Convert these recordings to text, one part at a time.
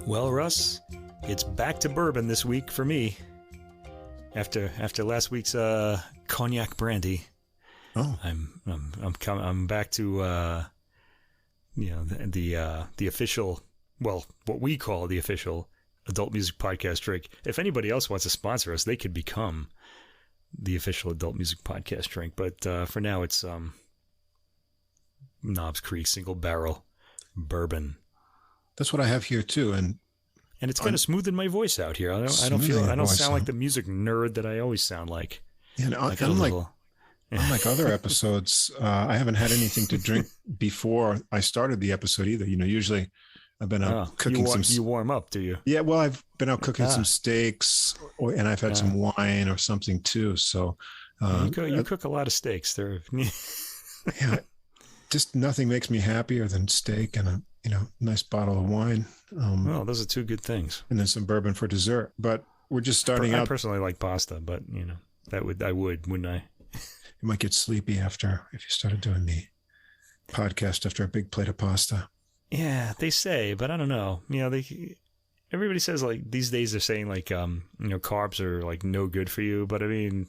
Well, Russ, it's back to bourbon this week for me. After last week's cognac brandy, I'm back to the official, well, what we call the official adult music podcast drink. If anybody else wants to sponsor us, they could become the official adult music podcast drink. But for now, it's Knobs Creek single barrel bourbon. That's what I have here too, and it's kind of smoothing my voice out here. I don't sound like the music nerd that I always sound like. Yeah, unlike other episodes, I haven't had anything to drink before I started the episode either. You know, usually I've been out cooking You warm up, do you? Yeah, well, I've been out cooking some steaks, and I've had some wine or something too. So you cook a lot of steaks. Yeah, just nothing makes me happier than steak and a nice bottle of wine. Well, those are two good things. And then some bourbon for dessert. But we're just starting out. I personally like pasta, but I would, wouldn't I? You might get sleepy if you started doing the podcast after a big plate of pasta. Yeah, they say, but I don't know. Everybody says like these days they're saying like carbs are like no good for you, but I mean,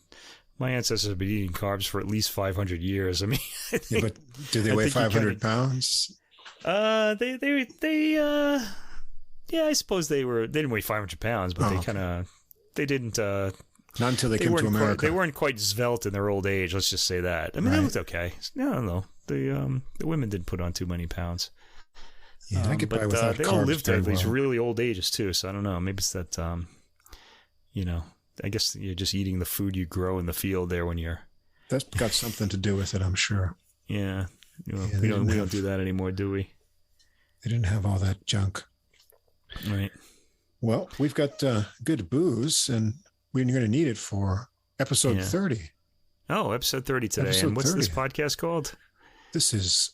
my ancestors have been eating carbs for at least 500 years. I mean, but do they weigh 500 pounds? I suppose they didn't weigh 500 pounds, but they didn't. Not until they came to America. They weren't quite svelte in their old age. Let's just say that. I mean, They looked okay. No. The women didn't put on too many pounds. Yeah, I could buy without they carbs. all lived to these really old ages too. So I don't know. Maybe it's that. I guess you're just eating the food you grow in the field there when you're. That's got something to do with it, I'm sure. Yeah. We don't do that anymore, do we? They didn't have all that junk. Right. Well, we've got good booze, and we're going to need it for episode 30. Oh, episode 30 today. And what's this podcast called? This is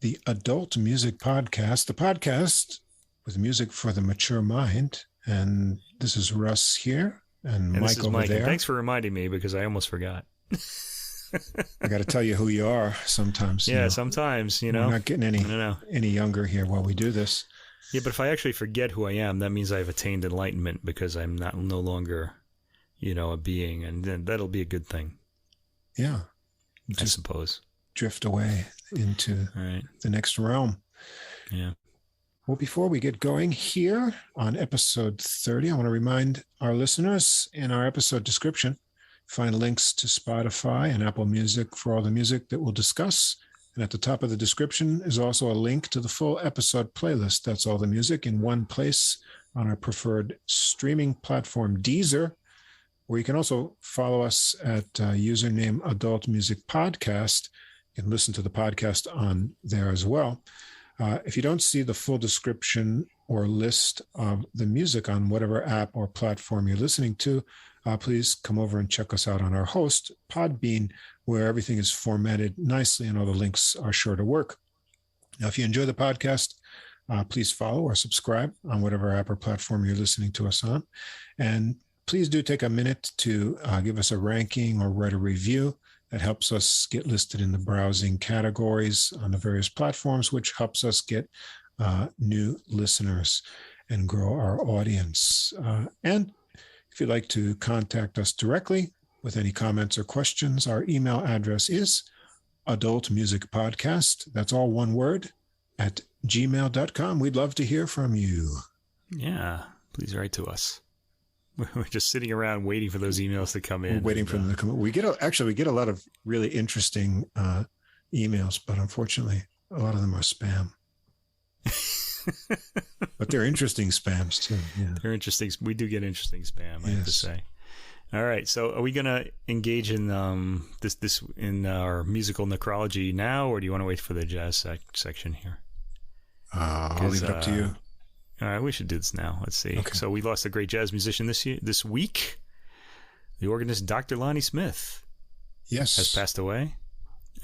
the Adult Music Podcast, the podcast with music for the mature mind. And this is Russ here, and Mike over Mike. there. And thanks for reminding me, because I almost forgot. I got to tell you who you are sometimes. Yeah, sometimes, We're not getting any younger here while we do this. Yeah, but if I actually forget who I am, that means I've attained enlightenment, because I'm no longer, a being, and then that'll be a good thing. Yeah. I suppose. Drift away into the next realm. Yeah. Well, before we get going here on episode 30, I want to remind our listeners in our episode description, find links to Spotify and Apple Music for all the music that we'll discuss. And at the top of the description is also a link to the full episode playlist. That's all the music in one place on our preferred streaming platform, Deezer, where you can also follow us at username Adult Music Podcast. You can listen to the podcast on there as well. If you don't see the full description or list of the music on whatever app or platform you're listening to, please come over and check us out on our host, Podbean, where everything is formatted nicely and all the links are sure to work. Now, if you enjoy the podcast, please follow or subscribe on whatever app or platform you're listening to us on. And please do take a minute to give us a ranking or write a review. That helps us get listed in the browsing categories on the various platforms, which helps us get new listeners and grow our audience. And if you'd like to contact us directly with any comments or questions, our email address is adultmusicpodcast. That's all one word at gmail.com. We'd love to hear from you. Yeah, please write to us. We're just sitting around waiting for those emails to come in. We're waiting for them to come in. We get a lot of really interesting emails, but unfortunately, a lot of them are spam. But they're interesting spams too. Yeah. They're interesting. We do get interesting spam, I have to say. All right. So, are we going to engage in this in our musical necrology now, or do you want to wait for the jazz section here? I'll leave it up to you. All right, we should do this now. Let's see. Okay. So we lost a great jazz musician this week. The organist Dr. Lonnie Smith, has passed away,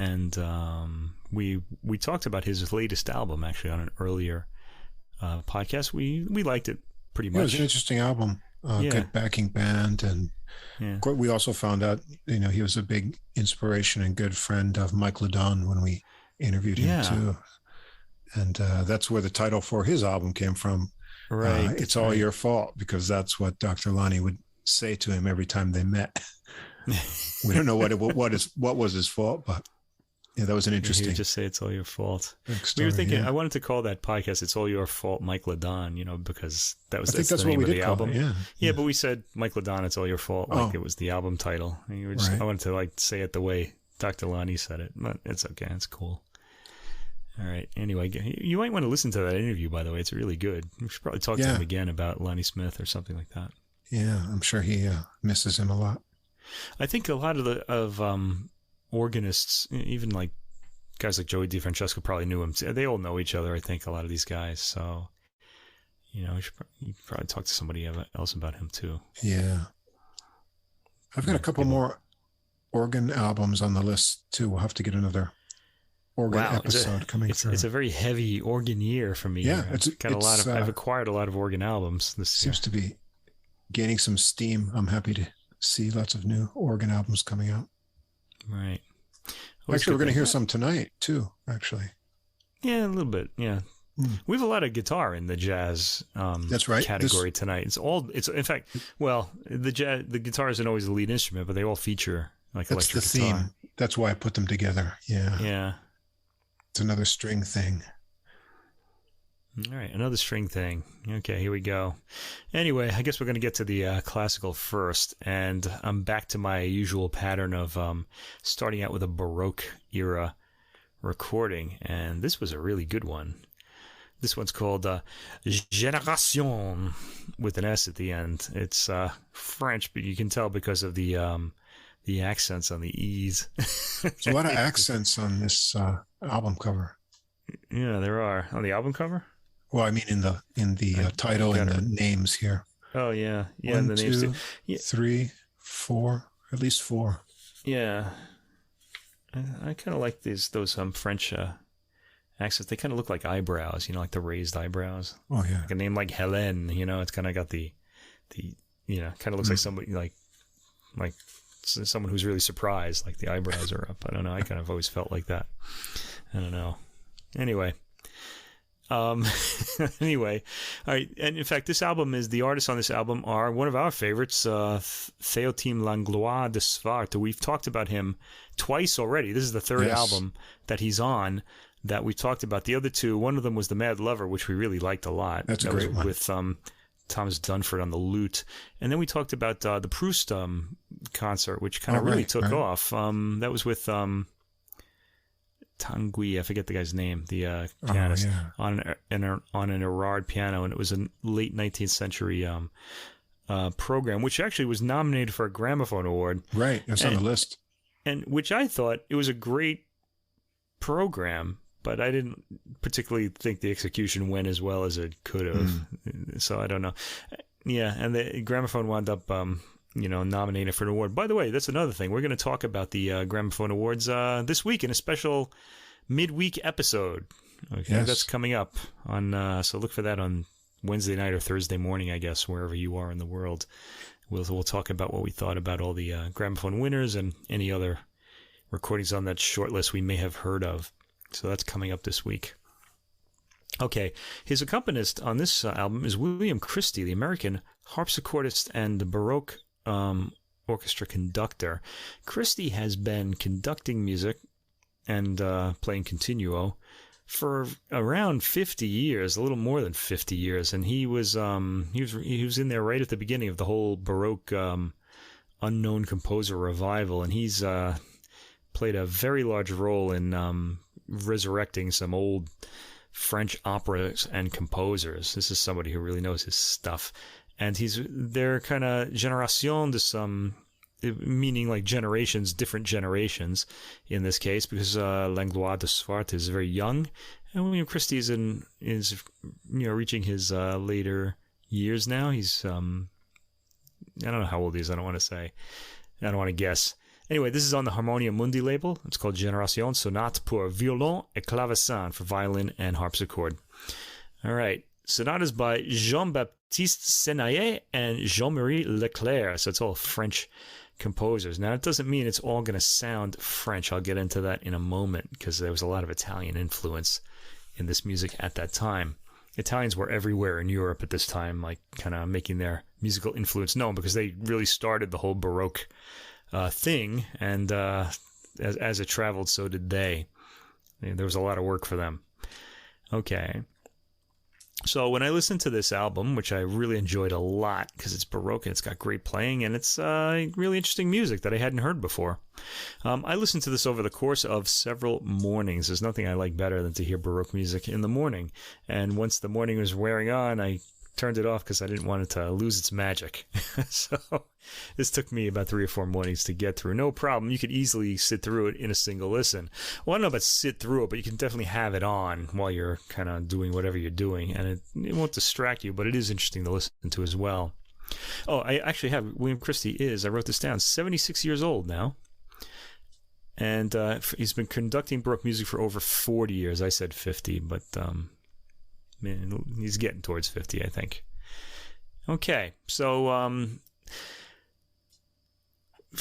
and we talked about his latest album actually on an earlier podcast. We liked it pretty much. It was an interesting album. Good backing band, and we also found out he was a big inspiration and good friend of Mike Ledon when we interviewed him too. And that's where the title for his album came from, Right. It's all your fault, because that's what Dr. Lonnie would say to him every time they met. We don't know what was his fault, but yeah, that was an interesting. He would just say it's all your fault. We were thinking, I wanted to call that podcast "It's All Your Fault, Mike Ledon," because that's the name of the album. Yeah, but we said Mike Ledon, "It's All Your Fault," like it was the album title. I wanted to say it the way Dr. Lonnie said it, but it's okay. It's cool. All right. Anyway, you might want to listen to that interview, by the way. It's really good. We should probably talk to him again about Lonnie Smith or something like that. Yeah, I'm sure he misses him a lot. I think a lot of organists, even like guys like Joey DeFrancesco, probably knew him. They all know each other, I think, a lot of these guys. So, you should probably talk to somebody else about him too. Yeah. I've got a couple more organ albums on the list too. We'll have to get another organ episode coming through. It's a very heavy organ year for me. Yeah. I've acquired a lot of organ albums this year. Seems to be gaining some steam. I'm happy to see lots of new organ albums coming out. Right. Actually, we're going to hear some tonight too, actually. Yeah, a little bit. Yeah. We have a lot of guitar in the jazz that's right. category tonight. It's in fact, well, the guitar isn't always the lead instrument, but they all feature like that's electric the guitar. Theme. That's why I put them together. Yeah. Yeah. It's another string thing. All right, another string thing. Okay, here we go. Anyway, I guess we're going to get to the classical first, and I'm back to my usual pattern of starting out with a Baroque era recording, and this was a really good one. This one's called Générations with an S at the end. It's French, but you can tell because of the accents on the E's. There's a lot of accents on this album cover. Yeah, there are. On the album cover? Well, I mean in the title and the names here. Oh yeah, yeah. 1, and the names 2, too. Yeah. 3, 4, at least 4. Yeah, I kind of like those French accents. They kind of look like eyebrows, like the raised eyebrows. Oh yeah. Like a name like Hélène, it's kind of got the kind of looks like somebody like someone who's really surprised, like the eyebrows are up. I don't know. I kind of always felt like that. I don't know. Anyway. Anyway, all right. And in fact, the artists on this album are one of our favorites, Théotime Langlois de Swarte. We've talked about him twice already. This is the third album that he's on that we've talked about. The other two, one of them was The Mad Lover, which we really liked a lot. That's a great one. With Thomas Dunford on the lute. And then we talked about the Proust concert, which kind of really took off. That was with Tanguy, I forget the guy's name, the pianist, on an Erard piano, and it was a late 19th century program, which actually was nominated for a Gramophone Award. Right, it's on the list. And which I thought it was a great program, but I didn't particularly think the execution went as well as it could have. So I don't know. Yeah, and the Gramophone wound up nominated for an award. By the way, that's another thing. We're going to talk about the Gramophone Awards this week in a special midweek episode. Okay, that's coming up on. So look for that on Wednesday night or Thursday morning, I guess, wherever you are in the world. We'll talk about what we thought about all the Gramophone winners and any other recordings on that short list we may have heard of. So that's coming up this week. Okay, his accompanist on this album is William Christie, the American harpsichordist and Baroque orchestra conductor. Christie has been conducting music and playing continuo for around 50 years, a little more than 50 years, and he was in there right at the beginning of the whole Baroque unknown composer revival, and he's played a very large role in resurrecting some old French operas and composers. This is somebody who really knows his stuff. And they're kind of générations, meaning like generations, different generations in this case, because Langlois de Swarte is very young, and William Christie is reaching his later years now. He's I don't know how old he is. I don't want to say. I don't want to guess. Anyway, this is on the Harmonia Mundi label. It's called Générations, Sonate pour violon et clavecin, for violin and harpsichord. All right. Sonatas by Jean-Baptiste Cena and Jean-Marie Leclair. So it's all French composers. Now, it doesn't mean it's all going to sound French. I'll get into that in a moment, because there was a lot of Italian influence in this music at that time. Italians were everywhere in Europe at this time, like kind of making their musical influence known, because they really started the whole Baroque thing, and as it traveled, so did they. There was a lot of work for them. Okay. So when I listened to this album, which I really enjoyed a lot because it's Baroque and it's got great playing and it's really interesting music that I hadn't heard before. I listened to this over the course of several mornings. There's nothing I like better than to hear Baroque music in the morning. And once the morning was wearing on, I turned it off because I didn't want it to lose its magic. So this took me about 3 or 4 mornings to get through. No problem. You could easily sit through it in a single listen. Well, I don't know about sit through it, but you can definitely have it on while you're kind of doing whatever you're doing. And it won't distract you, but it is interesting to listen to as well. Oh, I actually have William Christie I wrote this down, 76 years old now. And he's been conducting Baroque music for over 40 years. I said 50, but man, he's getting towards 50, I think. Okay, so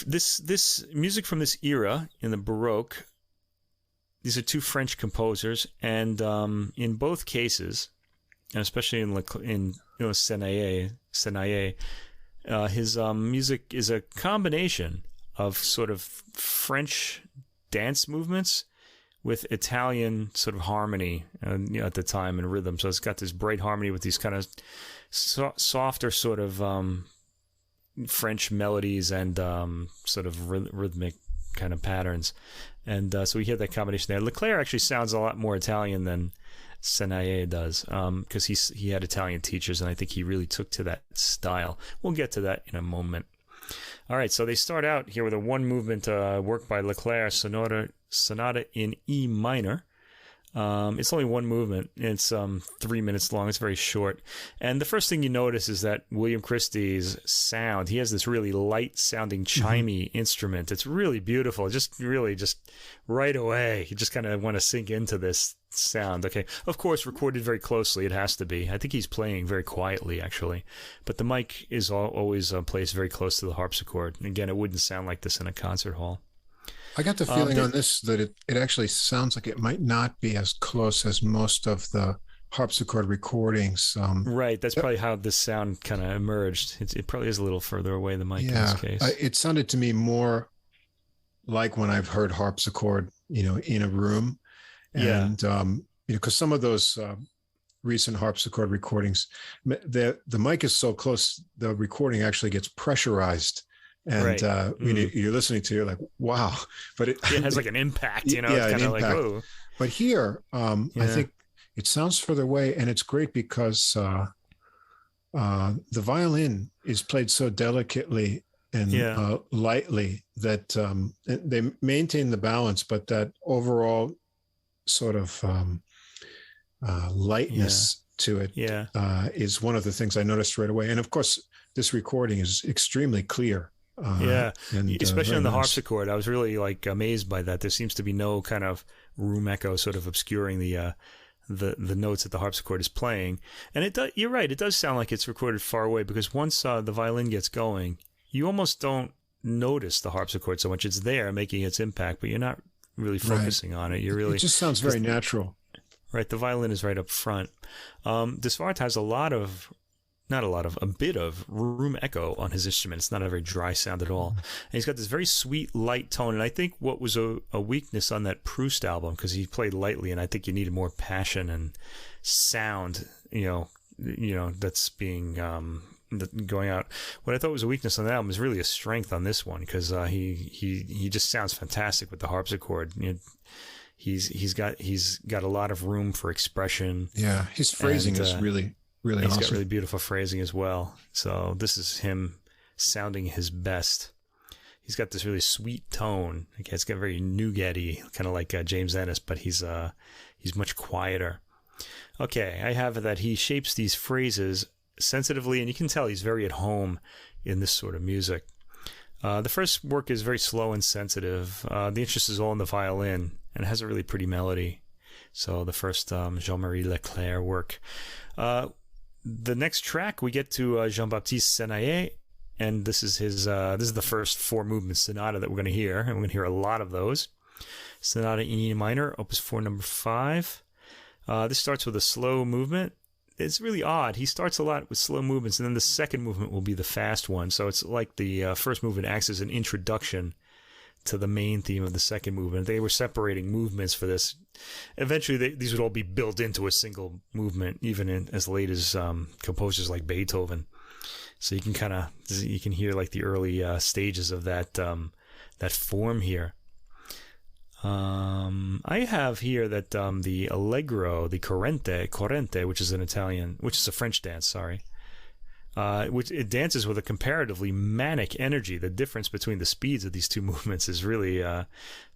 this music from this era in the Baroque, these are 2 French composers, and in both cases, and especially in Senaillé, his music is a combination of sort of French dance movements with Italian sort of harmony at the time and rhythm. So it's got this bright harmony with these kind of softer sort of French melodies and sort of rhythmic kind of patterns. And so we hear that combination there. Leclair actually sounds a lot more Italian than Senaillé does, because he had Italian teachers, and I think he really took to that style. We'll get to that in a moment. All right, so they start out here with a 1-movement work by Leclair, Sonata in E minor. It's only 1 movement. It's 3 minutes long. It's very short. And the first thing you notice is that William Christie's sound, he has this really light-sounding, chimey instrument. It's really beautiful. Just right away, you just kind of want to sink into this sound. Okay, of course, recorded very closely. It has to be. I think he's playing very quietly, actually. But the mic is always placed very close to the harpsichord. Again, it wouldn't sound like this in a concert hall. I got the feeling on this that it actually sounds like it might not be as close as most of the harpsichord recordings. Right, that's probably how this sound kind of emerged. It probably is a little further away, the mic in this case. It sounded to me more like when I've heard harpsichord, in a room. And, because some of those recent harpsichord recordings, the mic is so close, the recording actually gets pressurized. And when you're listening to it, you're like, wow. But it has like an impact, it's kind of like, oh. But here, I think it sounds further away, and it's great because the violin is played so delicately and lightly that they maintain the balance, but that overall sort of lightness to it is one of the things I noticed right away. And of course, this recording is extremely clear. And especially on the harpsichord, I was really amazed by that. There seems to be no kind of room echo sort of obscuring the notes that the harpsichord is playing. And you're right, it does sound like it's recorded far away, because once the violin gets going, you almost don't notice the harpsichord so much. It's there making its impact, but you're not really focusing on it. It just sounds very natural. Right, the violin is right up front. De Swarte has a bit of room echo on his instrument. It's not a very dry sound at all. And he's got this very sweet, light tone. And I think what was a weakness on that Proust album, because he played lightly, and I think you needed more passion and sound, that's being going out. What I thought was a weakness on that album is really a strength on this one, because he just sounds fantastic with the harpsichord. He's got a lot of room for expression. Yeah, his phrasing is really he's awesome. got really beautiful phrasing as well. So this is him sounding his best. He's got this really sweet tone. Okay, it's got very nougat-y, kind of like James Ennis, but he's much quieter. Okay, I have that he shapes these phrases sensitively, and you can tell he's very at home in this sort of music. The first work is very slow and sensitive. The interest is all in the violin, and it has a really pretty melody. So the first Jean-Marie Leclair work. The next track, we get to Jean-Baptiste Cena, and this is the first 4-movement sonata that we're going to hear, and we're going to hear a lot of those. Sonata in E minor, Opus 4, number 5. This starts with a slow movement, it's really odd. He starts a lot with slow movements, and then the second movement will be the fast one. So it's like the first movement acts as an introduction to the main theme of the second movement. They were separating movements for this. Eventually, these would all be built into a single movement, even as late as composers like Beethoven. So you can hear like the early stages of that form here. I have here that the Allegro, the Corente, which is a French dance, which it dances with a comparatively manic energy. The difference between the speeds of these two movements is really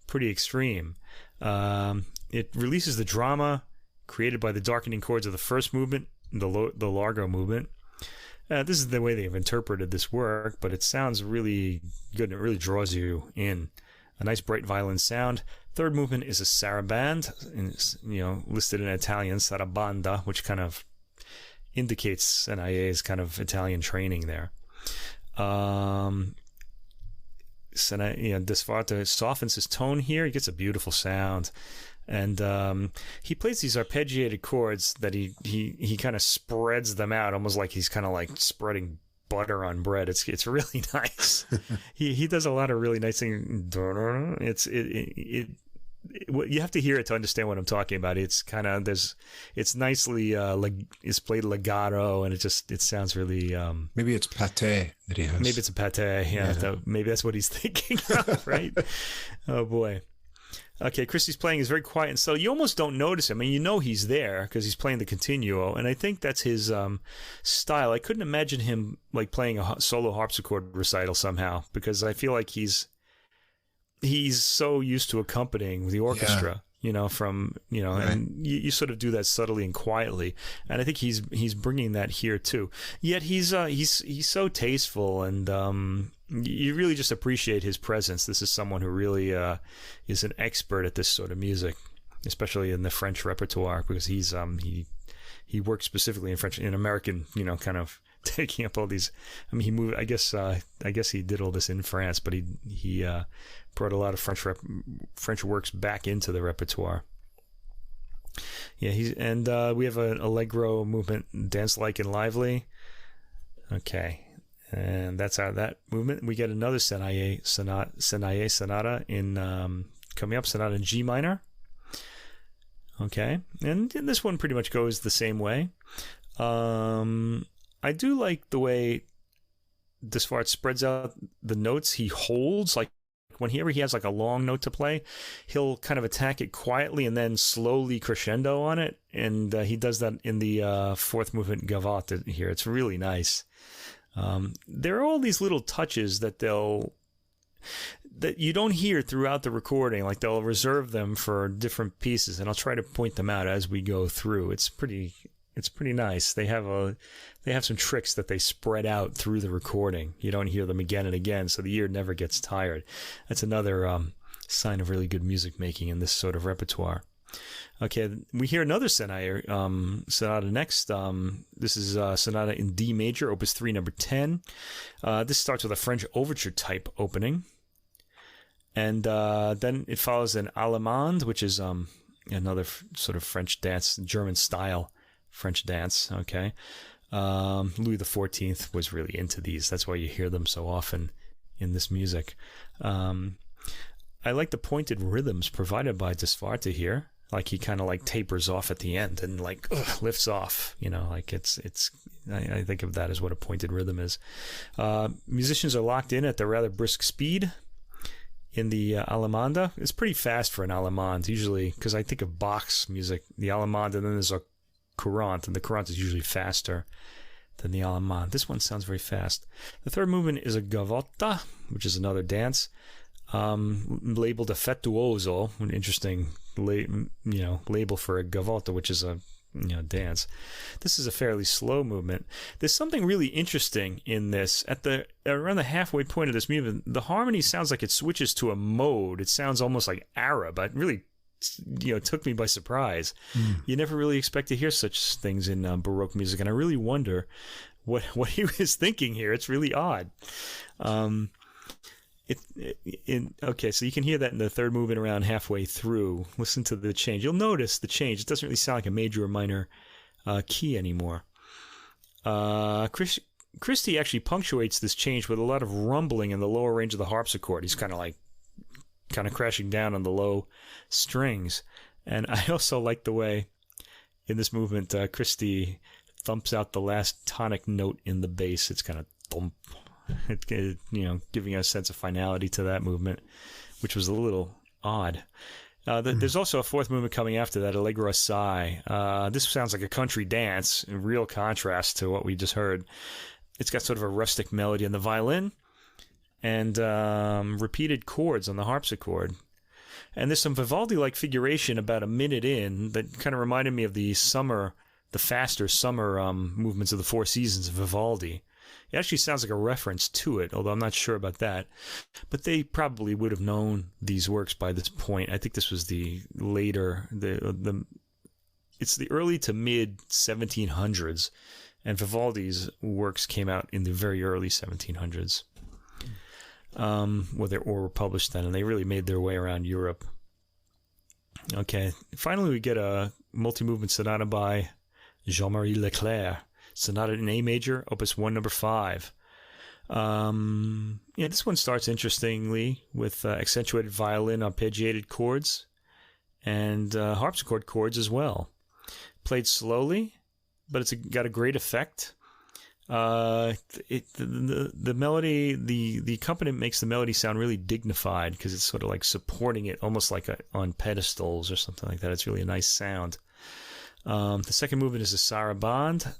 pretty extreme. It releases the drama created by the darkening chords of the first movement, the Largo movement. This is the way they've interpreted this work, but it sounds really good and it really draws you in. A nice bright violin sound. Third movement is a saraband, listed in Italian, sarabanda, which kind of indicates Senaillé's kind of Italian training there. De Swarte softens his tone here. He gets a beautiful sound. And he plays these arpeggiated chords that he kind of spreads them out, almost like he's kind of like spreading butter on bread. It's really nice. he does a lot of really nice things. You have to hear it to understand what I'm talking about. It's kind of it's nicely it's played legato, and it sounds really. Maybe it's pate that he has. Maybe it's a pate. Yeah. Maybe that's what he's thinking of, right? Oh boy. Okay, Christie's playing is very quiet, and so you almost don't notice him. I mean, he's there because he's playing the continuo, and I think that's his style. I couldn't imagine him like playing a solo harpsichord recital somehow, because I feel like he's so used to accompanying the orchestra, right. And you sort of do that subtly and quietly, and I think he's bringing that here too. Yet he's so tasteful, and you really just appreciate his presence. This is someone who really is an expert at this sort of music, especially in the French repertoire, because he works specifically in French, in American, kind of taking up all these. I mean, he moved. I guess he did all this in France, but he brought a lot of French works back into the repertoire. Yeah, we have an Allegro movement, dance-like and lively. Okay. And that's out of that movement. We get another Senaillé sonata in coming up, sonata in G minor. Okay, and this one pretty much goes the same way. I do like the way De Swarte spreads out the notes he holds. Like whenever he has like a long note to play, he'll kind of attack it quietly and then slowly crescendo on it. And he does that in the fourth movement gavotte here. It's really nice. There are all these little touches that you don't hear throughout the recording. Like they'll reserve them for different pieces, and I'll try to point them out as we go through. It's pretty nice. They have some tricks that they spread out through the recording. You don't hear them again and again, so the ear never gets tired. That's another sign of really good music making in this sort of repertoire. Okay, we hear another Senaillé sonata next. This is Sonata in D major, Opus 3, number 10. This starts with a French overture type opening. And then it follows an Allemande, which is another sort of French dance, German style French dance. Okay, Louis XIV was really into these. That's why you hear them so often in this music. I like the pointed rhythms provided by De Swarte here. Like he kind of like tapers off at the end and like lifts off, like I think of that as what a pointed rhythm is. Musicians are locked in at the rather brisk speed in the Allemande. It's pretty fast for an Allemande usually, because I think of Bach's music, the Allemande, and then there's a Courante, and the Courante is usually faster than the Allemande. This one sounds very fast. The third movement is a gavotte, which is another dance. Labeled affettuoso, an interesting label for a gavotte, which is a dance. This is a fairly slow movement. There's something really interesting in this. Around the halfway point of this movement, the harmony sounds like it switches to a mode. It sounds almost like Arab. It really took me by surprise. You never really expect to hear such things in Baroque music, and I really wonder what he was thinking here. It's really odd. Okay, so you can hear that in the third movement around halfway through. Listen to the change. You'll notice the change. It doesn't really sound like a major or minor key anymore. Christie actually punctuates this change with a lot of rumbling in the lower range of the harpsichord. He's kind of crashing down on the low strings. And I also like the way in this movement Christie thumps out the last tonic note in the bass. It's kind of thump. Giving a sense of finality to that movement, which was a little odd. There's also a fourth movement coming after that, Allegro Sai. This sounds like a country dance, in real contrast to what we just heard. It's got sort of a rustic melody on the violin and repeated chords on the harpsichord. And there's some Vivaldi-like figuration about a minute in that kind of reminded me of the faster summer movements of the Four Seasons of Vivaldi. It actually sounds like a reference to it, although I'm not sure about that. But they probably would have known these works by this point. I think this was the later, it's the early to mid 1700s, and Vivaldi's works came out in the very early 1700s. Or were published then, and they really made their way around Europe. Okay, finally we get a multi-movement sonata by Jean-Marie Leclair. Sonata in A major, Opus 1, number 5. This one starts interestingly with accentuated violin arpeggiated chords and harpsichord chords as well. Played slowly, but it's got a great effect. The melody, the accompaniment makes the melody sound really dignified because it's sort of like supporting it, almost like on pedestals or something like that. It's really a nice sound. The second movement is a sarabande.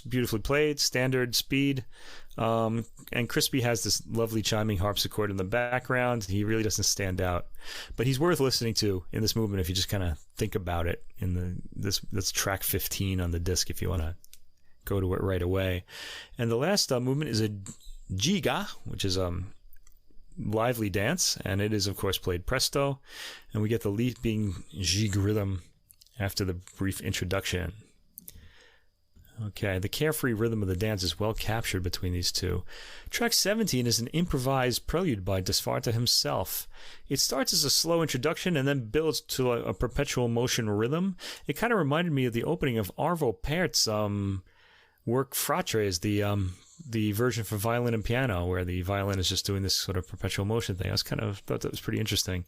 Beautifully played, standard speed, and Crispy has this lovely chiming harpsichord in the background. He really doesn't stand out, but he's worth listening to in this movement if you just kind of think about it. That's track 15 on the disc if you want to go to it right away. And the last movement is a giga, which is lively dance, and it is of course played presto, and we get the leaping jig rhythm after the brief introduction. Okay, the carefree rhythm of the dance is well captured between these two. Track 17 is an improvised prelude by Swarte himself. It starts as a slow introduction and then builds to a perpetual motion rhythm. It kind of reminded me of the opening of Arvo Pärt's work Fratres, the version for violin and piano, where the violin is just doing this sort of perpetual motion thing. I thought that was pretty interesting.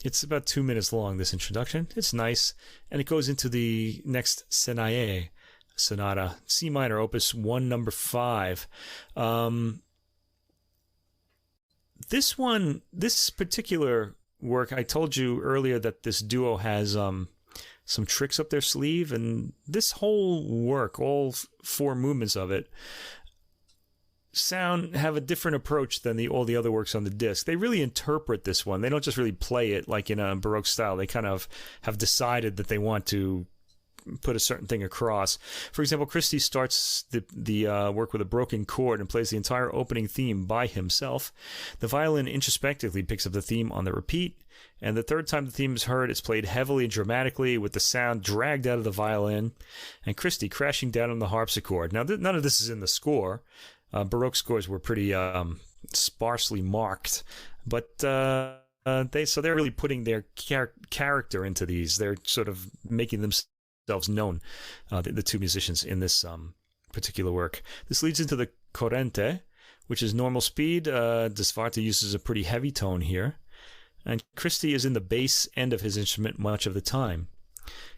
It's about 2 minutes long, this introduction. It's nice. And it goes into the next Senaillé sonata, C minor, opus 1, number 5. This particular work, I told you earlier that this duo has some tricks up their sleeve. And this whole work, all 4 movements of it, have a different approach than all the other works on the disc. They really interpret this one. They don't just really play it like in a Baroque style. They kind of have decided that they want to put a certain thing across. For example, Christie starts the work with a broken chord and plays the entire opening theme by himself. The violin introspectively picks up the theme on the repeat, and the third time the theme is heard, it's played heavily and dramatically with the sound dragged out of the violin, and Christie crashing down on the harpsichord. Now, none of this is in the score. Baroque scores were pretty sparsely marked, but they're really putting their character into these. They're sort of making themselves known, the two musicians in this particular work. This leads into the Corente, which is normal speed. Swarte uses a pretty heavy tone here, and Christie is in the bass end of his instrument much of the time.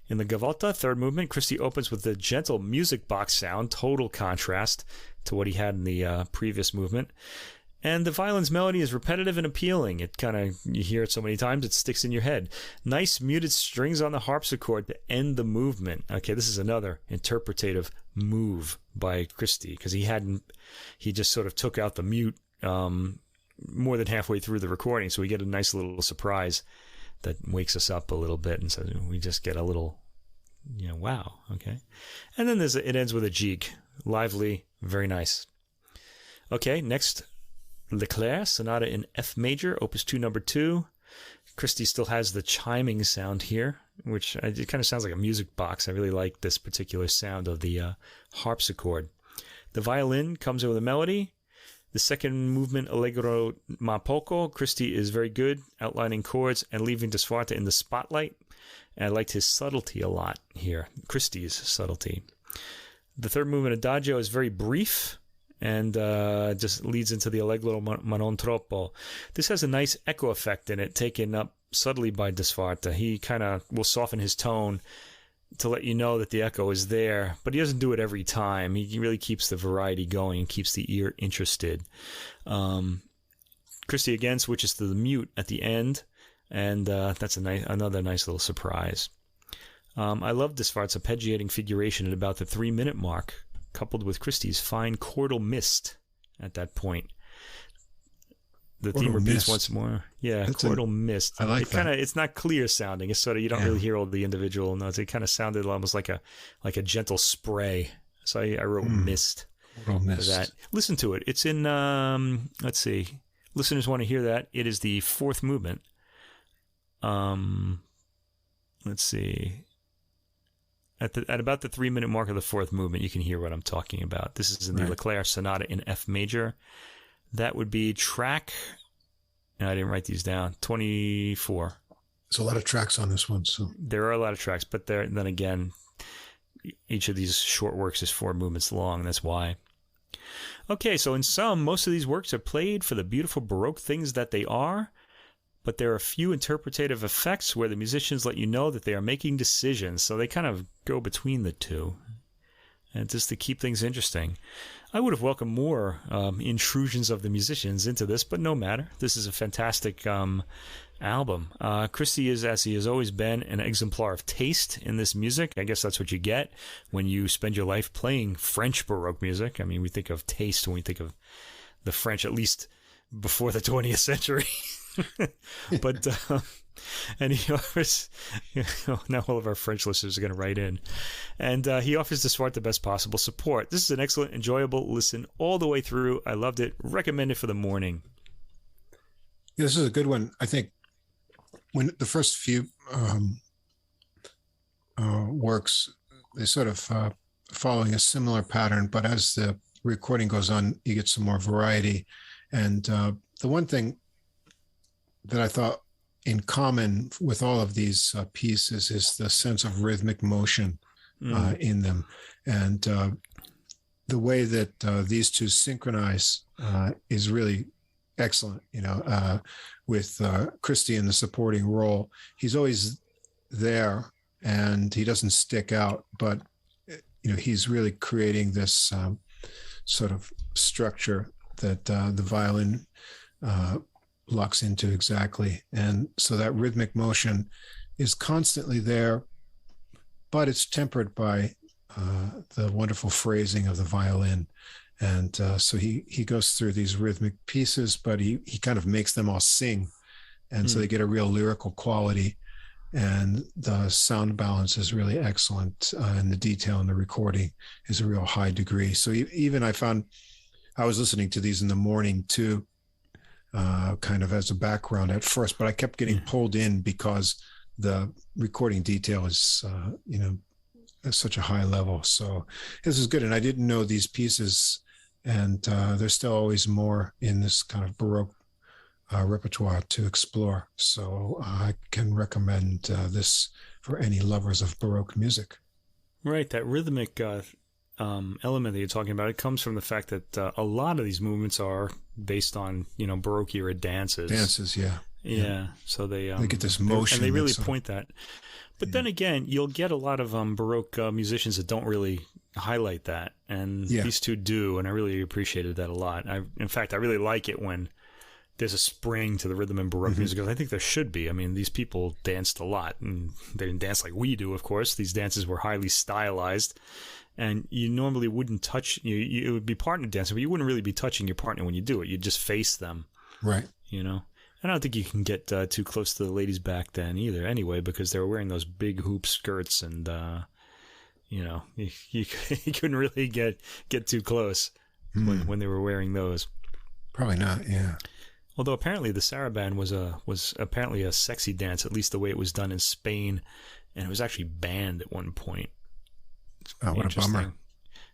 In the Gavotta, third movement, Christie opens with the gentle music box sound, total contrast to what he had in the previous movement. And the violin's melody is repetitive and appealing. You hear it so many times, it sticks in your head. Nice muted strings on the harpsichord to end the movement. Okay, this is another interpretative move by Christie, because he just sort of took out the mute more than halfway through the recording, so we get a nice little surprise that wakes us up a little bit, and so we just get a little, wow, okay. And then it ends with a jig, lively, very nice. Okay, next, Leclair, Sonata in F major, opus 2, number 2. Christie still has the chiming sound here, which it kind of sounds like a music box. I really like this particular sound of the harpsichord. The violin comes in with a melody. The second movement, Allegro ma poco, Christie is very good, outlining chords and leaving Swarte in the spotlight. And I liked his subtlety a lot here, Christie's subtlety. The third movement, Adagio, is very brief and just leads into the Allegro ma non troppo. This has a nice echo effect in it, taken up subtly by Swarte. He kind of will soften his tone to let you know that the echo is there, but he doesn't do it every time. He really keeps the variety going and keeps the ear interested. Christie again switches to the mute at the end, and that's another nice little surprise. I love Swarte's arpeggiating figuration at about the 3-minute mark, coupled with Christie's fine chordal mist at that point. The theme repeats once more. Yeah, chordal mist. I like that. It's not clear sounding. It's sort of, you don't really hear all the individual notes. It kind of sounded almost like a gentle spray. So I wrote mist. Chordal mist. For that. Listen to it. It's in, let's see. Listeners want to hear that. It is the fourth movement. Let's see. At about the 3-minute mark of the fourth movement, you can hear what I'm talking about. This is in the Leclair Sonata in F major. That would be track, I didn't write these down, 24. There's a lot of tracks on this one. So there are a lot of tracks, but then again, each of these short works is 4 movements long, that's why. Okay, so in sum, most of these works are played for the beautiful Baroque things that they are, but there are a few interpretative effects where the musicians let you know that they are making decisions, so they kind of go between the two, and just to keep things interesting. I would have welcomed more intrusions of the musicians into this, but no matter. This is a fantastic album. Christie is, as he has always been, an exemplar of taste in this music. I guess that's what you get when you spend your life playing French Baroque music. I mean, we think of taste when we think of the French, at least before the 20th century. But and he offers, now all of our French listeners are going to write in, and he offers Swarte the best possible support. This is an excellent, enjoyable listen all the way through. I loved it. Recommend it for the morning. Yeah, this is a good one. I think when the first few works, they sort of following a similar pattern, but as the recording goes on, you get some more variety. And the one thing that I thought in common with all of these pieces is the sense of rhythmic motion in them. And the way that these two synchronize is really excellent, with Christie in the supporting role. He's always there and he doesn't stick out, but, he's really creating this sort of structure that the violin locks into exactly. And so that rhythmic motion is constantly there, but it's tempered by the wonderful phrasing of the violin. And so he goes through these rhythmic pieces, but he kind of makes them all sing. And so they get a real lyrical quality. And the sound balance is really excellent. And the detail in the recording is a real high degree. So even I was listening to these in the morning too, kind of as a background at first, but I kept getting pulled in because the recording detail is, at such a high level. So this is good. And I didn't know these pieces, and there's still always more in this kind of Baroque repertoire to explore. So I can recommend this for any lovers of Baroque music. Right. That rhythmic element that you're talking about, it comes from the fact that a lot of these movements are based on, Baroque era dances. Dances, yeah. Yeah. So they get this motion. And they really point that. But then again, you'll get a lot of Baroque musicians that don't really highlight that. And these two do. And I really appreciated that a lot. In fact, I really like it when there's a spring to the rhythm in Baroque music, because I think there should be. I mean, these people danced a lot, and they didn't dance like we do, of course. These dances were highly stylized, and you normally wouldn't touch, it would be partner dancing, but you wouldn't really be touching your partner when you do it. You'd just face them. Right. I don't think you can get too close to the ladies back then either, anyway, because they were wearing those big hoop skirts, and, you couldn't really get too close when they were wearing those. Probably not, yeah. Although apparently the saraband was apparently a sexy dance, at least the way it was done in Spain, and it was actually banned at one point. Oh, what a bummer.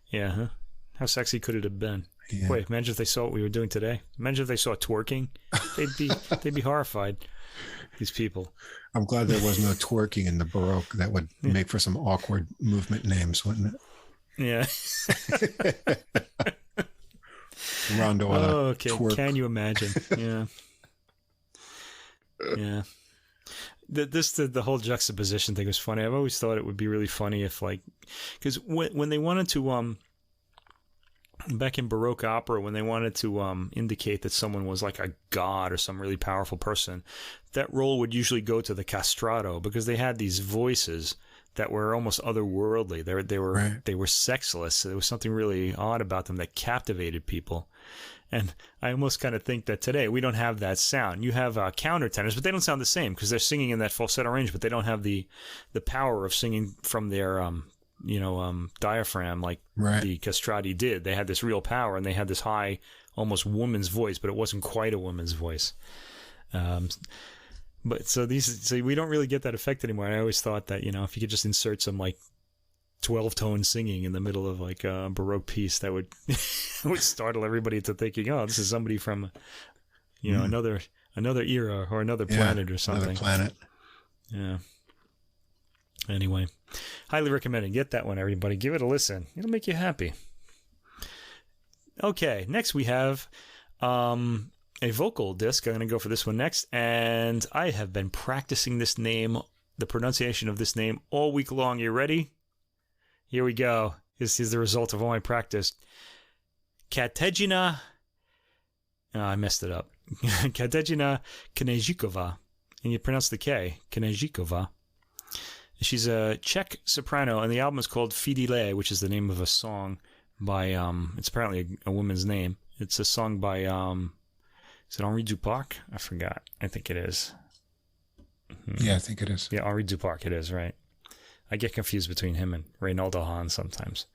Yeah, huh? How sexy could it have been? Yeah. Wait, imagine if they saw what we were doing today. Imagine if they saw twerking. They'd be horrified. These people. I'm glad there was no twerking in the Baroque. That would make for some awkward movement names, wouldn't it? Yeah. Rondo. Okay. Twerk. Can you imagine? Yeah. Yeah. The whole juxtaposition thing was funny. I've always thought it would be really funny if, like, because when they wanted to back in Baroque opera, when they wanted to indicate that someone was like a god or some really powerful person, that role would usually go to the castrato, because they had these voices that were almost otherworldly. They were sexless. There was something really odd about them that captivated people. And I almost kind of think that today we don't have that sound. You have countertenors, but they don't sound the same because they're singing in that falsetto range, but they don't have the power of singing from their diaphragm like the castrati did. They had this real power, and they had this high, almost woman's voice, but it wasn't quite a woman's voice. But so we don't really get that effect anymore. I always thought that, if you could just insert some like 12-tone singing in the middle of like a Baroque piece, that would would startle everybody into thinking, oh, this is somebody from, another era or another planet or something. Another planet. Yeah. Anyway, highly recommended. Get that one, everybody. Give it a listen. It'll make you happy. Okay, next we have a vocal disc. I'm going to go for this one next. And I have been practicing this name, the pronunciation of this name, all week long. You ready? Here we go. This is the result of all my practice. Kateřina. Oh, I messed it up. Kateřina Knězikova. And you pronounce the K. Knězikova. She's a Czech soprano, and the album is called Phidyle, which is the name of a song by, it's apparently a woman's name. It's a song by, is it Henri Duparc? I forgot. I think it is. Yeah, I think it is. Yeah, Henri Duparc, it is, right. I get confused between him and Reynaldo Hahn sometimes.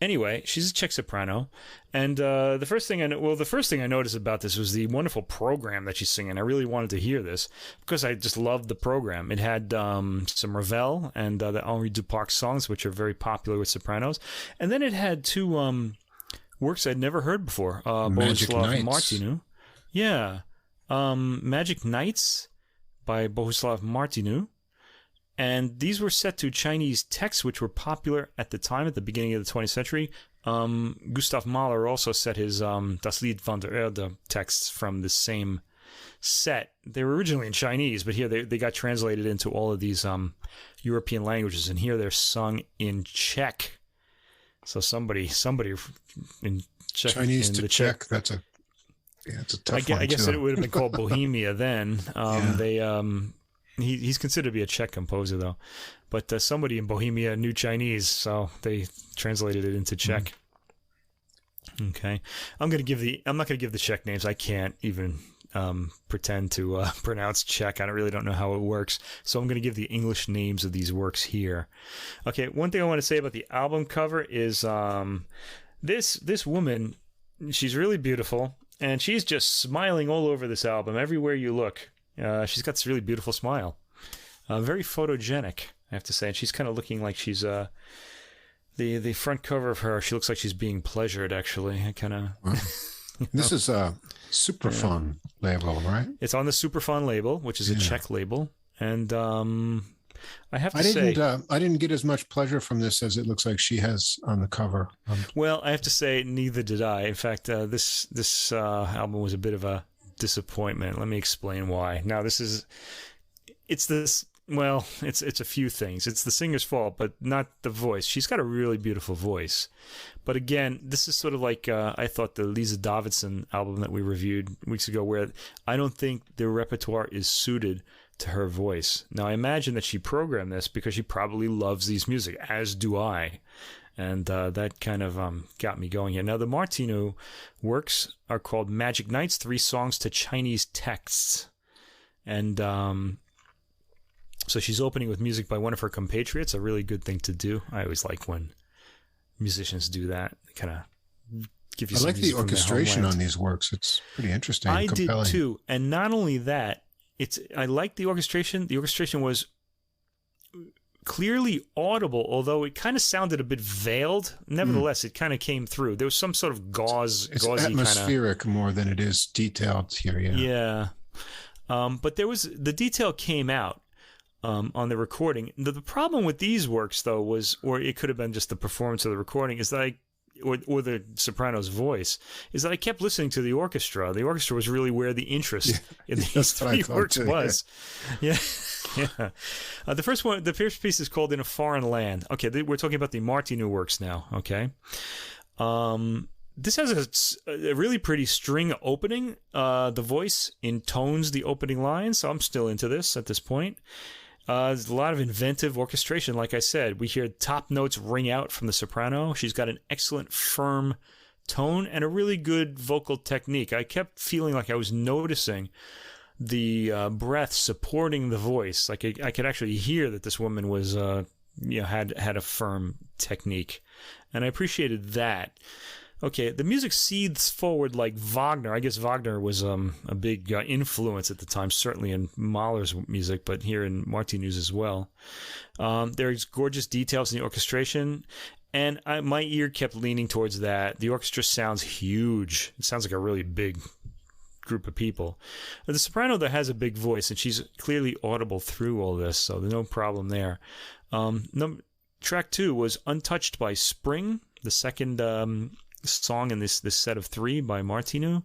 Anyway, she's a Czech soprano, and the first thing I noticed about this was the wonderful program that she's singing. I really wanted to hear this because I just loved the program. It had some Ravel and the Henri Duparc songs, which are very popular with sopranos, and then it had two works I'd never heard before. Bohuslav Martinu. Yeah, Magic Nights by Bohuslav Martinu. And these were set to Chinese texts, which were popular at the time, at the beginning of the 20th century. Gustav Mahler also set his Das Lied von der Erde texts from the same set. They were originally in Chinese, but here they got translated into all of these European languages. And here they're sung in Czech. So somebody in Czech. Chinese to Czech, it's a tough one, I guess too. it would have been called Bohemia then. He's considered to be a Czech composer, though. But somebody in Bohemia knew Chinese, so they translated it into Czech. Okay. I'm not going to give the Czech names. I can't even pretend to pronounce Czech. I really don't know how it works. So I'm going to give the English names of these works here. Okay, one thing I want to say about the album cover is this woman, she's really beautiful, and she's just smiling all over this album, everywhere you look. She's got this really beautiful smile. Very photogenic, I have to say. And she's kind of looking like she's... the front cover of her, she looks like she's being pleasured, actually. I kind of... This is a Superfon label, right? It's on the Superfon label, which is a Czech label. And I have to say... I didn't get as much pleasure from this as it looks like she has on the cover. Well, I have to say, neither did I. In fact, this album was a bit of a disappointment. Let me explain why. Now, it's a few things. It's the singer's fault, but not the voice. She's got a really beautiful voice. But again, this is sort of like I thought the Lisa Davidson album that we reviewed weeks ago, where I don't think the repertoire is suited to her voice. Now, I imagine that she programmed this because she probably loves these music, as do I. And that kind of got me going here. Now, the Martinu works are called Magic Nights, 3 songs to Chinese texts. And so she's opening with music by one of her compatriots, a really good thing to do. I always like when musicians do that. They kind of give you some music. I like the orchestration on these works. It's pretty interesting. I compelling. did too. And not only that, I like the orchestration. The orchestration was clearly audible, although it kind of sounded a bit veiled. Nevertheless, it kind of came through. There was some sort of gauzy atmospheric more than it is detailed here. Yeah. But the detail came out on the recording. The problem with these works, though, was, or it could have been just the performance of the recording, is that or the soprano's voice, is that I kept listening to the orchestra. The orchestra was really where the interest in these three works was. Yeah. The first piece is called In a Foreign Land. Okay, we're talking about the Martinu works now, okay? This has a really pretty string opening. The voice intones the opening line, so I'm still into this at this point. There's a lot of inventive orchestration, like I said. We hear top notes ring out from the soprano. She's got an excellent firm tone and a really good vocal technique. I kept feeling like I was noticing the breath supporting the voice. Like I could actually hear that this woman was, had a firm technique, and I appreciated that. Okay, the music seethes forward like Wagner. I guess Wagner was a big influence at the time, certainly in Mahler's music, but here in Martinu's as well. There's gorgeous details in the orchestration, and my ear kept leaning towards that. The orchestra sounds huge. It sounds like a really big group of people. The soprano, though, has a big voice, and she's clearly audible through all this, so there's no problem there. Track 2 was Untouched by Spring, the second song in this set of 3 by Martinu.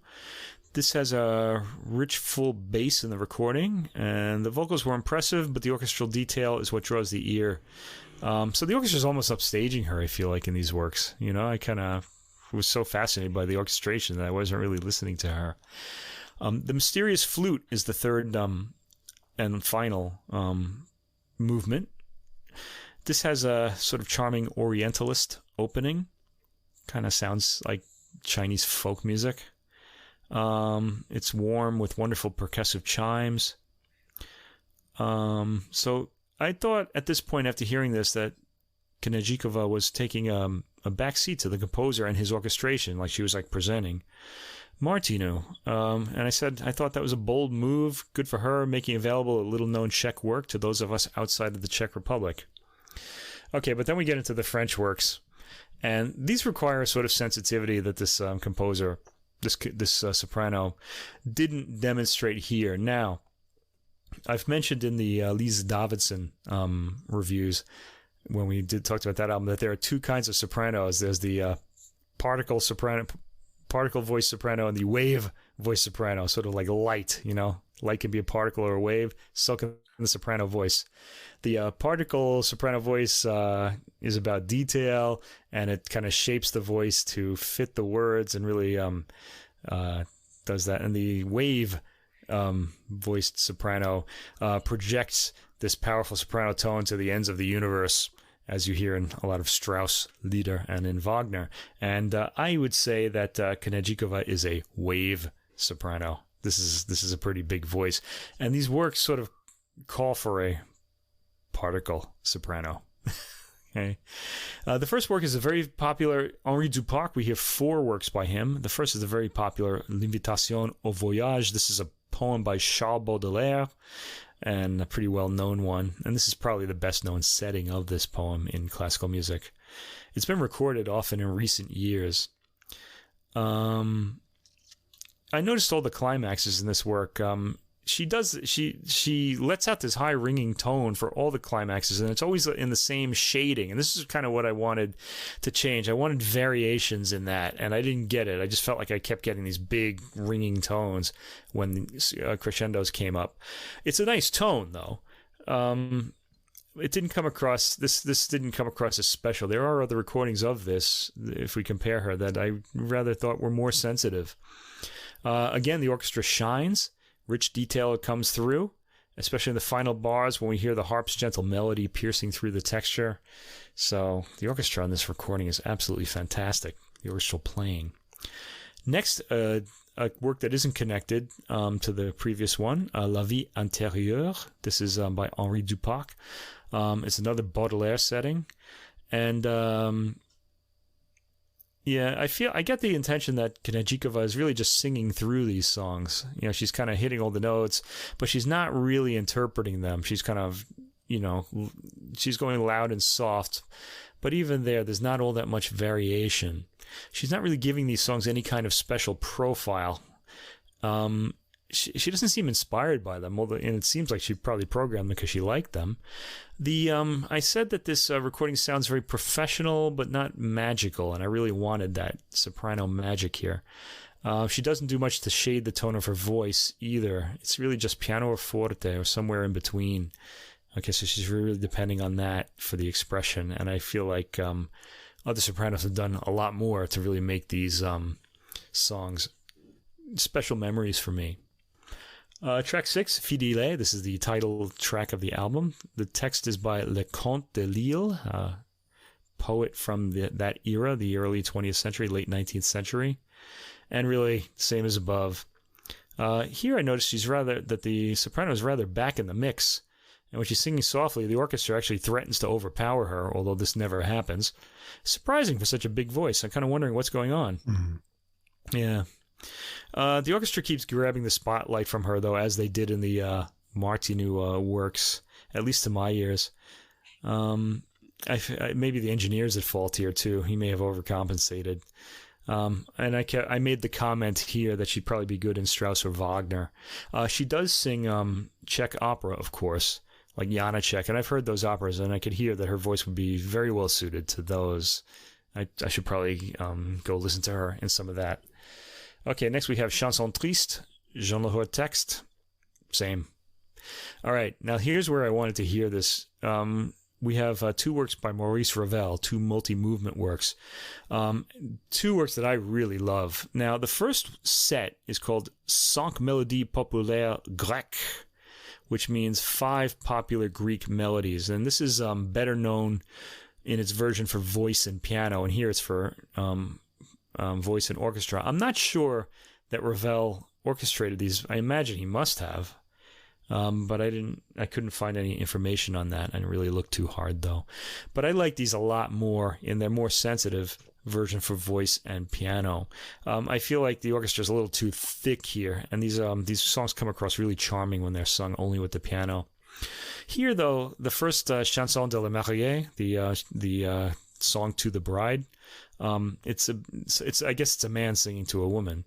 This has a rich, full bass in the recording, and the vocals were impressive, but the orchestral detail is what draws the ear. So the orchestra is almost upstaging her, I feel like, in these works. I kind of was so fascinated by the orchestration that I wasn't really listening to her. The Mysterious Flute is the third and final movement. This has a sort of charming Orientalist opening. Kind of sounds like Chinese folk music. It's warm with wonderful percussive chimes. So I thought at this point, after hearing this, that Knězikova was taking a back seat to the composer and his orchestration, like she was like presenting Martinu. And I said I thought that was a bold move, good for her, making available a little-known Czech work to those of us outside of the Czech Republic. Okay, but then we get into the French works. And these require a sort of sensitivity that this composer, this soprano, didn't demonstrate here. Now, I've mentioned in the Lise Davidson reviews, when we talked about that album, that there are two kinds of sopranos. There's the particle voice soprano and the wave voice soprano, sort of like light, Light can be a particle or a wave, so can the soprano voice. The particle soprano voice is about detail, and it kind of shapes the voice to fit the words and really does that. And the wave voiced soprano projects this powerful soprano tone to the ends of the universe, as you hear in a lot of Strauss Lieder and in Wagner. And I would say that Knězikova is a wave soprano. This is a pretty big voice, and these works sort of call for a particle soprano. Okay. The first work is a very popular Henri Duparc. We hear 4 works by him. The first is the very popular L'Invitation au Voyage. This is a poem by Charles Baudelaire, and a pretty well-known one. And this is probably the best-known setting of this poem in classical music. It's been recorded often in recent years. I noticed all the climaxes in this work. She lets out this high ringing tone for all the climaxes, and it's always in the same shading. And this is kind of what I wanted to change. I wanted variations in that, and I didn't get it. I just felt like I kept getting these big ringing tones when crescendos came up. It's a nice tone, though. It didn't come across, this didn't come across as special. There are other recordings of this, if we compare her, that I rather thought were more sensitive. Again, the orchestra shines. Rich detail comes through, especially in the final bars when we hear the harp's gentle melody piercing through the texture. So the orchestra on this recording is absolutely fantastic, the orchestral playing. Next, a work that isn't connected to the previous one, La Vie Anterior. This is by Henri Duparc. It's another Baudelaire setting. And yeah, I get the intention that Knězikova is really just singing through these songs. She's kind of hitting all the notes, but she's not really interpreting them. She's kind of she's going loud and soft, but even there's not all that much variation. She's not really giving these songs any kind of special profile. She doesn't seem inspired by them, and it seems like she probably programmed them because she liked them. I said that this recording sounds very professional, but not magical, and I really wanted that soprano magic here. She doesn't do much to shade the tone of her voice either. It's really just piano or forte or somewhere in between. Okay, so she's really depending on that for the expression, and I feel like other sopranos have done a lot more to really make these songs special memories for me. Track 6, Phidyle. This is the title track of the album. The text is by Leconte de Lille, a poet from that era, the early 20th century, late 19th century. And really, same as above. Here I noticed that the soprano is rather back in the mix. And when she's singing softly, the orchestra actually threatens to overpower her, although this never happens. Surprising for such a big voice. I'm kind of wondering what's going on. Mm-hmm. Yeah. The orchestra keeps grabbing the spotlight from her, though, as they did in the Martinu works, at least to my ears. Maybe the engineer's at fault here, too. He may have overcompensated. And I made the comment here that she'd probably be good in Strauss or Wagner. She does sing Czech opera, of course, like Janaček, and I've heard those operas, and I could hear that her voice would be very well suited to those. I should probably go listen to her in some of that. Okay, next we have Chanson Triste, Jean Le Hour text. Same. All right, now here's where I wanted to hear this. We have two works by Maurice Ravel, two multi-movement works. Two works that I really love. Now, the first set is called Cinq Mélodies Populaires Grecques, which means 5 popular Greek melodies. And this is better known in its version for voice and piano, and here it's for voice and orchestra. I'm not sure that Ravel orchestrated these. I imagine he must have. But I couldn't find any information on that. I didn't really look too hard, though. But I like these a lot more in their more sensitive version for voice and piano. I feel like the orchestra is a little too thick here, and these songs come across really charming when they're sung only with the piano. Here, though, the first Chanson de la Mariée, the song to the bride, I guess it's a man singing to a woman.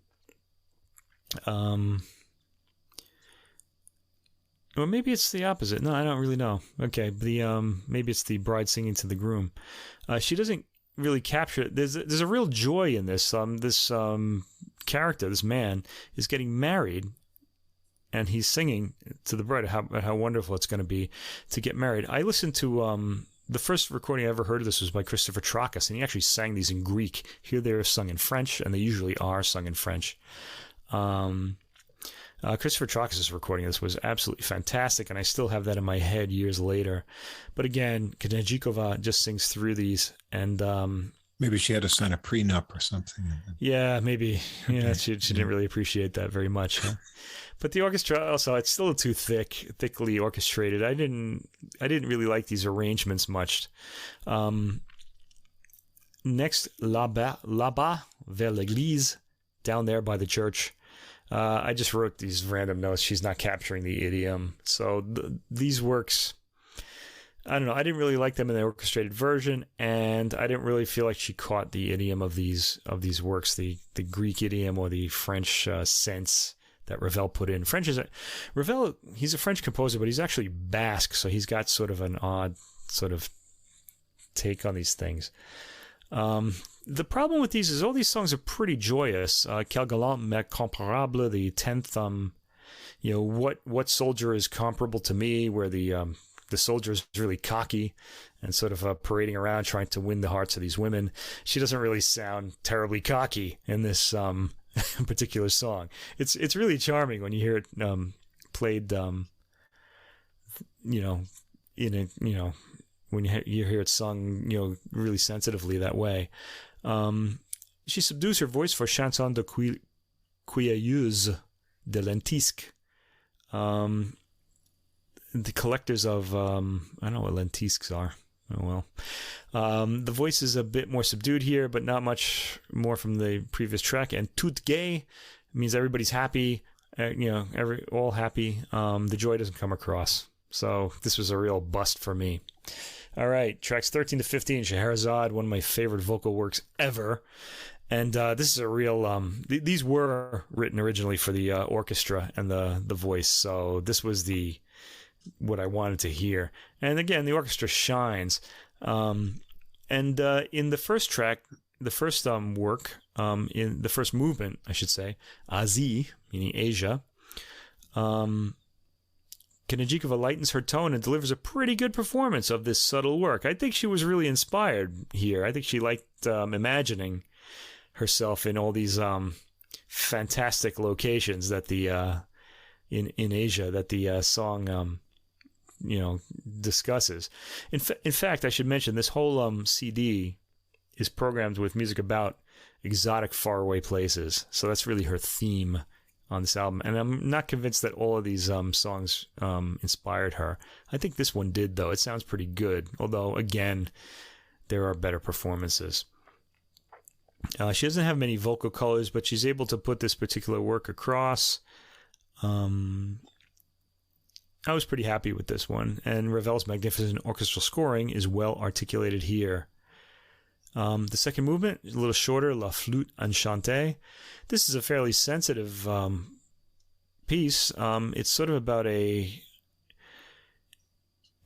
Or maybe it's the opposite. No, I don't really know. Okay, maybe it's the bride singing to the groom. She doesn't really capture it. There's a real joy in this. This character, this man, is getting married, and he's singing to the bride how wonderful it's going to be to get married. I listened to the first recording I ever heard of this was by Christopher Tracas, and he actually sang these in Greek. Here they're sung in French, and they usually are sung in French. Christopher Tracas' recording of this was absolutely fantastic, and I still have that in my head years later. But again, Knězikova just sings through these, and maybe she had to sign a prenup or something. Yeah, maybe. Okay. Yeah, she didn't really appreciate that very much. Huh? But the orchestra also, it's still too thickly orchestrated. I didn't really like these arrangements much. Next, là-bas, vers l'église, down there by the church. I just wrote these random notes. She's not capturing the idiom. So these works, I don't know. I didn't really like them in the orchestrated version, and I didn't really feel like she caught the idiom of these works, the Greek idiom or the French sense that Ravel put in. Ravel, he's a French composer, but he's actually Basque, so he's got sort of an odd sort of take on these things. The problem with these is all these songs are pretty joyous. Quel galant mais comparable, the 10th, what soldier is comparable to me, where the soldier is really cocky and sort of parading around trying to win the hearts of these women. She doesn't really sound terribly cocky in this particular song. It's really charming when you hear it played, when you hear it sung, really sensitively that way. She subdues her voice for Chanson de Cueilleuse de Lentisque. The collectors of, I don't know what lentisques are. Oh, well. The voice is a bit more subdued here, but not much more from the previous track. And tout gai means everybody's happy, all happy. The joy doesn't come across. So this was a real bust for me. All right, tracks 13 to 15, Scheherazade, one of my favorite vocal works ever. And this is a real, these were written originally for the orchestra and the voice. So this was what I wanted to hear. And again, the orchestra shines. And in the first track, the first work, in the first movement, I should say, Asie, meaning Asia, Knězikova lightens her tone and delivers a pretty good performance of this subtle work. I think she was really inspired here. I think she liked imagining herself in all these fantastic locations that the in Asia that the song discusses. In fact, I should mention this whole CD is programmed with music about exotic, faraway places. So that's really her theme on this album. And I'm not convinced that all of these songs inspired her. I think this one did, though. It sounds pretty good. Although, again, there are better performances. She doesn't have many vocal colors, but she's able to put this particular work across. I was pretty happy with this one. And Ravel's magnificent orchestral scoring is well articulated here. The second movement is a little shorter, La Flute Enchante. This is a fairly sensitive piece. It's sort of about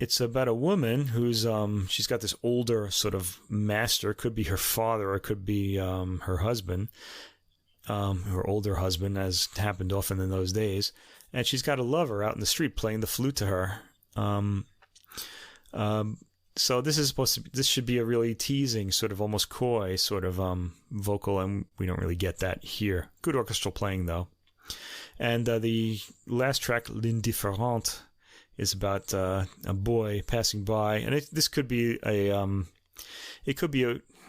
it's about a woman who's she's got this older sort of master. It could be her father, or it could be her husband, her older husband, as happened often in those days. And she's got a lover out in the street playing the flute to her. So this should be a really teasing, sort of almost coy sort of vocal, and we don't really get that here. Good orchestral playing, though. And the last track, Lin De Ferrante, is about a boy passing by, and this could be a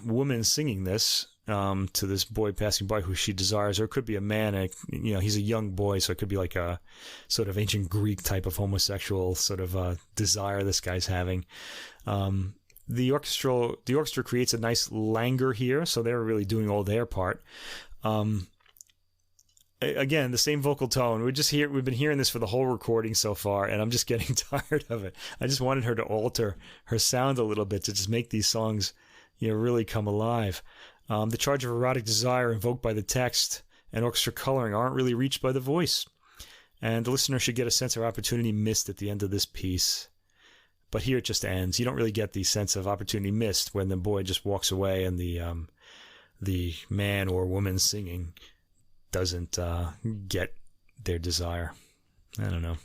woman singing this to this boy passing by who she desires, or it could be a man. He's a young boy, so it could be like a sort of ancient Greek type of homosexual sort of desire this guy's having. The orchestra creates a nice languor here, so they're really doing all their part. Again, the same vocal tone. We've been hearing this for the whole recording so far, and I'm just getting tired of it. I just wanted her to alter her sound a little bit to just make these songs, really come alive. The charge of erotic desire invoked by the text and orchestra coloring aren't really reached by the voice, and the listener should get a sense of opportunity missed at the end of this piece. But here it just ends. You don't really get the sense of opportunity missed when the boy just walks away and the man or woman singing doesn't get their desire. I don't know.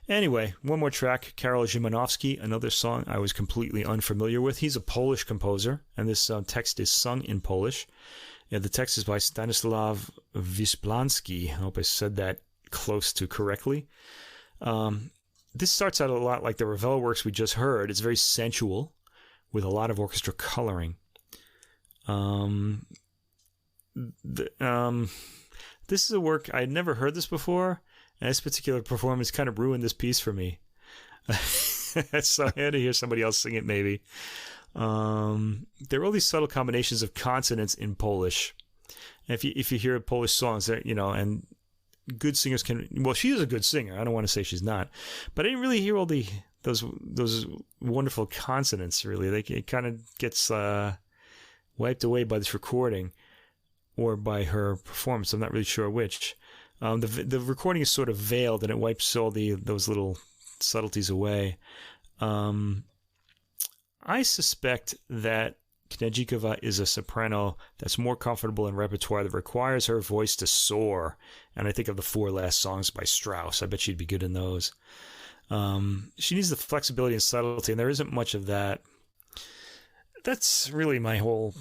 Anyway, one more track, Karol Szymanowski, another song I was completely unfamiliar with. He's a Polish composer, and this text is sung in Polish. The text is by Stanislaw Wysplanski. I hope I said that close to correctly. This starts out a lot like the Ravel works we just heard. It's very sensual, with a lot of orchestra coloring. This is a work I had never heard this before, and this particular performance kind of ruined this piece for me. So I had to hear somebody else sing it, maybe. There are all these subtle combinations of consonants in Polish. And if you hear Polish songs, and good singers can. Well, she is a good singer. I don't want to say she's not, but I didn't really hear all those wonderful consonants. Really, it kind of gets wiped away by this recording or by her performance. I'm not really sure which. The recording is sort of veiled, and it wipes all those little subtleties away. I suspect that Knězikova is a soprano that's more comfortable in repertoire that requires her voice to soar. And I think of the 4 last songs by Strauss. I bet she'd be good in those. She needs the flexibility and subtlety, and there isn't much of that. That's really my whole...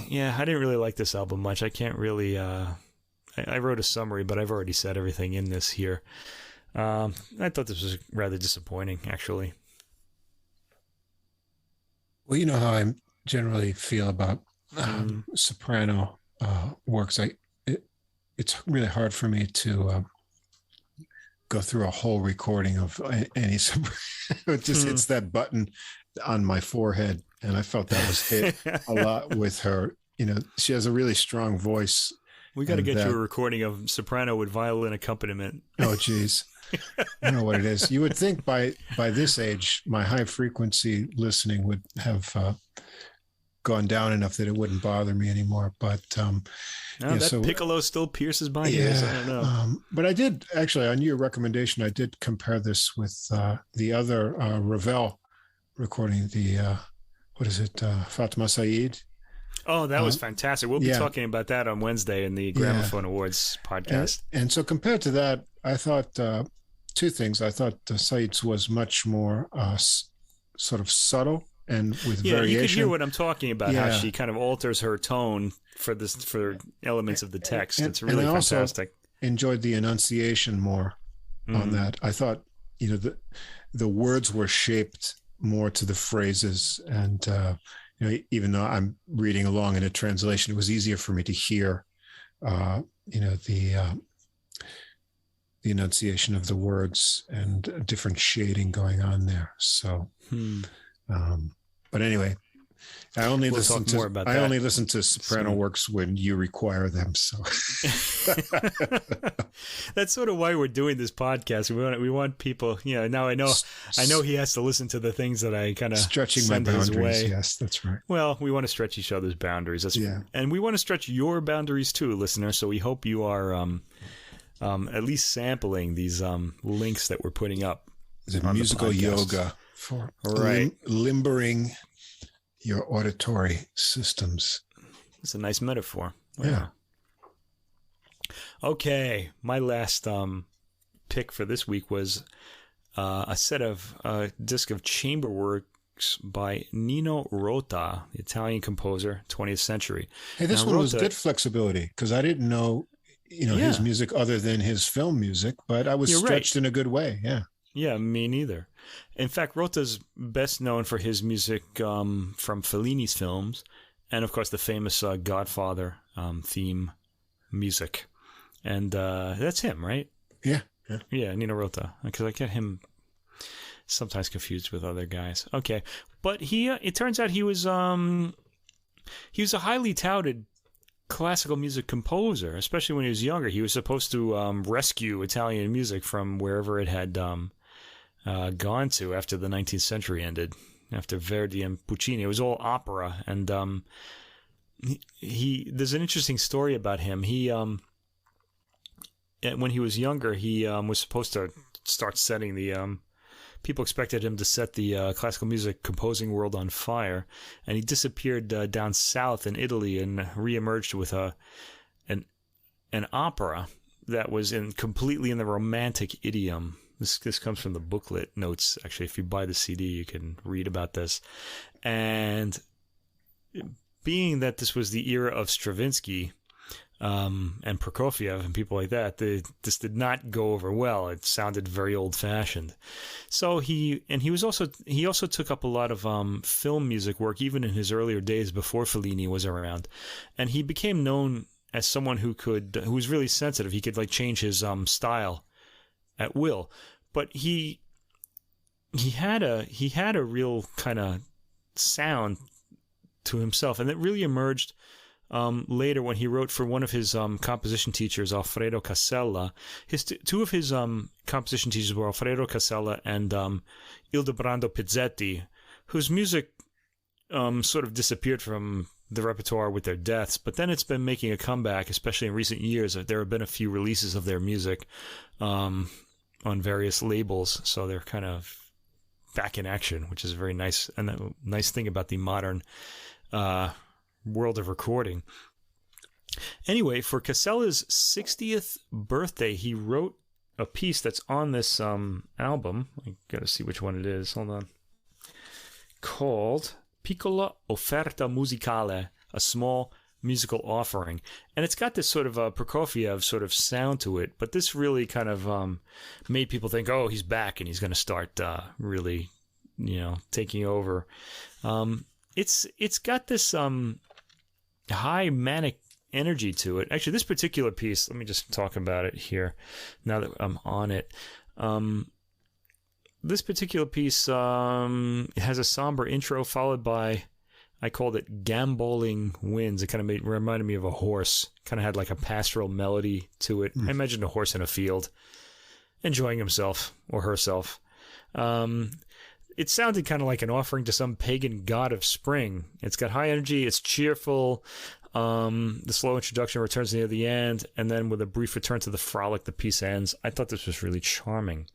Yeah, I didn't really like this album much. I can't really... I wrote a summary, but I've already said everything in this here. I thought this was rather disappointing, actually. Well, you know how I generally feel about soprano works. It's really hard for me to go through a whole recording of any soprano. It just hits that button on my forehead, and I felt that was hit a lot with her. She has a really strong voice, We got to get you a recording of soprano with violin accompaniment. Oh, geez. I don't know what it is. You would think by this age, my high frequency listening would have gone down enough that it wouldn't bother me anymore. But piccolo still pierces my ears. I don't know. But I did actually, on your recommendation, I did compare this with the other Ravel recording, the Fatma Said. Oh, that was fantastic. We'll be talking about that on Wednesday in the Gramophone Awards podcast. And so compared to that, I thought two things. I thought Said's was much more sort of subtle and with variation. You could hear what I'm talking about, how she kind of alters her tone for elements of the text. It's really fantastic. Also enjoyed the enunciation more on that. I thought, the words were shaped more to the phrases, and even though I'm reading along in a translation, it was easier for me to hear, the enunciation of the words and a different shading going on there. So, but anyway, I only listen to soprano works when you require them. So that's sort of why we're doing this podcast. We want people, now I know he has to listen to the things that I kind of stretching my boundaries. Yes, that's right. Well, we want to stretch each other's boundaries. And we want to stretch your boundaries too, listener. So we hope you are at least sampling these links that we're putting up. The musical yoga for limbering your auditory systems. It's a nice metaphor. Wow. Yeah. Okay, my last pick for this week was a set of disc of chamber works by Nino Rota, the Italian composer, 20th century. Hey, this one was good flexibility, because I didn't know, his music other than his film music, but I was stretched in a good way. Yeah. Yeah, me neither. In fact, Rota's best known for his music from Fellini's films, and of course the famous Godfather theme music. And that's him, right? Yeah. Yeah, Nino Rota. Because I get him sometimes confused with other guys. Okay, but it turns out he was a highly touted classical music composer, especially when he was younger. He was supposed to rescue Italian music from wherever it had gone to after the 19th century ended, after Verdi and Puccini. It was all opera, and there's an interesting story about him. He when he was younger, he was supposed to start setting the people expected him to set the classical music composing world on fire, and he disappeared down south in Italy and reemerged with an opera that was completely in the romantic idiom. This comes from the booklet notes. Actually, if you buy the CD, you can read about this. And being that this was the era of Stravinsky and Prokofiev and people like that, this did not go over well. It sounded very old-fashioned. So he also took up a lot of film music work, even in his earlier days before Fellini was around. And he became known as someone who was really sensitive. He could change his style at will. But he had a real kind of sound to himself, and it really emerged later when he wrote for one of his composition teachers, Alfredo Casella. Two of his composition teachers were Alfredo Casella and Ildebrando Pizzetti, whose music sort of disappeared from the repertoire with their deaths, but then it's been making a comeback, especially in recent years. There have been a few releases of their music on various labels, so they're kind of back in action, which is very nice, and a nice thing about the modern world of recording. Anyway, for Casella's 60th birthday, he wrote a piece that's on this album. I gotta see which one it is. Hold on. Called Piccola Offerta Musicale, a small musical offering. And it's got this sort of Prokofiev sort of sound to it, but this really kind of made people think, oh, he's back and he's going to start really, taking over. It's got this high manic energy to it. Actually, this particular piece, let me just talk about it here now that I'm on it. This particular piece has a somber intro followed by I called it Gamboling Winds. It kind of reminded me of a horse. Kind of had like a pastoral melody to it. I imagined a horse in a field, enjoying himself or herself. It sounded kind of like an offering to some pagan god of spring. It's got high energy. It's cheerful. The slow introduction returns near the end, and then with a brief return to the frolic, the piece ends. I thought this was really charming.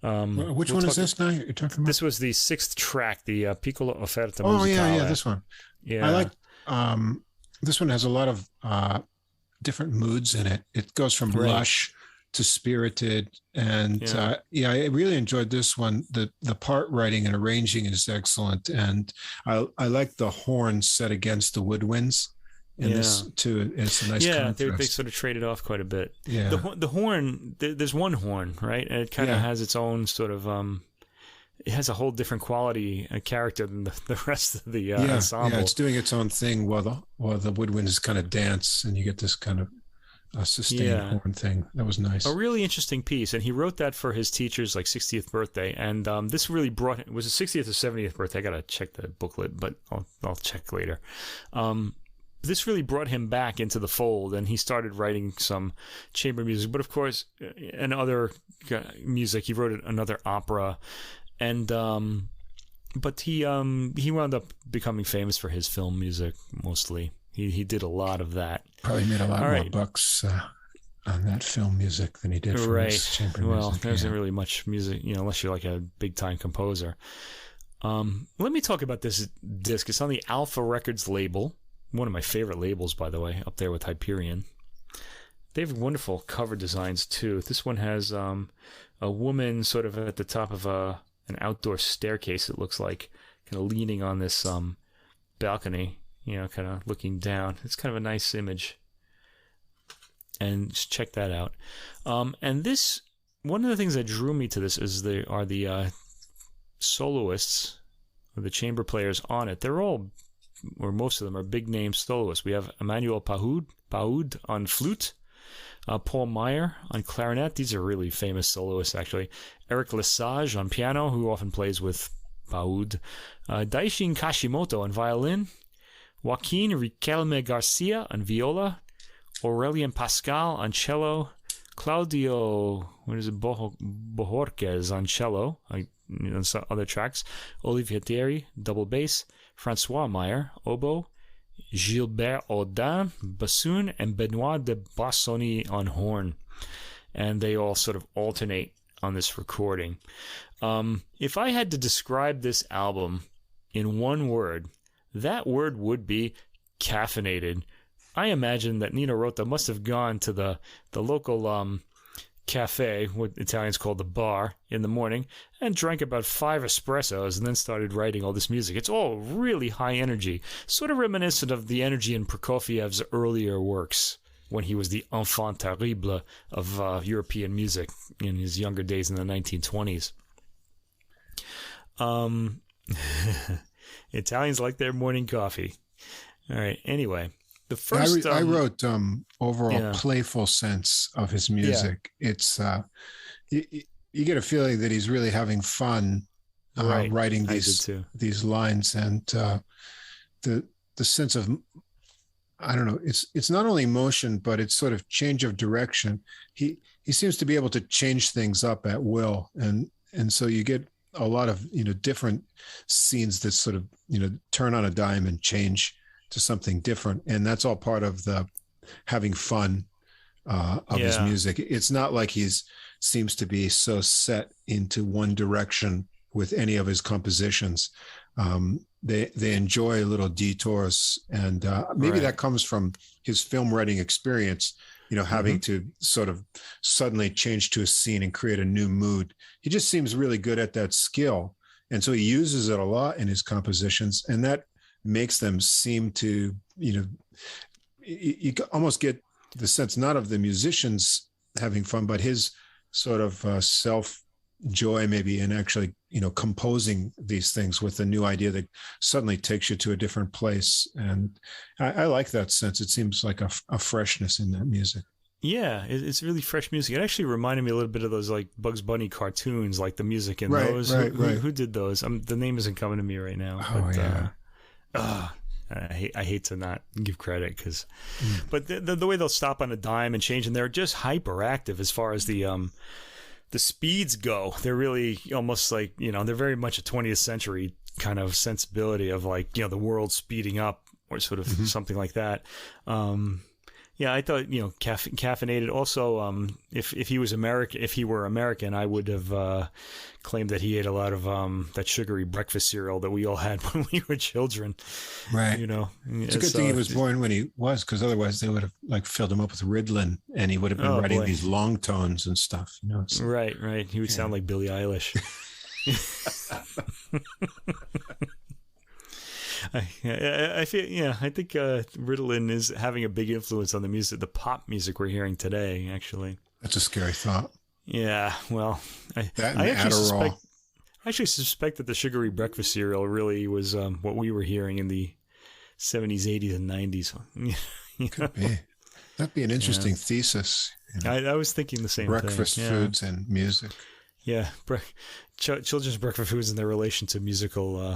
Which one is this now you're talking about? This was the 6th track, the Piccolo Offerta Musicale. Oh, yeah, this one. Yeah. I like, this one has a lot of different moods in it. It goes from lush to spirited, and I really enjoyed this one. The part writing and arranging is excellent, and I like the horns set against the woodwinds in this too. It's a nice contrast. They sort of traded off quite a bit. Yeah, the horn. There's one horn, right, and it kind of has its own sort of. It has a whole different quality, a character than the rest of the ensemble. Yeah, it's doing its own thing while the woodwinds kind of dance, and you get this kind of sustained horn thing. That was nice. A really interesting piece, and he wrote that for his teacher's 60th birthday. And this really was his 60th or 70th birthday. I gotta check the booklet, but I'll check later. This really brought him back into the fold, and he started writing some chamber music. But of course, and other music. He wrote another opera, and but he wound up becoming famous for his film music mostly. He did a lot of that. Probably made a lot more bucks on that film music than he did for his chamber music. Well, there isn't really much music, unless you're like a big-time composer. Let me talk about this disc. It's on the Alpha Records label. One of my favorite labels, by the way, up there with Hyperion. They have wonderful cover designs, too. This one has a woman sort of at the top of an outdoor staircase, it looks like, kind of leaning on this balcony. Kind of looking down. It's kind of a nice image. And just check that out. And this, one of the things that drew me to this is the soloists, or the chamber players on it. They're all, or most of them, are big name soloists. We have Emmanuel Paoud on flute, Paul Meyer on clarinet. These are really famous soloists, actually. Eric Lesage on piano, who often plays with Paoud. Daishin Kashimoto on violin. Joaquin Riquelme Garcia on viola, Aurelien Pascal on cello, Claudio Bojorquez on cello, on some other tracks, Olivier Thierry, double bass, Francois Meyer, oboe, Gilbert Audin, bassoon, and Benoit de Bassoni on horn. And they all sort of alternate on this recording. If I had to describe this album in one word, that word would be caffeinated. I imagine that Nino Rota must have gone to the local cafe, what Italians call the bar, in the morning, and drank about 5 espressos and then started writing all this music. It's all really high energy, sort of reminiscent of the energy in Prokofiev's earlier works when he was the enfant terrible of European music in his younger days in the 1920s. Italians like their morning coffee. All right. Anyway, the first I wrote overall playful sense of his music. It's you get a feeling that he's really having fun writing these lines, and the sense of, I don't know, it's not only motion, but it's sort of change of direction. He seems to be able to change things up at will, and so you get a lot of different scenes that sort of turn on a dime and change to something different, and that's all part of the having fun of his music. It's not like he's seems to be so set into one direction with any of his compositions. They enjoy little detours, and maybe that comes from his film writing experience. Having to sort of suddenly change to a scene and create a new mood. He just seems really good at that skill. And so he uses it a lot in his compositions, and that makes them seem to, you almost get the sense not of the musicians having fun, but his sort of self-joy maybe in actually, composing these things with a new idea that suddenly takes you to a different place. And I like that sense. It seems like a freshness in that music. Yeah, it's really fresh music. It actually reminded me a little bit of those like Bugs Bunny cartoons, like the music in those. Right. Who did those? The name isn't coming to me right now. Oh, but, I hate to not give credit but the way they'll stop on a dime and change, and they're just hyperactive as far as the speeds go. They're really almost like, they're very much a 20th century kind of sensibility of like, the world speeding up or sort of something like that. I thought, caffeinated. Also, if he were American, I would have claimed that he ate a lot of that sugary breakfast cereal that we all had when we were children. Right. It's a good thing he was born when he was, because otherwise they would have like filled him up with Ritalin, and he would have been writing these long tones and stuff. So. Right. He would sound like Billie Eilish. I feel, I think Ritalin is having a big influence on the pop music we're hearing today, actually. That's a scary thought. Yeah, well, I actually suspect that the sugary breakfast cereal really was what we were hearing in the 70s, 80s, and 90s. Could be. That'd be an interesting thesis. I was thinking the same breakfast thing. Foods and music. Yeah, children's breakfast foods and their relation to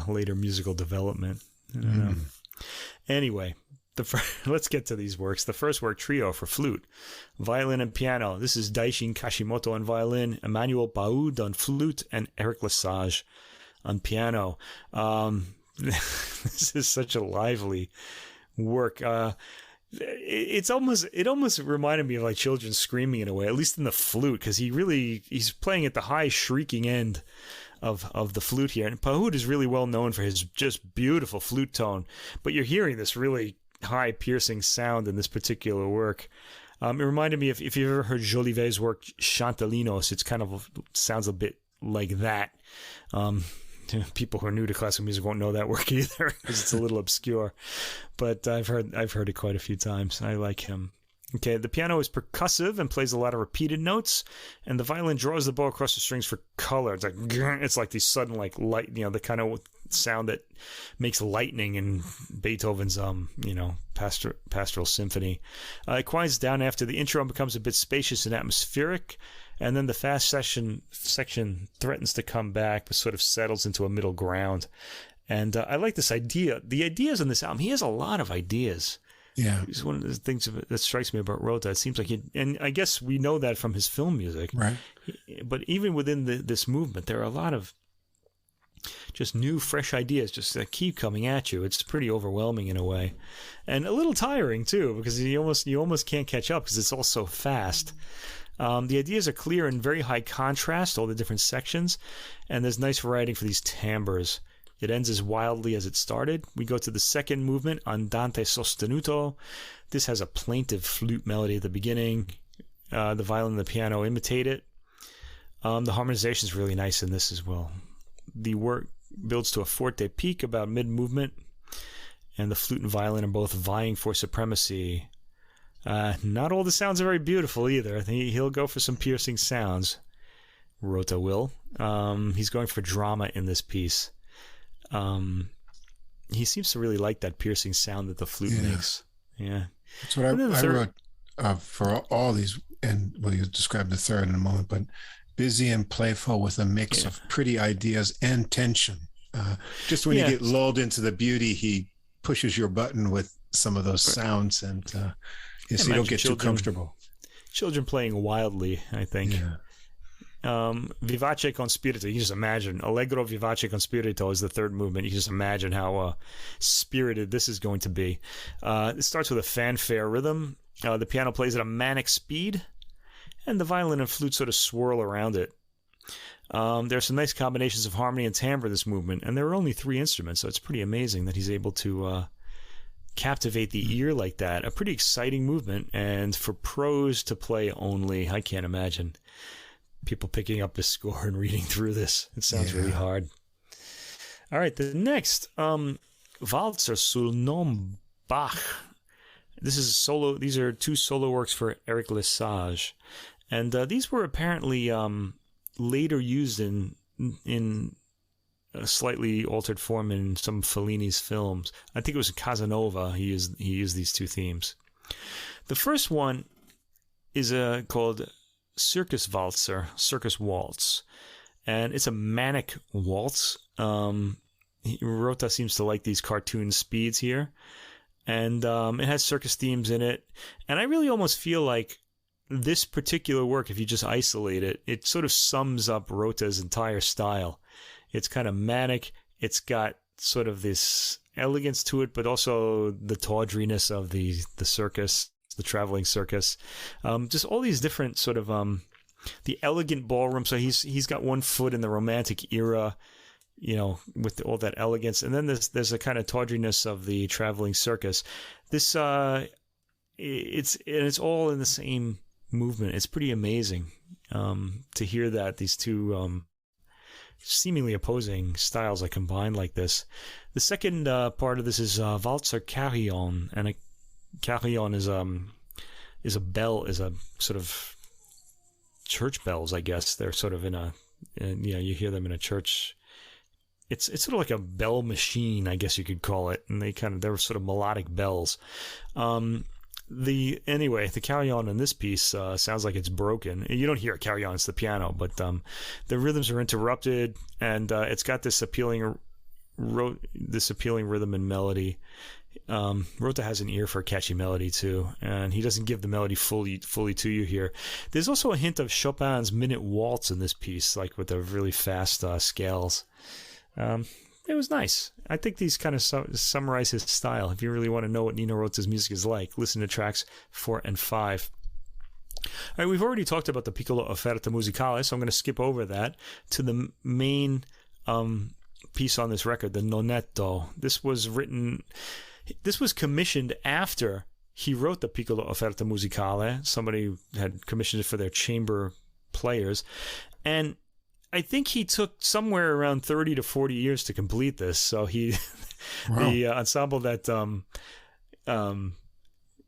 later musical development. I don't know. Anyway, let's get to these works. The first work, Trio for flute, violin, and piano. This is Daishin Kashimoto on violin, Emmanuel Baoud on flute, and Eric Lesage on piano. This is such a lively work. It almost reminded me of like children screaming in a way, at least in the flute, because he's playing at the high shrieking end of the flute here. And Baoud is really well known for his just beautiful flute tone, but you're hearing this really high piercing sound in this particular work. It reminded me of, if you've ever heard Jolivet's work Chantelinos, it's kind of sounds a bit like that. People who are new to classical music won't know that work either because it's a little obscure, but I've heard it quite a few times. I like him. Okay, the piano is percussive and plays a lot of repeated notes, and the violin draws the bow across the strings for color. It's like these sudden like light, the kind of sound that makes lightning in Beethoven's pastoral symphony. It quiets down after the intro and becomes a bit spacious and atmospheric. And then the fast section threatens to come back, but sort of settles into a middle ground. And I like this idea. The ideas on this album, he has a lot of ideas. Yeah. It's one of the things that strikes me about Rota. It seems like and I guess we know that from his film music. Right. But even within this movement, there are a lot of just new, fresh ideas just that keep coming at you. It's pretty overwhelming in a way. And a little tiring, too, because you almost can't catch up because it's all so fast. The ideas are clear and very high contrast, all the different sections, and there's nice variety for these timbres. It ends as wildly as it started. We go to the second movement, Andante sostenuto. This has a plaintive flute melody at the beginning. The violin and the piano imitate it. The harmonization is really nice in this as well. The work builds to a forte peak about mid-movement, and the flute and violin are both vying for supremacy. Not all the sounds are very beautiful either. I think he'll go for some piercing sounds. Rota will. He's going for drama in this piece. He seems to really like that piercing sound that the flute makes. Yeah. That's what I wrote for all these, and you describe the third in a moment, but busy and playful with a mix of pretty ideas and tension. Just when you get lulled into the beauty, he pushes your button with some of those sounds, and so you don't get too comfortable. Children playing wildly, I think. Yeah. Vivace Conspirito. You can just imagine. Allegro Vivace Conspirito is the third movement. You can just imagine how spirited this is going to be. It starts with a fanfare rhythm. The piano plays at a manic speed, and the violin and flute sort of swirl around it. There are some nice combinations of harmony and timbre in this movement, and there are only 3 instruments, so it's pretty amazing that he's able to captivate the ear like that. A pretty exciting movement, and for pros to play only, I can't imagine people picking up this score and reading through this. It sounds really hard. All right, the next, Walzer sul nom Bach. This is solo. These are 2 solo works for Eric Lesage, and these were apparently later used in a slightly altered form in some Fellini's films. I think it was Casanova. He used these 2 themes. The first one is called Circus Waltz, and it's a manic waltz. Rota seems to like these cartoon speeds here. And it has circus themes in it. And I really almost feel like this particular work, if you just isolate it, it sort of sums up Rota's entire style. It's kind of manic. It's got sort of this elegance to it, but also the tawdriness of the circus, the traveling circus. Just all these different sort of the elegant ballroom. So he's got one foot in the Romantic era, with all that elegance, and then there's a kind of tawdriness of the traveling circus. This it's all in the same movement. It's pretty amazing to hear that these two seemingly opposing styles are combined like this. The second part of this is Walzer Carillon, and a carillon is a bell, is a sort of church bells, I guess. They're sort of you hear them in a church. It's sort of like a bell machine, I guess you could call it, and they're sort of melodic bells. The carillon in this piece sounds like it's broken. You don't hear a carillon, it's the piano, but the rhythms are interrupted, and it's got this appealing rhythm and melody. Rota has an ear for a catchy melody too, and he doesn't give the melody fully to you here. There's also a hint of Chopin's Minute Waltz in this piece, like with the really fast scales. It was nice. I think these kind of summarize his style. If you really want to know what Nino Rota's music is like, listen to tracks 4 and 5. All right, we've already talked about the Piccolo Offerta Musicale, so I'm going to skip over that to the main piece on this record, the Nonetto. This was commissioned after he wrote the Piccolo Offerta Musicale. Somebody had commissioned it for their chamber players, and I think he took somewhere around 30 to 40 years to complete this. So wow. The ensemble that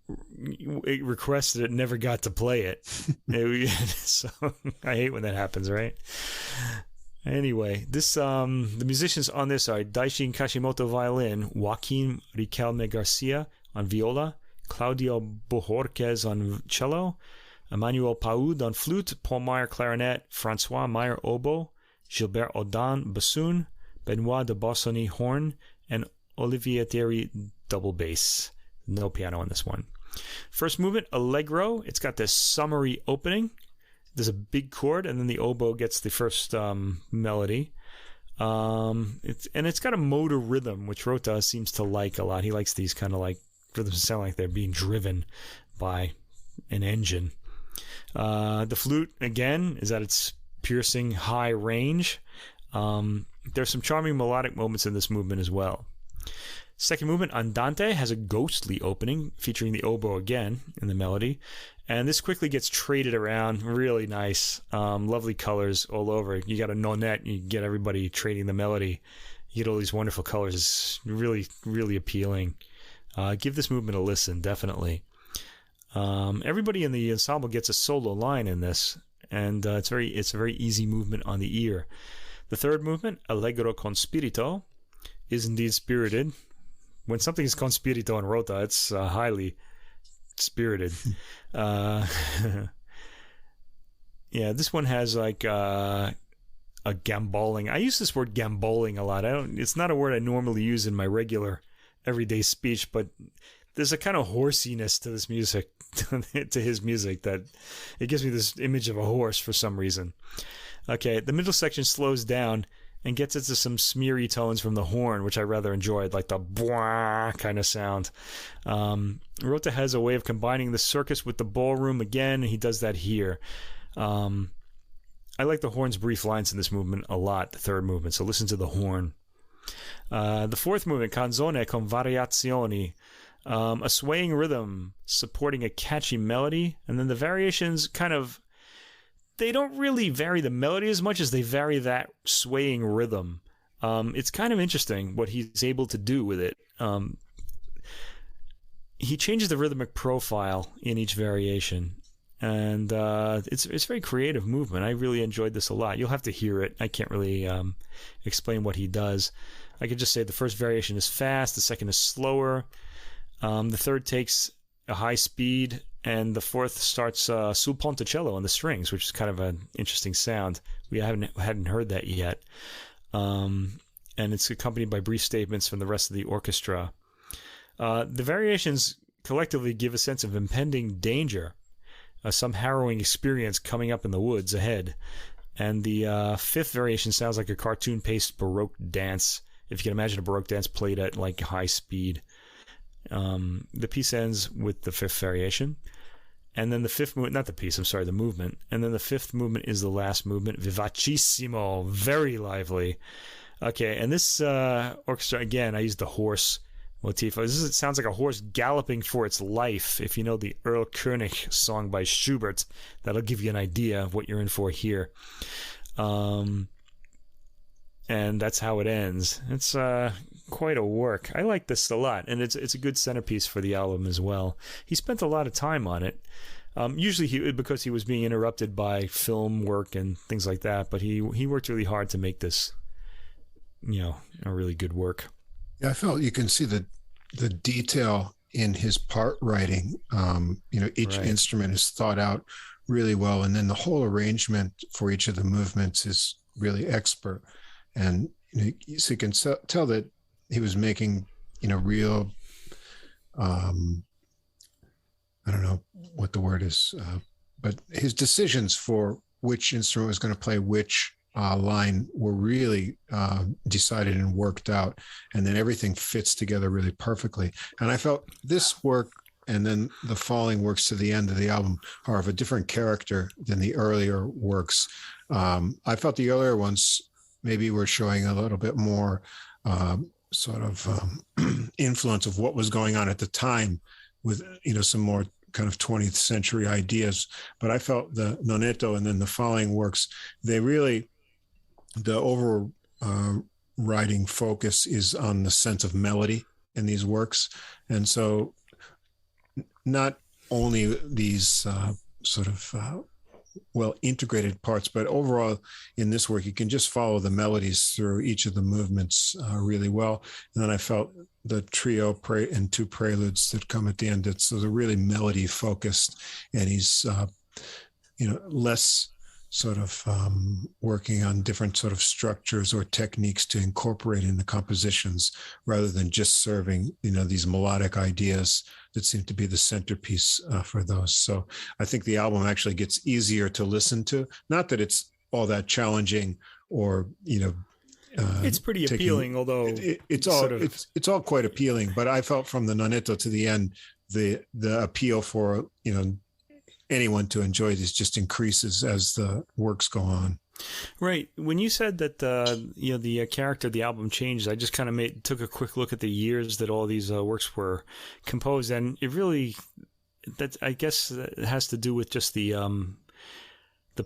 it requested it never got to play it. So I hate when that happens, right? Anyway, this the musicians on this are Daishin Kashimoto violin, Joaquin Riquelme Garcia on viola, Claudio Bojorquez on cello, Emmanuel Paud on flute, Paul Meyer clarinet, Francois Meyer oboe, Gilbert Audin bassoon, Benoit de Bossoni horn, and Olivier Thierry double bass. No piano on this one. First movement, Allegro. It's got this summery opening. There's a big chord, and then the oboe gets the first melody. It's got a motor rhythm, which Rota seems to like a lot. He likes these kind of like rhythms that sound like they're being driven by an engine. The flute, again, is at its piercing high range. There's some charming melodic moments in this movement as well. Second movement, Andante, has a ghostly opening featuring the oboe again in the melody. And this quickly gets traded around. Really nice. Lovely colors all over. You got a nonette, you get everybody trading the melody. You get all these wonderful colors. It's really, really appealing. Give this movement a listen, definitely. Everybody in the ensemble gets a solo line in this, and it's a very easy movement on the ear. The third movement, Allegro Conspirito, is indeed spirited. When something is Conspirito in Rota, it's highly spirited. Yeah, this one has like a gamboling. I use this word gamboling a lot. It's not a word I normally use in my regular everyday speech, but there's a kind of horsiness to this music, to his music, that it gives me this image of a horse for some reason. Okay, the middle section slows down and gets into some smeary tones from the horn, which I rather enjoyed, like the bwah kind of sound. Rota has a way of combining the circus with the ballroom again, and he does that here. I like the horn's brief lines in this movement a lot, the third movement, so listen to the horn. The fourth movement, Canzone con variazioni, a swaying rhythm supporting a catchy melody, and then the variations they don't really vary the melody as much as they vary that swaying rhythm. It's kind of interesting what he's able to do with it. He changes the rhythmic profile in each variation, and it's a very creative movement. I really enjoyed this a lot. You'll have to hear it. I can't really explain what he does. I could just say the first variation is fast, the second is slower, the third takes a high speed, and the fourth starts sul ponticello on the strings, which is kind of an interesting sound. We hadn't heard that yet. And and it's accompanied by brief statements from the rest of the orchestra. The variations collectively give a sense of impending danger, some harrowing experience coming up in the woods ahead. And the fifth variation sounds like a cartoon-paced Baroque dance, if you can imagine a Baroque dance played at like high speed. The piece ends with the fifth variation. And then the fifth movement, not the piece, I'm sorry, the movement. And then the fifth movement is the last movement, vivacissimo, very lively. Okay, and this orchestra, again, I used the horse motif. It sounds like a horse galloping for its life. If you know the Erlkönig song by Schubert, that'll give you an idea of what you're in for here. And that's how it ends. It's quite a work. I like this a lot, and it's a good centerpiece for the album as well. He spent a lot of time on it. Usually because he was being interrupted by film work and things like that, but he worked really hard to make this, a really good work. Yeah, I felt you can see the detail in his part writing. Each instrument is thought out really well, and then the whole arrangement for each of the movements is really expert. And so you can tell that he was making, real. I don't know what the word is, but his decisions for which instrument was going to play which line were really decided and worked out, and then everything fits together really perfectly. And I felt this work and then the following works to the end of the album are of a different character than the earlier works. I felt the earlier ones maybe were showing a little bit more influence of what was going on at the time with, some more kind of 20th century ideas. But I felt the Nonetto and then the following works, they really, the overriding focus is on the sense of melody in these works. And so not only these well integrated parts, but overall in this work, you can just follow the melodies through each of the movements really well. And then I felt the trio and two preludes that come at the end, they're really melody focused, and he's, less working on different sort of structures or techniques to incorporate in the compositions rather than just serving, these melodic ideas that seem to be the centerpiece for those. So I think the album actually gets easier to listen to. Not that it's all that challenging or, it's pretty appealing, although it's all quite appealing. But I felt from the Nonetto to the end, the appeal for, anyone to enjoy this just increases as the works go on. Right. When you said that the character of the album changed, I just kind of took a quick look at the years that all these works were composed, and it really, I guess it has to do with just the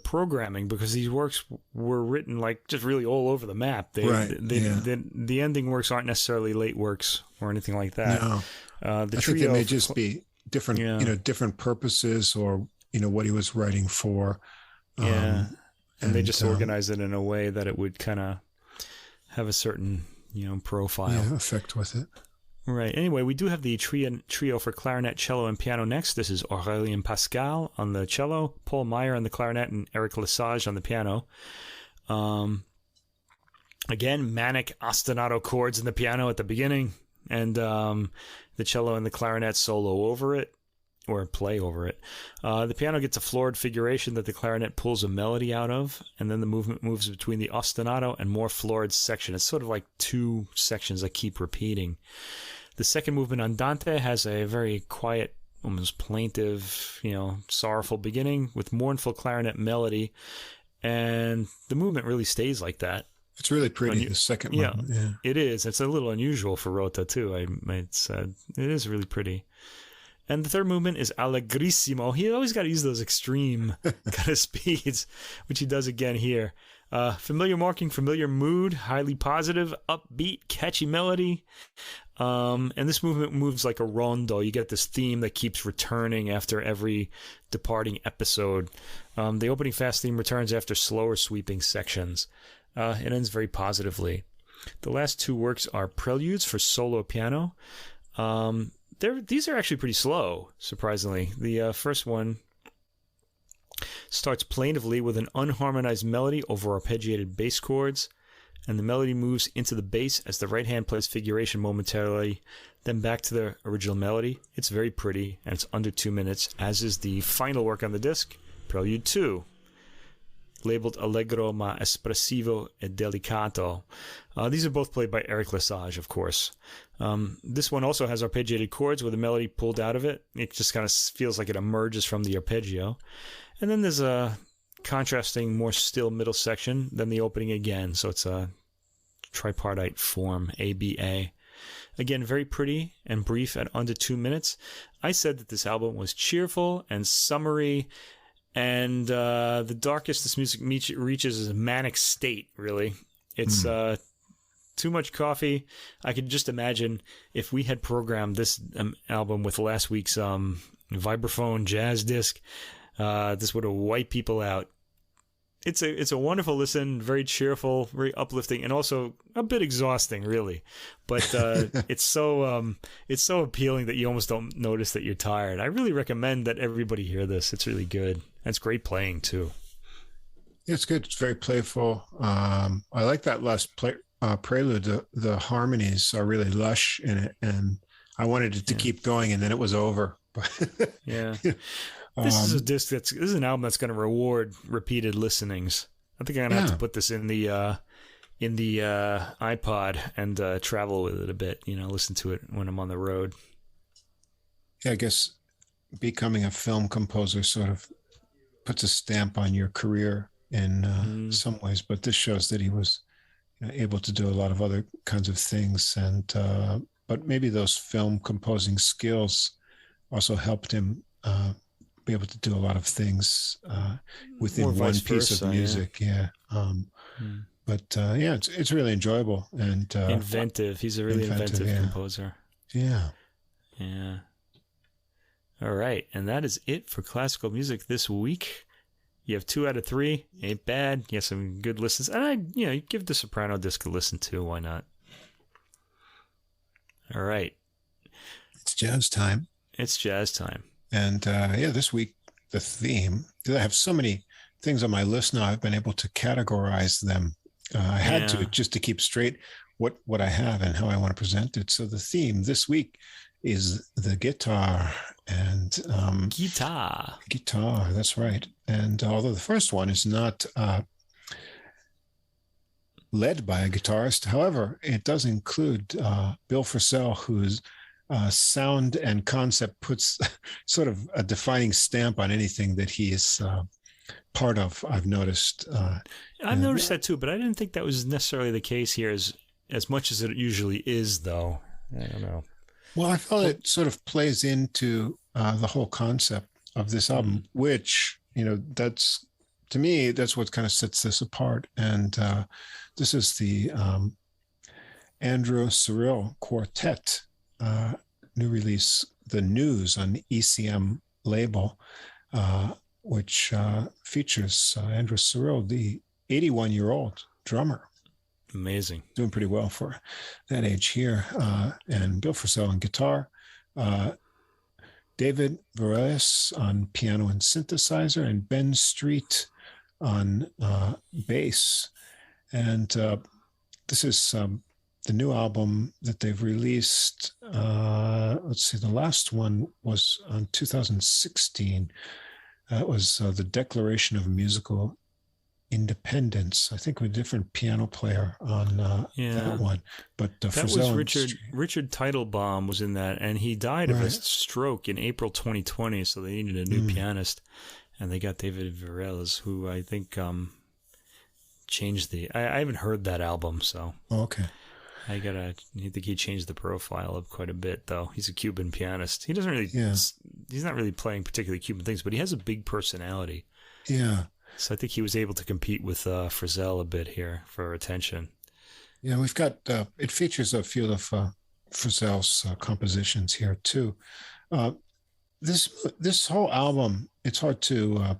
programming, because these works were written like just really all over the map. The ending works aren't necessarily late works or anything like that. No. I think they may just be different, different purposes, or what he was writing for. And they just organized it in a way that it would kind of have a certain, profile. Effect with it. Right. Anyway, we do have the trio for clarinet, cello, and piano next. This is Aurélien Pascal on the cello, Paul Meyer on the clarinet, and Eric Lesage on the piano. Again, manic ostinato chords in the piano at the beginning, and the cello and the clarinet solo over it, or play over it. The piano gets a floored figuration that the clarinet pulls a melody out of, and then the movement moves between the ostinato and more floored section. It's sort of like two sections that keep repeating. The second movement, Andante, has a very quiet, almost plaintive, sorrowful beginning with mournful clarinet melody, and the movement really stays like that. It's really pretty, the second one. Yeah, it is. It's a little unusual for Rota, too. It is really pretty. And the third movement is Allegrissimo. He always got to use those extreme kind of speeds, which he does again here. Familiar marking, familiar mood, highly positive, upbeat, catchy melody. And this movement moves like a rondo. You get this theme that keeps returning after every departing episode. The opening fast theme returns after slower sweeping sections. It ends very positively. The last two works are preludes for solo piano. These are actually pretty slow, surprisingly. The first one starts plaintively with an unharmonized melody over arpeggiated bass chords, and the melody moves into the bass as the right hand plays figuration momentarily, then back to the original melody. It's very pretty, and it's under 2 minutes, as is the final work on the disc, Prelude 2, labeled Allegro ma espressivo e delicato. These are both played by Eric Lesage, of course. This one also has arpeggiated chords with a melody pulled out of it. It just kind of feels like it emerges from the arpeggio. And then there's a contrasting, more still middle section than the opening again. So it's a tripartite form, ABA. Again, very pretty and brief at under 2 minutes. I said that this album was cheerful and summery, and the darkest this music reaches is a manic state, really. It's too much coffee. I could just imagine if we had programmed this album with last week's vibraphone jazz disc, this would have wiped people out. It's a wonderful listen, very cheerful, very uplifting, and also a bit exhausting, really. But it's so appealing that you almost don't notice that you're tired. I really recommend that everybody hear this. It's really good. And it's great playing too. It's good. It's very playful. I like that last prelude. The harmonies are really lush in it, and I wanted it to keep going, and then it was over. Yeah. This is an album that's going to reward repeated listenings. I think I'm going to have to put this in the iPod and travel with it a bit. Listen to it when I'm on the road. Yeah, I guess becoming a film composer sort of puts a stamp on your career in some ways, but this shows that he was able to do a lot of other kinds of things, and but maybe those film composing skills also helped him be able to do a lot of things within one piece of music. But it's really enjoyable and inventive. He's a really inventive composer. Yeah. All right, and that is it for classical music this week. You have 2 out of 3, ain't bad. You have some good listens, and you give the soprano disc a listen too. Why not? All right, it's jazz time. And this week, the theme, I have so many things on my list now, I've been able to categorize them. I had to, just to keep straight what I have and how I want to present it. So the theme this week is the guitar. And guitar, that's right. And although the first one is not led by a guitarist, however, it does include Bill Frisell, whose sound and concept puts sort of a defining stamp on anything that he is part of. I've noticed. I've noticed that too, but I didn't think that was necessarily the case here as much as it usually is, though. I don't know. Well, I felt it sort of plays into the whole concept of this album, which, that's, to me, that's what kind of sets this apart. And this is the Andrew Cyril Quartet, new release, The News on the ECM label, which features Andrew Cyril, the 81-year-old drummer. Amazing. Doing pretty well for that age here. And Bill Frisell on guitar. David Varelis on piano and synthesizer. And Ben Street on bass. And this is the new album that they've released. Let's see, the last one was on 2016. It was The Declaration of Musical Independence, I think, with a different piano player on that one. But that was Richard Teitelbaum was in that, and he died of a stroke in April 2020. So they needed a new pianist, and they got David Varelis, who I think changed the. I haven't heard that album, so okay. I think he changed the profile up quite a bit, though. He's a Cuban pianist. He doesn't really. He's not really playing particularly Cuban things, but he has a big personality. Yeah. So I think he was able to compete with Frisell a bit here for attention. Yeah, we've got, it features a few of Frisell's compositions here too. This whole album, it's hard to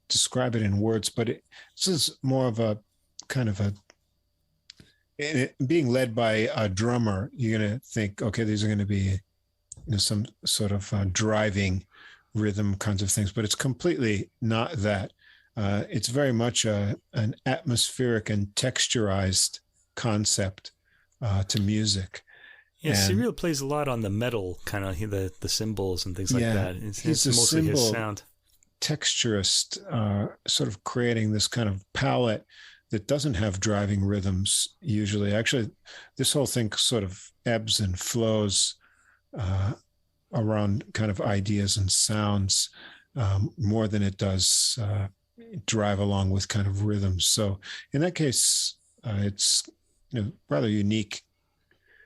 describe it in words, but this is more of a kind of being led by a drummer, you're going to think, okay, these are going to be some sort of driving rhythm kinds of things, but it's completely not that. It's very much an atmospheric and texturized concept to music. Yeah, Cyril plays a lot on the metal, kind of the cymbals and things like that. It's mostly his sound. Texturist, sort of creating this kind of palette that doesn't have driving rhythms usually. Actually, this whole thing sort of ebbs and flows around kind of ideas and sounds more than it does drive along with kind of rhythms. So in that case, it's rather unique.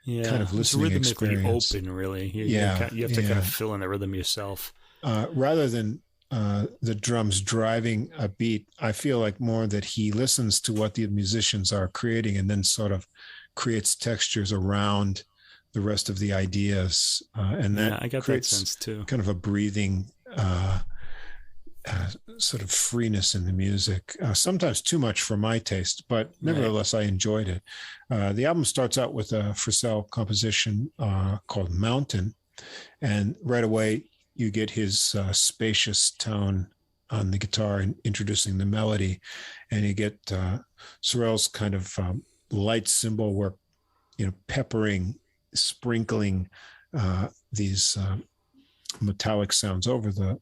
Yeah, kind of listening it's rhythmically experience. Open, really. You have to kind of fill in the rhythm yourself. Rather than the drums driving a beat, I feel like more that he listens to what the musicians are creating and then sort of creates textures around the rest of the ideas. And that I got creates that sense too. Kind of a breathing sort of freeness in the music, sometimes too much for my taste, but nevertheless, I enjoyed it. The album starts out with a Frisell composition called Mountain, and right away you get his spacious tone on the guitar and introducing the melody, and you get Sorel's kind of light cymbal work, peppering, sprinkling these metallic sounds over the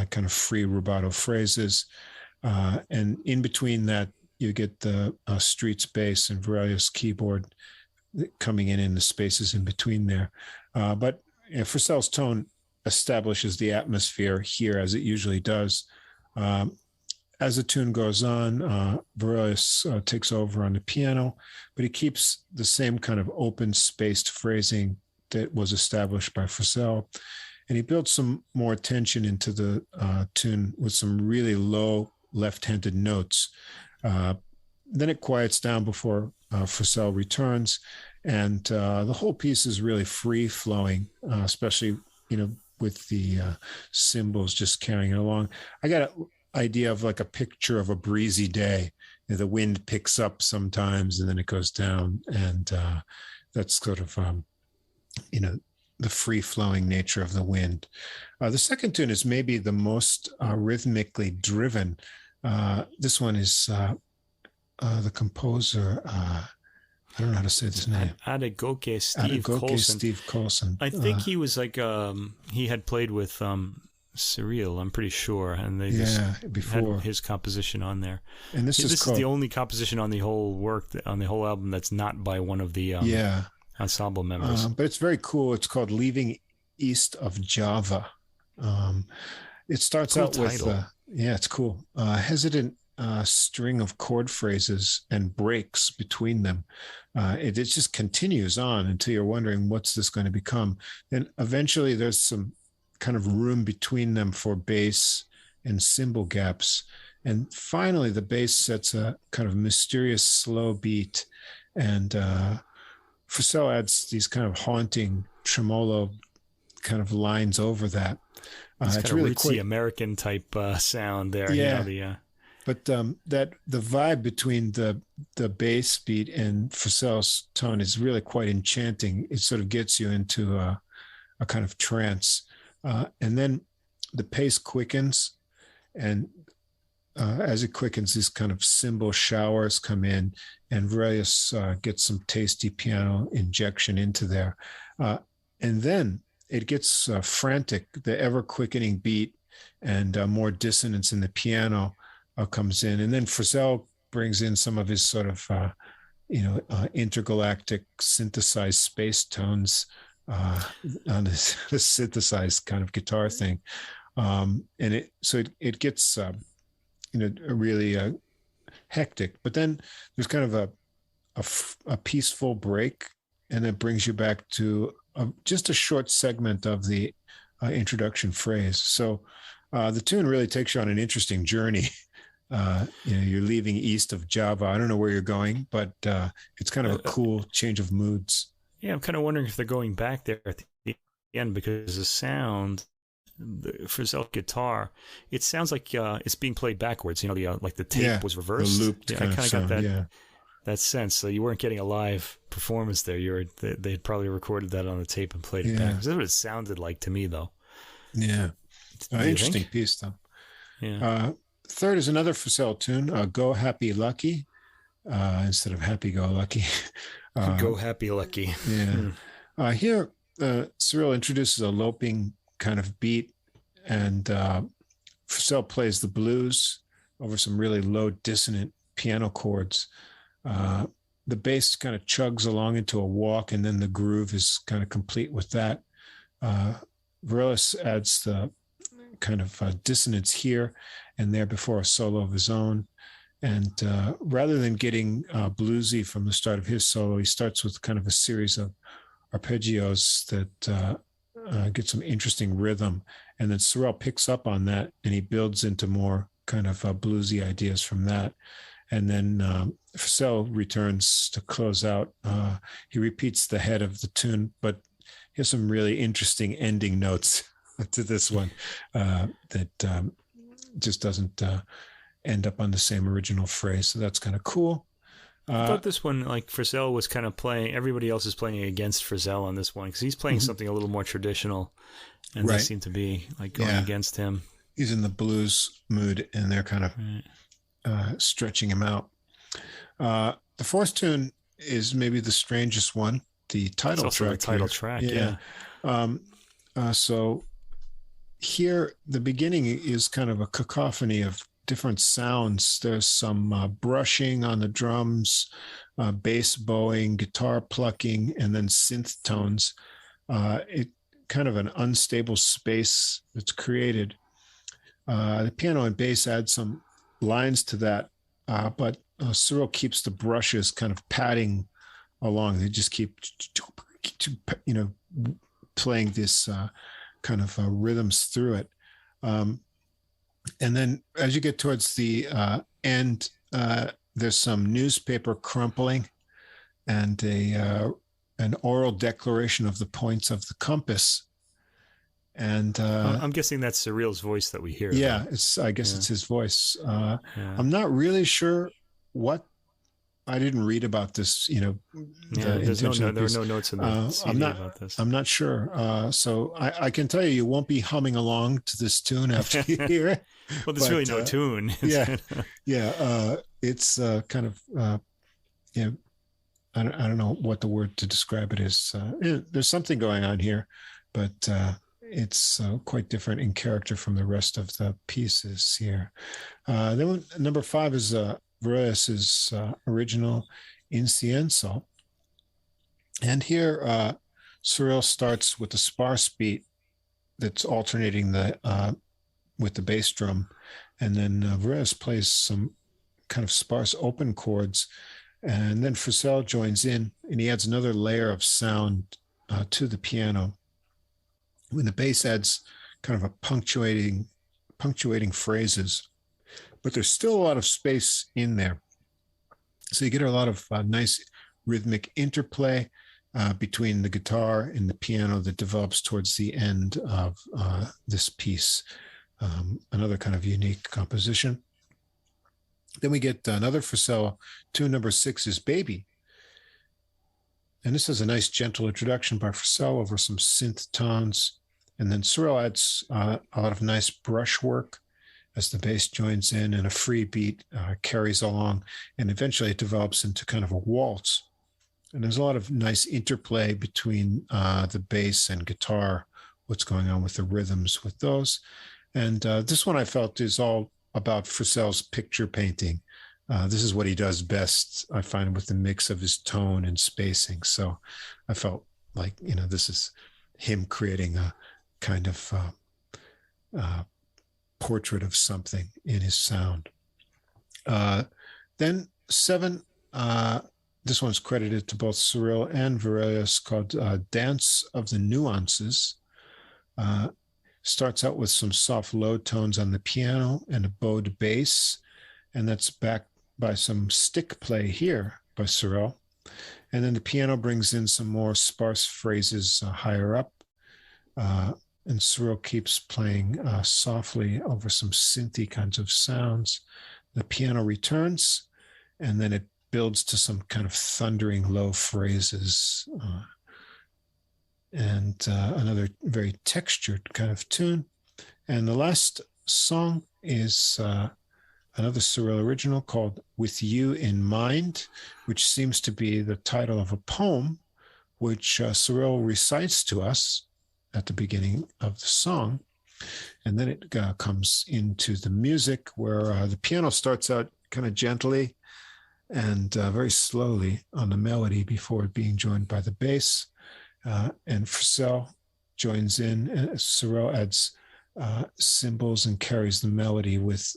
kind of free rubato phrases. And in between that, you get the Streets bass and Varelius keyboard coming in the spaces in between there. But Frisell's tone establishes the atmosphere here, as it usually does. As the tune goes on, Varelius takes over on the piano, but he keeps the same kind of open spaced phrasing that was established by Frisell. And he built some more tension into the tune with some really low left-handed notes. Then it quiets down before Frisell returns. And the whole piece is really free-flowing, especially, with the cymbals just carrying it along. I got an idea of like a picture of a breezy day. The wind picks up sometimes and then it goes down. And that's sort of, the free-flowing nature of the wind. The second tune is maybe the most rhythmically driven. This one is the composer, I don't know how to say this name. Adegoke Steve Coulson. I think he was like, he had played with Cyril, I'm pretty sure. And they before had his composition on there. And this is the only composition on the whole work, on the whole album, that's not by one of the ensemble members. But it's very cool. It's called Leaving East of Java. It starts out with, it's cool. Hesitant string of chord phrases and breaks between them. It just continues on until you're wondering, what's this going to become? Then eventually there's some kind of room between them for bass and cymbal gaps. And finally the bass sets a kind of mysterious slow beat, and Frisell adds these kind of haunting tremolo kind of lines over that. It's really rootsy American type sound there. Yeah. But that the vibe between the bass beat and Frisell's tone is really quite enchanting. It sort of gets you into a kind of trance. And then the pace quickens, and as it quickens, these kind of cymbal showers come in, and Varelius gets some tasty piano injection into there. And then it gets frantic. The ever-quickening beat and more dissonance in the piano comes in. And then Frisell brings in some of his sort of, intergalactic synthesized space tones on this synthesized kind of guitar thing. And it gets... really hectic, but then there's kind of a peaceful break, and it brings you back to just a short segment of the introduction phrase. So the tune really takes you on an interesting journey. You're leaving east of Java. I don't know where you're going, but it's kind of a cool change of moods. Yeah, I'm kind of wondering if they're going back there at the end, because the sound... the Frisell guitar, it sounds like it's being played backwards. Like the tape was reversed. The looped I kind of got that sense. So you weren't getting a live performance there. They had probably recorded that on the tape and played it back. That's what it sounded like to me, though. Yeah, interesting piece though. Yeah. third is another Phidyle tune, Go Happy Lucky, instead of Happy Go Lucky. Go Happy Lucky. Yeah. Here, Cyril introduces a loping kind of beat, and Phidyle plays the blues over some really low dissonant piano chords. The bass kind of chugs along into a walk, and then the groove is kind of complete with that. Varèse adds the kind of dissonance here and there before a solo of his own. And rather than getting bluesy from the start of his solo, he starts with kind of a series of arpeggios that get some interesting rhythm. And then Cyril picks up on that, and he builds into more kind of bluesy ideas from that. And then Phidyle returns to close out. He repeats the head of the tune, but he has some really interesting ending notes to this one that just doesn't end up on the same original phrase. So that's kind of cool. I thought this one, like Phidyle was kind of playing, everybody else is playing against Phidyle on this one, because he's playing something a little more traditional, and they seem to be like going against him. He's in the blues mood, and they're kind of stretching him out. The fourth tune is maybe the strangest one, the title track. The title track, So here, the beginning is kind of a cacophony of different sounds. There's some brushing on the drums, bass bowing, guitar plucking, and then synth tones. It kind of an unstable space that's created. The piano and bass add some lines to that, but Cyril keeps the brushes kind of padding along. They just keep, playing this kind of rhythms through it. And then as you get towards the end, there's some newspaper crumpling and an oral declaration of the points of the compass. And I'm guessing that's Cyril's voice that we hear. Yeah, I guess it's his voice. I'm not really sure what. I didn't read about this, there were no notes in the CD about this. I'm not sure. So I can tell you won't be humming along to this tune after you hear it. Well, there's really no tune. It's kind of, I don't know what the word to describe it is. There's something going on here, but it's quite different in character from the rest of the pieces here. Then number 5 is Varèse's original Incienso. And here, Cyril starts with a sparse beat that's alternating with the bass drum. And then Varèse plays some kind of sparse open chords. And then Phidyle joins in, and he adds another layer of sound to the piano. When the bass adds kind of a punctuating phrases, but there's still a lot of space in there. So you get a lot of nice rhythmic interplay between the guitar and the piano that develops towards the end of this piece. Another kind of unique composition. Then we get another Phidyle tune. Number 6 is Baby. And this is a nice gentle introduction by Phidyle over some synth tones. And then Cyril adds a lot of nice brush work as the bass joins in, and a free beat carries along, and eventually it develops into kind of a waltz. And there's a lot of nice interplay between the bass and guitar, what's going on with the rhythms with those. And this one I felt is all about Phidyle's picture painting. This is what he does best, I find, with the mix of his tone and spacing. So I felt like, this is him creating a kind of portrait of something in his sound. Then 7, this one's credited to both Cyril and Varèse, called Dance of the Nuances. Starts out with some soft low tones on the piano and a bowed bass, and that's backed by some stick play here by Cyril. And then the piano brings in some more sparse phrases higher up. And Cyril keeps playing softly over some synthy kinds of sounds. The piano returns, and then it builds to some kind of thundering low phrases. And another very textured kind of tune. And the last song is another Cyril original called With You in Mind, which seems to be the title of a poem, which Cyril recites to us at the beginning of the song. And then it comes into the music where the piano starts out kind of gently and very slowly on the melody before being joined by the bass. And Frissell joins in, and Cyril adds cymbals and carries the melody with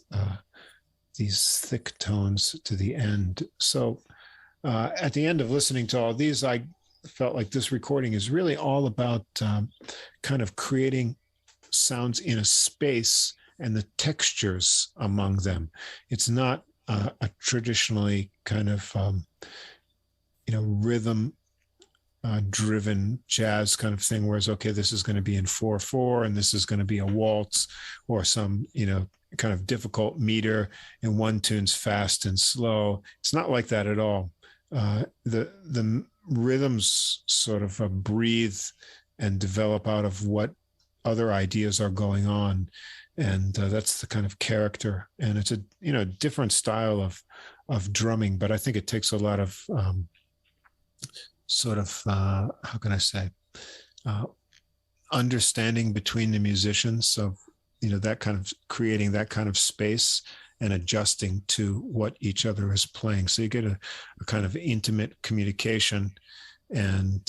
these thick tones to the end. So at the end of listening to all these, I felt like this recording is really all about kind of creating sounds in a space and the textures among them. It's not a traditionally kind of rhythm driven jazz kind of thing, whereas okay, this is going to be in 4/4 and this is going to be a waltz or some kind of difficult meter, and one tune's fast and slow. It's not like that at all. The rhythms sort of breathe and develop out of what other ideas are going on, and that's the kind of character. And it's a different style of drumming, but I think it takes a lot of sort of how can I say understanding between the musicians of that kind of creating that kind of space and adjusting to what each other is playing. So you get a kind of intimate communication, and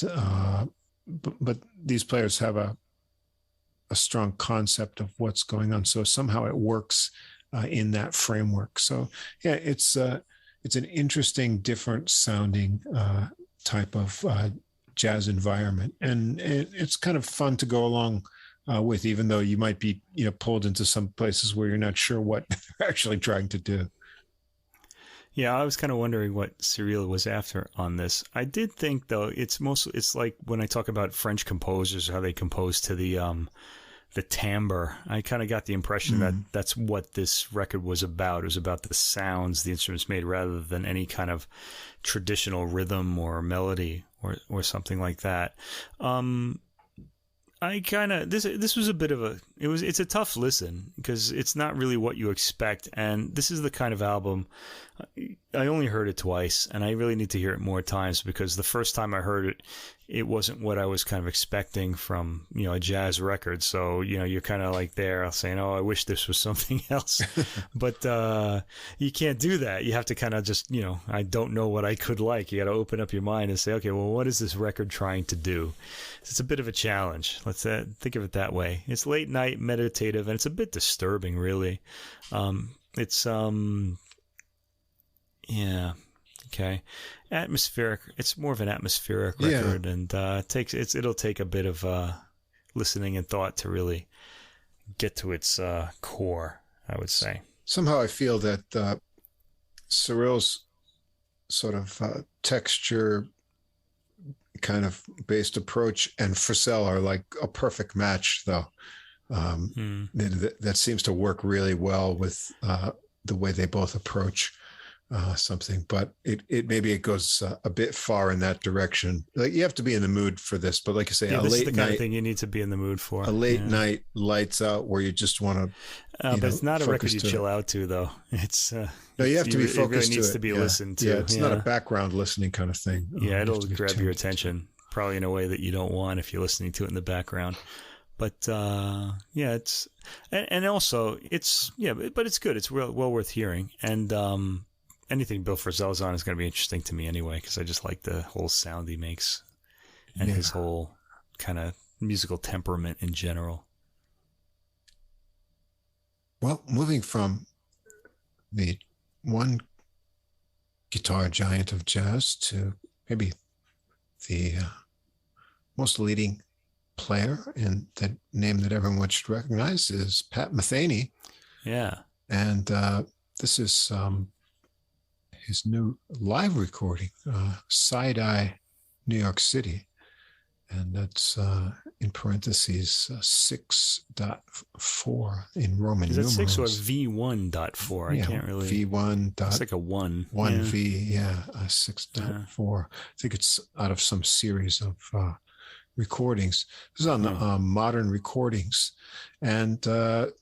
but these players have a strong concept of what's going on. So somehow it works in that framework. So yeah, it's an interesting, different sounding type of jazz environment, and it's kind of fun to go along with, even though you might be pulled into some places where you're not sure what they're actually trying to do. Yeah, I was kind of wondering what Cyril was after on this. I did think, though, it's like when I talk about French composers, how they compose to the timbre. I kind of got the impression that that's what this record was about. It was about the sounds the instruments made rather than any kind of traditional rhythm or melody or something like that. I kind of this was a bit of it's a tough listen because it's not really what you expect, and this is the kind of album I only heard it twice, and I really need to hear it more times because the first time I heard it, it wasn't what I was kind of expecting from a jazz record. So you're kind of like there saying, oh, I wish this was something else, but you can't do that. You have to kind of just I don't know what I could like. You got to open up your mind and say, okay, well, what is this record trying to do? It's a bit of a challenge. Let's think of it that way. It's late night, meditative, and it's a bit disturbing, really. Yeah. Okay. Atmospheric. It's more of an atmospheric record, and it'll take a bit of listening and thought to really get to its core, I would say. Somehow I feel that Cyril's sort of texture kind of based approach and Frissell are like a perfect match, though. That seems to work really well with the way they both approach something, but it maybe it goes a bit far in that direction. Like you have to be in the mood for this, but like you say, this is the kind of thing you need to be in the mood for. A late night lights out where you just want to. But it's not a record you chill out to, though. It's no, you have to be focused. It really needs to be listened to. Yeah, it's not a background listening kind of thing. Yeah, it'll grab your attention probably in a way that you don't want if you're listening to it in the background. But it's and also it's but it's good. It's well worth hearing, and anything Bill Frisell's on is going to be interesting to me anyway, because I just like the whole sound he makes and his whole kind of musical temperament in general. Well, moving from the one guitar giant of jazz to maybe the most leading player, and the name that everyone should recognize is Pat Metheny. Yeah. And this is his new live recording, Side Eye, New York City. And that's in parentheses 6.4 in Roman numerals. Is that 6 or V1.4? I can't really. V1. It's like a 1. 1V, 6.4. I think it's out of some series of recordings. This is on Modern Recordings. And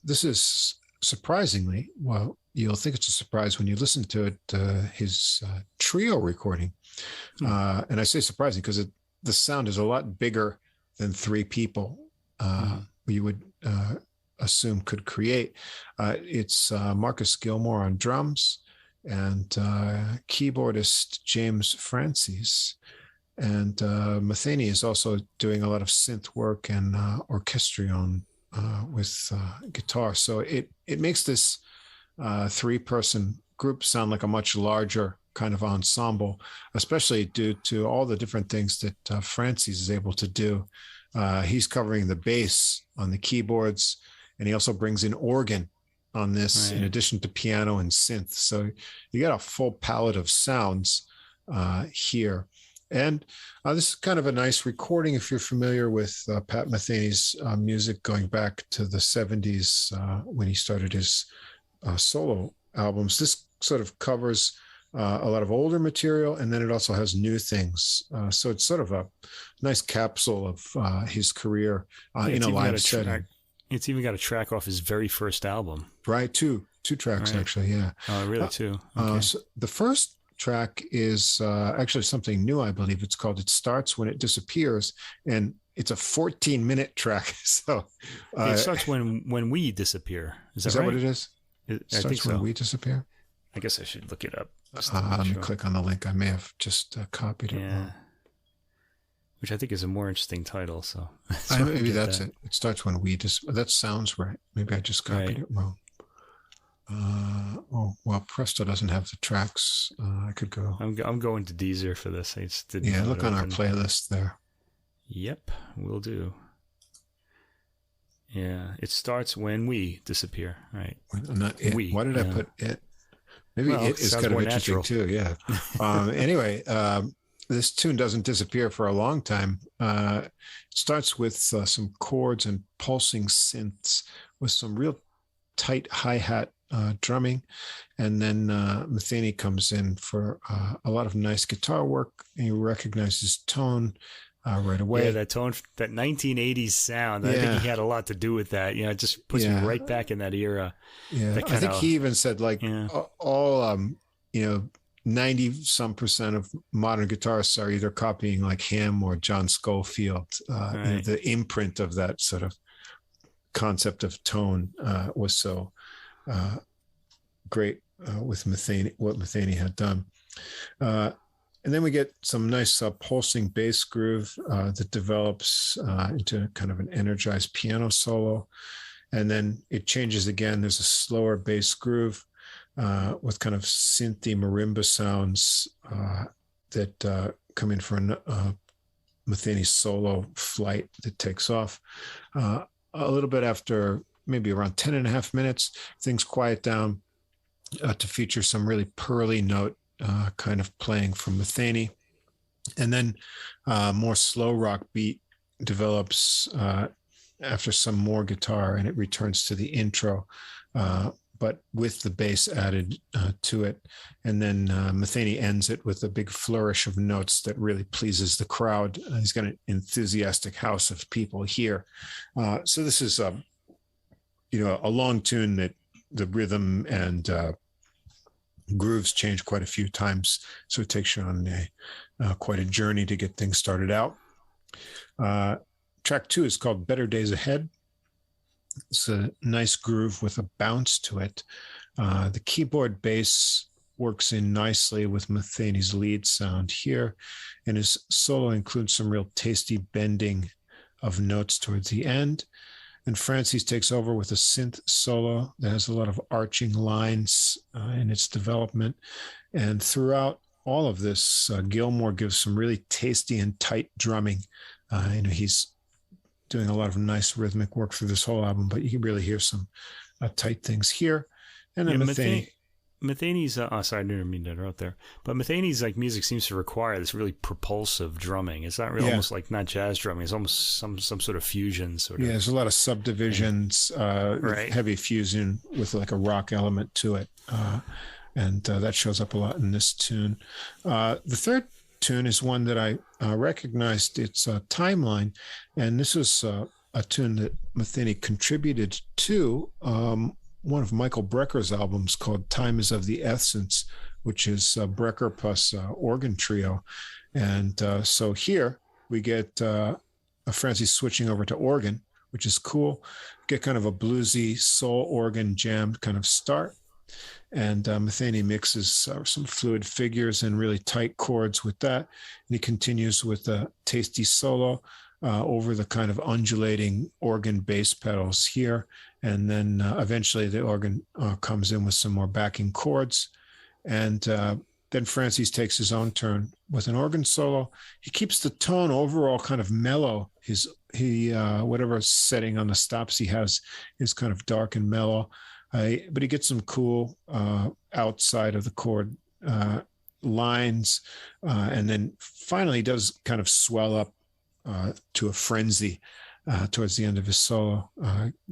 this is surprisingly, well, you'll think it's a surprise when you listen to it, his trio recording. And I say surprising because the sound is a lot bigger than three people you would assume could create. It's Marcus Gilmore on drums and keyboardist James Francis. And Metheny is also doing a lot of synth work and orchestrion with guitar. So it makes this three-person group sound like a much larger kind of ensemble, especially due to all the different things that Francis is able to do. He's covering the bass on the keyboards, and he also brings in organ on this in addition to piano and synth. So you got a full palette of sounds here. And this is kind of a nice recording if you're familiar with Pat Metheny's music going back to the 70s when he started his solo albums. This sort of covers a lot of older material, and then it also has new things. So it's sort of a nice capsule of his career in a live setting. It's even got a track off his very first album. Right, two tracks actually, yeah. Oh, really, two? Okay. So the first track is actually something new, I believe. It's called It Starts When It Disappears, and it's a 14-minute track. So it starts when we disappear. Is that right? What it is? It starts I think when so. we disappear? I guess I should look it up. Let me click on the link. I may have just copied it. Yeah. Which I think is a more interesting title. So maybe that's it. It starts when we that sounds right. Maybe I just copied it wrong. Presto doesn't have the tracks. I could go. I'm going to Deezer for this. I just didn't look on our playlist there. Yep, will do. Yeah, it starts when we disappear. Right. Not it. We. Why did I put it? Maybe it is kind of interesting natural. Too. Yeah. Anyway, this tune doesn't disappear for a long time. It starts with some chords and pulsing synths with some real tight hi-hat drumming. And then Metheny comes in for a lot of nice guitar work. And you recognize his tone right away. Yeah, that tone, that 1980s sound. I think he had a lot to do with that. You know, it just puts me right back in that era. Yeah, I think he even said all 90-some% of modern guitarists are either copying like him or John Schofield. The imprint of that sort of concept of tone was so great with Metheny, what Metheny had done. And then we get some nice pulsing bass groove that develops into kind of an energized piano solo. And then it changes again. There's a slower bass groove with kind of synthy marimba sounds that come in for Metheny's solo flight that takes off. A little bit after maybe around 10 and a half minutes, things quiet down to feature some really pearly note kind of playing from Metheny. And then more slow rock beat develops after some more guitar, and it returns to the intro, but with the bass added to it. And then Metheny ends it with a big flourish of notes that really pleases the crowd. He's got an enthusiastic house of people here. So this is a long tune that the rhythm and grooves change quite a few times. So it takes you on quite a journey to get things started out. Track 2 is called Better Days Ahead. It's a nice groove with a bounce to it. The keyboard bass works in nicely with Metheny's lead sound here, and his solo includes some real tasty bending of notes towards the end. And Francis takes over with a synth solo that has a lot of arching lines in its development. And throughout all of this, Gilmore gives some really tasty and tight drumming. He's doing a lot of nice rhythmic work through this whole album, but you can really hear some tight things here. And then Metheny's, sorry, I didn't mean to interrupt there, but Metheny's music seems to require this really propulsive drumming. It's not really almost like not jazz drumming. It's almost some sort of fusion sort of. Yeah, there's a lot of subdivisions, heavy fusion with like a rock element to it. And that shows up a lot in this tune. The third tune is one that I recognized. It's Timeline, and this was a tune that Metheny contributed to one of Michael Brecker's albums called Time is of the Essence, which is Brecker plus organ trio. And so here we get Francis switching over to organ, which is cool. Get kind of a bluesy soul organ jam kind of start. And Metheny mixes some fluid figures and really tight chords with that. And he continues with a tasty solo over the kind of undulating organ bass pedals here. And then eventually the organ comes in with some more backing chords. And then Francis takes his own turn with an organ solo. He keeps the tone overall kind of mellow. Whatever setting on the stops he has is kind of dark and mellow. But he gets some cool outside of the chord lines. And then finally does kind of swell up to a frenzy towards the end of his solo.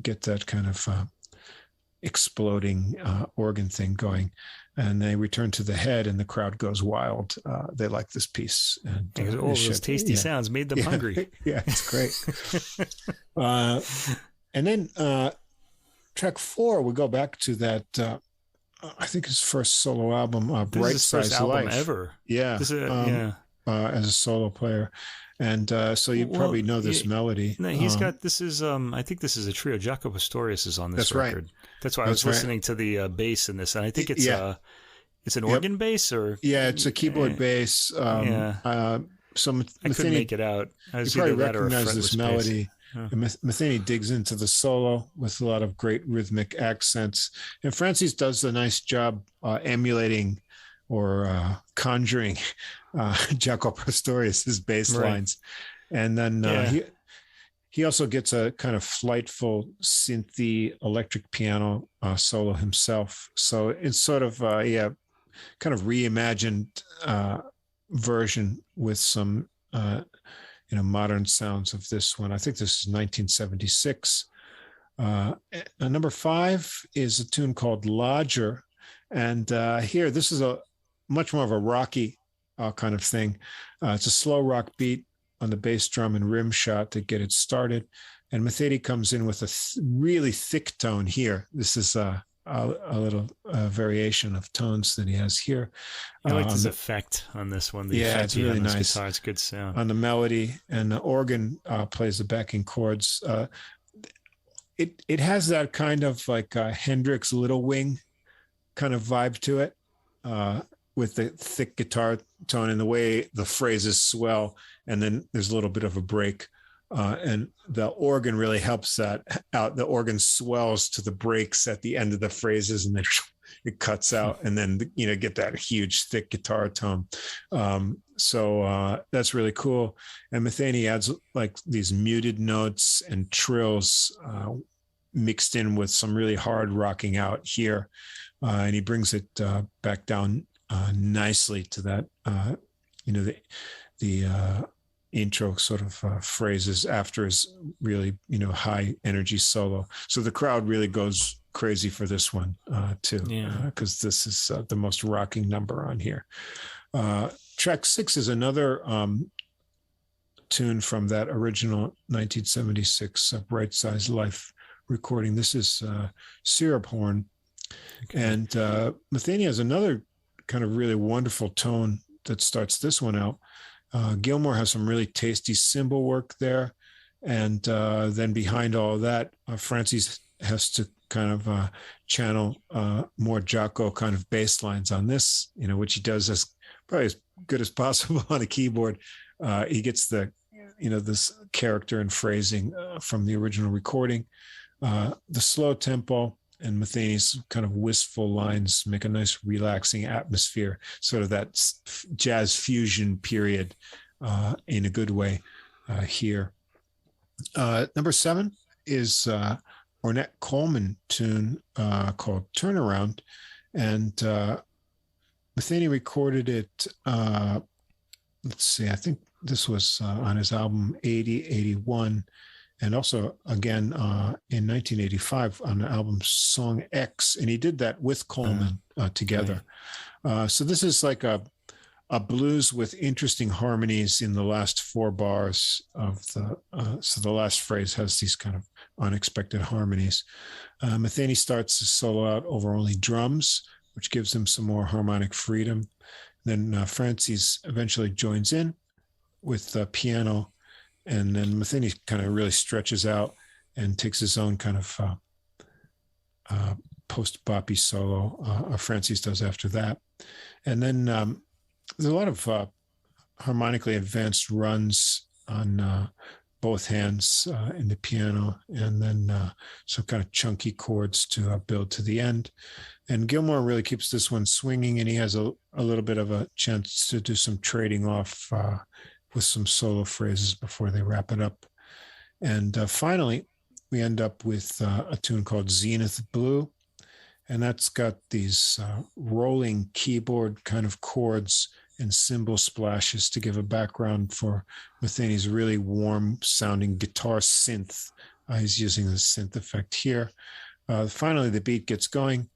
Get that kind of exploding organ thing going. And they return to the head and the crowd goes wild. They like this piece. And all those tasty sounds made them hungry. Yeah, it's great. And then track 4, we go back to that, I think his first solo album, Bright Size album Life. Ever. Yeah. As a solo player. And so you probably know this melody. No, he's got, this is, I think this is a trio. Jaco Pastorius is on this record. Right. That's why I was listening to the bass in this. And I think it's an organ bass or? Yeah, it's a keyboard bass. So I couldn't make it out. You probably recognize this melody. Metheny digs into the solo with a lot of great rhythmic accents. And Francis does a nice job emulating or conjuring Jaco Pastorius' bass lines. And then he also gets a kind of flightful synthy electric piano solo himself. So it's sort of kind of reimagined version with some modern sounds of this one. I think this is 1976. Number 5 is a tune called Lodger. And here, this is a much more of a rocky kind of thing. It's a slow rock beat on the bass drum and rim shot to get it started. And Metheny comes in with a really thick tone here. This is a little variation of tones that he has here. I like his effect on this one. It's really nice. Guitar. It's good sound. On the melody, and the organ plays the backing chords. It has that kind of like Hendrix Little Wing kind of vibe to it, with the thick guitar tone and the way the phrases swell, and then there's a little bit of a break. And the organ really helps that out. The organ swells to the breaks at the end of the phrases, and then it cuts out, and then get that huge thick guitar tone. So that's really cool. And Metheny adds like these muted notes and trills mixed in with some really hard rocking out here, and he brings it back down nicely to that. The intro sort of phrases after his really high energy solo. So the crowd really goes crazy for this one too, because this is the most rocking number on here. Track 6 is another tune from that original 1976 Bright Size Life recording. This is Syrup Horn. Okay. And Metheny has another kind of really wonderful tone that starts this one out. Gilmour has some really tasty cymbal work there. And then behind all of that, Francis has to kind of channel more Jaco kind of bass lines on this, which he does as probably as good as possible on a keyboard. He gets the, this character and phrasing from the original recording. The slow tempo and Metheny's kind of wistful lines make a nice relaxing atmosphere, sort of that jazz fusion period in a good way here. Number 7 is Ornette Coleman tune called Turnaround. And Metheny recorded it, let's see, I think this was on his album 80-81. And also, again, in 1985 on the album Song X. And he did that with Coleman together. Right. So this is like a a blues with interesting harmonies in the last 4 bars of so the last phrase has these kind of unexpected harmonies. Metheny starts to solo out over only drums, which gives him some more harmonic freedom. Then Francis eventually joins in with piano, and then Metheny kind of really stretches out and takes his own kind of post-boppy solo. Francis does after that. And then there's a lot of harmonically advanced runs on both hands in the piano, and then some kind of chunky chords to build to the end. And Gilmour really keeps this one swinging, and he has a little bit of a chance to do some trading off with some solo phrases before they wrap it up. And finally, we end up with a tune called Zenith Blue, and that's got these rolling keyboard kind of chords and cymbal splashes to give a background for Metheny's really warm sounding guitar synth. He's using the synth effect here. Finally, the beat gets going,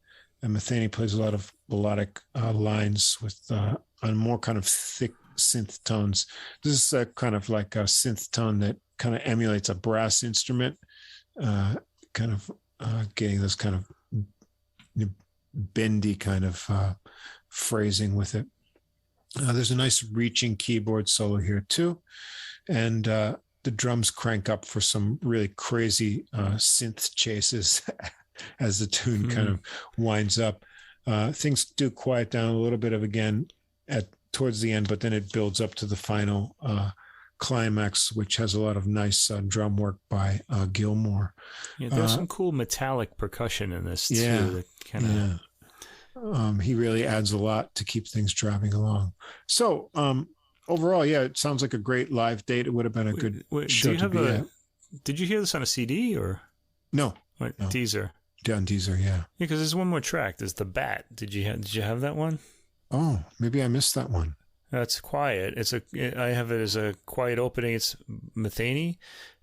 and Metheny plays a lot of melodic lines with on more kind of thick synth tones. This is kind of like a synth tone that kind of emulates a brass instrument, kind of getting this kind of bendy kind of phrasing with it. There's a nice reaching keyboard solo here too, and the drums crank up for some really crazy synth chases as the tune kind of winds up. Things do quiet down a little bit again towards the end, but then it builds up to the final climax, which has a lot of nice drum work by Gilmour. Yeah, there's some cool metallic percussion in this too. Yeah, that kind of... he really adds a lot to keep things driving along. So overall, yeah, it sounds like a great live date. It would have been a good show to be at. Did you hear this on a CD or? No. Deezer. Yeah, on Deezer, yeah. Because there's one more track. There's The Bat. Did you have that one? Oh, maybe I missed that one. That's quiet. I have it as a quiet opening. It's Metheny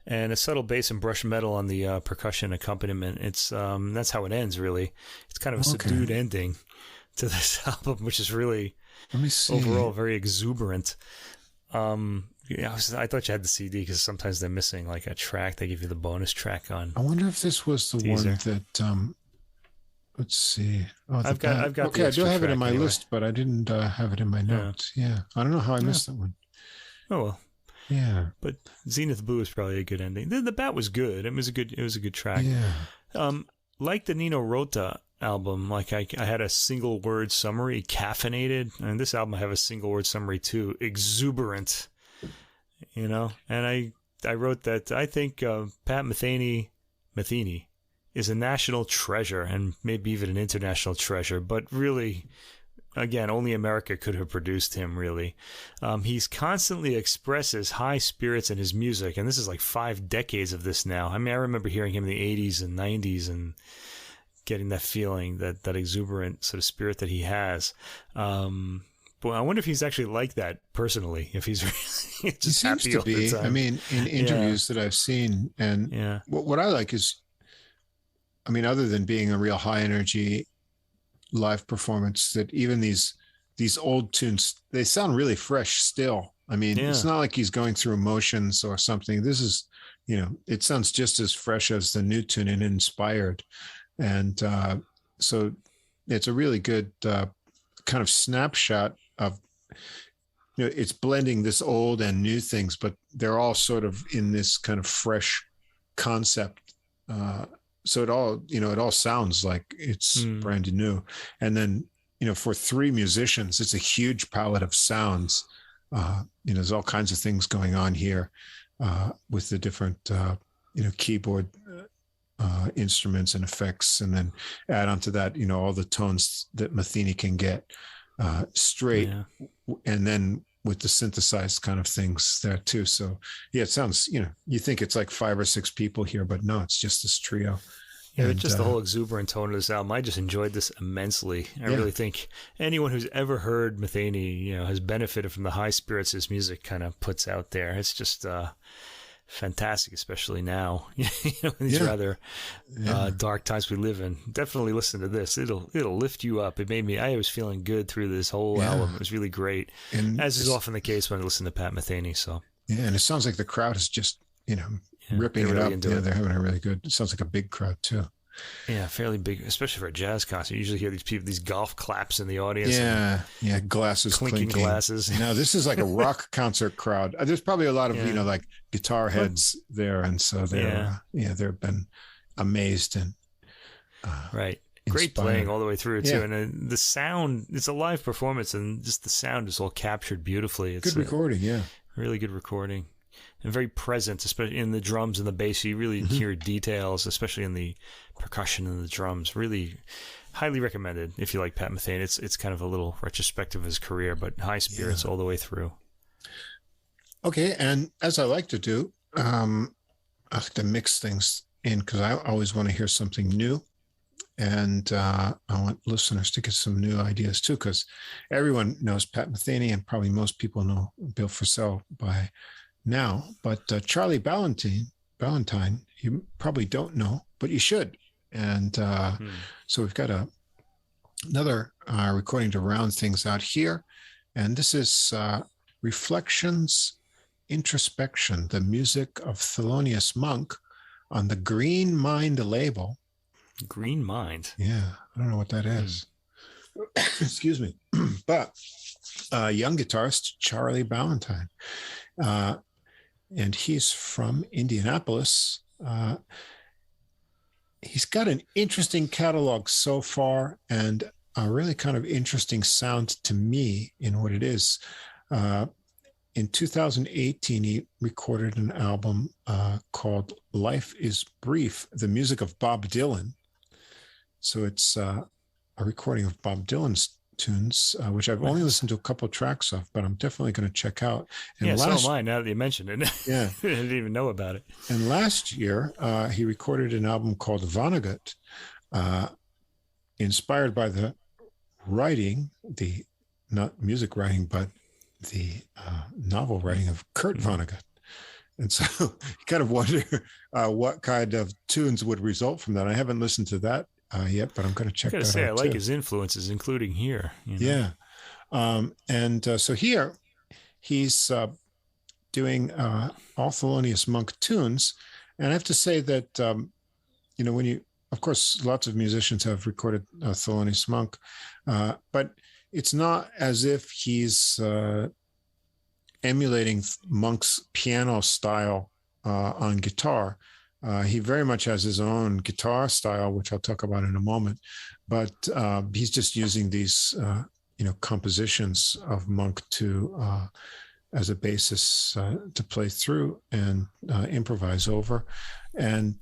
and a subtle bass and brush metal on the percussion accompaniment. It's that's how it ends, really. It's kind of a subdued ending to this album, which is really overall very exuberant. Yeah, I thought you had the CD because sometimes they're missing like a track. They give you the bonus track on. I wonder if this was the Deezer one that. Let's see. Oh, I've got. Okay, I do have it in my list, but I didn't have it in my notes. Yeah, I don't know how I missed that one. Oh well. Yeah, but Zenith Blue is probably a good ending. The Bat was good. It was a good track. Yeah. Like the Nino Rota album, like I had a single word summary, caffeinated, and this album I have a single word summary too, exuberant. You know, and I wrote that I think Pat Metheny is a national treasure and maybe even an international treasure, but really, again, only America could have produced him, really. He's constantly expresses high spirits in his music, and this is like 5 decades of this now. I mean, I remember hearing him in the 80s and 90s and getting that feeling, that exuberant sort of spirit that he has. But I wonder if he's actually like that personally, if he's really just he seems happy to all be. the time. I mean, in interviews that I've seen, and what I like is, I mean, other than being a real high energy live performance, that even these old tunes, they sound really fresh still. I mean, it's not like he's going through emotions or something. This is, it sounds just as fresh as the new tune and inspired. And so it's a really good kind of snapshot of, it's blending this old and new things, but they're all sort of in this kind of fresh concept. So it all sounds like it's brand new. And then, for 3 musicians, it's a huge palette of sounds. There's all kinds of things going on here with the different, keyboard instruments and effects. And then add onto that, all the tones that Metheny can get straight. Yeah. And then with the synthesized kind of things there too. So yeah, it sounds, you think it's like 5 or 6 people here, but no, it's just this trio. Yeah, and just the whole exuberant tone of this album. I just enjoyed this immensely. I really think anyone who's ever heard Metheny, has benefited from the high spirits his music kind of puts out there. It's just fantastic, especially now. In these rather dark times we live in. Definitely listen to this. It'll lift you up. I was feeling good through this whole album. It was really great, and as is often the case when I listen to Pat Metheny. So and it sounds like the crowd is just ripping it up. They're having a really good. It sounds like a big crowd too. Yeah, fairly big, especially for a jazz concert. You usually hear these people, these golf claps in the audience. Yeah, glasses clinking glasses. No, this is like a rock concert crowd. There's probably a lot of like guitar heads there, and so they've been amazed and right. Great playing all the way through too, and the sound. It's a live performance, and just the sound is all captured beautifully. It's good recording, really good recording. And very present, especially in the drums and the bass. You really hear details, especially in the percussion and the drums. Really highly recommended if you like Pat Metheny. It's kind of a little retrospective of his career, but high spirits all the way through. Okay, and as I like to do, I like to mix things in because I always want to hear something new. And I want listeners to get some new ideas too, because everyone knows Pat Metheny and probably most people know Bill Frisell by now, but Charlie Ballantyne, you probably don't know, but you should. And so we've got another recording to round things out here. And this is Reflections, Introspection, the music of Thelonious Monk on the Green Mind label. Green Mind? Yeah, I don't know what that is. Excuse me. But young guitarist Charlie Ballantyne. And he's from Indianapolis. He's got an interesting catalog so far and a really kind of interesting sound to me in what it is. In 2018, he recorded an album called Life is Brief, the music of Bob Dylan. So it's a recording of Bob Dylan's tunes, which I've only listened to a couple of tracks of, but I'm definitely going to check out. And so am I, now that you mentioned it. Yeah. I didn't even know about it. And last year, he recorded an album called Vonnegut, inspired by the writing, not music writing, but the novel writing of Kurt Vonnegut. And so you kind of wonder what kind of tunes would result from that. I haven't listened to that yet, but I'm going to check that out. I like his influences, including here. Yeah. So here he's doing all Thelonious Monk tunes. And I have to say that, when you, of course, lots of musicians have recorded Thelonious Monk, but it's not as if he's emulating Monk's piano style on guitar. He very much has his own guitar style, which I'll talk about in a moment, but he's just using these, compositions of Monk to as a basis to play through and improvise over. And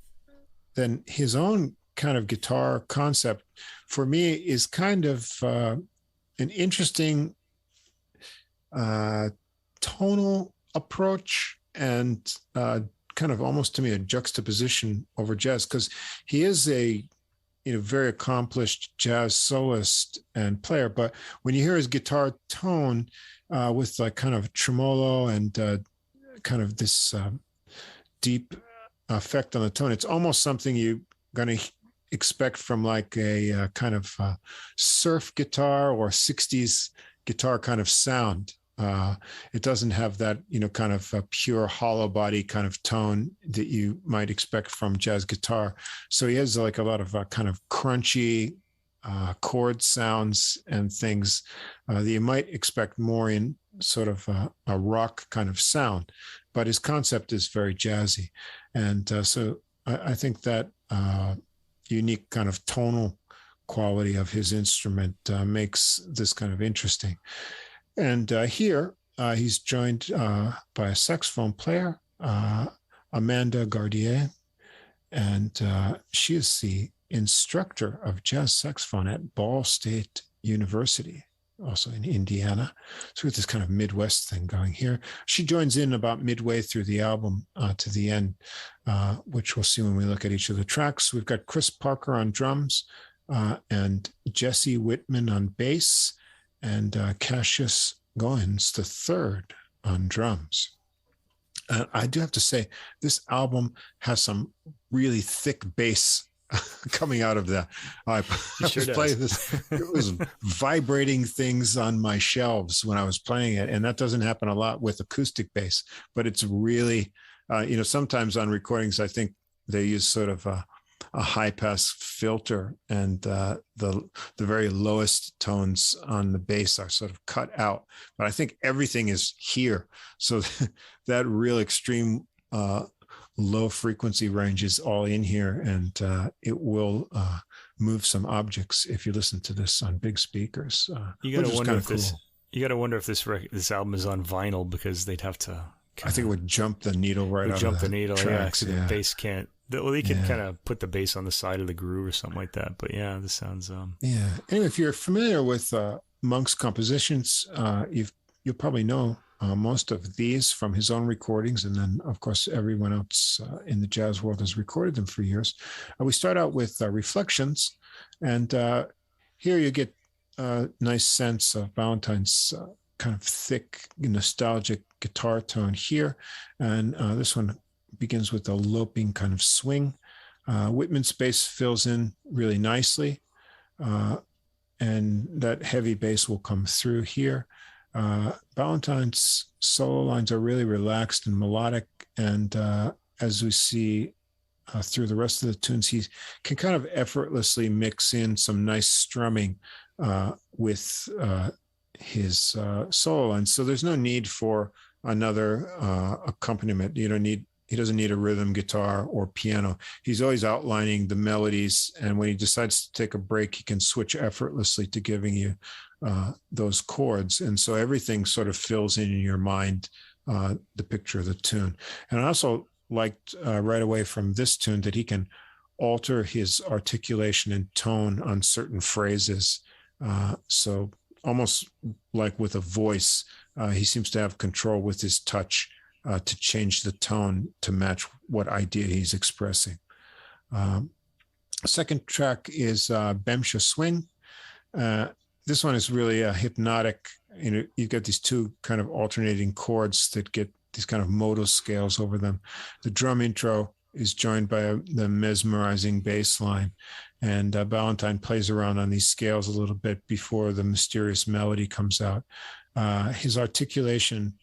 then his own kind of guitar concept for me is kind of an interesting tonal approach and kind of almost to me a juxtaposition over jazz, because he is a very accomplished jazz soloist and player, but when you hear his guitar tone with like kind of tremolo and kind of this deep effect on the tone, it's almost something you're going to expect from like a kind of surf guitar or 60s guitar kind of sound. It doesn't have that, kind of a pure hollow body kind of tone that you might expect from jazz guitar. So he has like a lot of kind of crunchy chord sounds and things that you might expect more in sort of a rock kind of sound. But his concept is very jazzy. And so I think that unique kind of tonal quality of his instrument makes this kind of interesting. And here he's joined by a saxophone player, Amanda Gardier, and she is the instructor of jazz saxophone at Ball State University, also in Indiana. So with this kind of Midwest thing going here. She joins in about midway through the album to the end, which we'll see when we look at each of the tracks. We've got Chris Parker on drums and Jesse Whitman on bass, and Cassius Goins III on drums. I do have to say, this album has some really thick bass coming out of that. I was playing this. It was vibrating things on my shelves when I was playing it, and that doesn't happen a lot with acoustic bass. But it's really, sometimes on recordings, I think they use sort of a high pass filter, and the very lowest tones on the bass are sort of cut out. But I think everything is here, so that real extreme low frequency range is all in here, and it will move some objects if you listen to this on big speakers. You got to wonder if this. You got to wonder if this album is on vinyl, because they'd have to. I think it would jump the needle right out of the needle. Tracks, yeah, so the bass can't. Well, they could kind of put the bass on the side of the groove or something like that. But yeah, this sounds. Yeah. Anyway, if you're familiar with Monk's compositions, you'll probably know most of these from his own recordings, and then of course everyone else in the jazz world has recorded them for years. We start out with Reflections, and here you get a nice sense of Valentine's kind of thick, nostalgic guitar tone here, and this one begins with a loping kind of swing. Whitman's bass fills in really nicely, and that heavy bass will come through here. Valentine's solo lines are really relaxed and melodic, and as we see through the rest of the tunes, he can kind of effortlessly mix in some nice strumming with his solo lines. So there's no need for another accompaniment. He doesn't need a rhythm guitar or piano. He's always outlining the melodies, and when he decides to take a break, he can switch effortlessly to giving you those chords. And so everything sort of fills in your mind the picture of the tune. And I also liked right away from this tune that he can alter his articulation and tone on certain phrases. So almost like with a voice, he seems to have control with his touch to change the tone to match what idea he's expressing. Second track is Beemsha Swing. This one is really hypnotic. You've got these two kind of alternating chords that get these kind of modal scales over them. The drum intro is joined by the mesmerizing bass line, and Valentine plays around on these scales a little bit before the mysterious melody comes out. His articulation,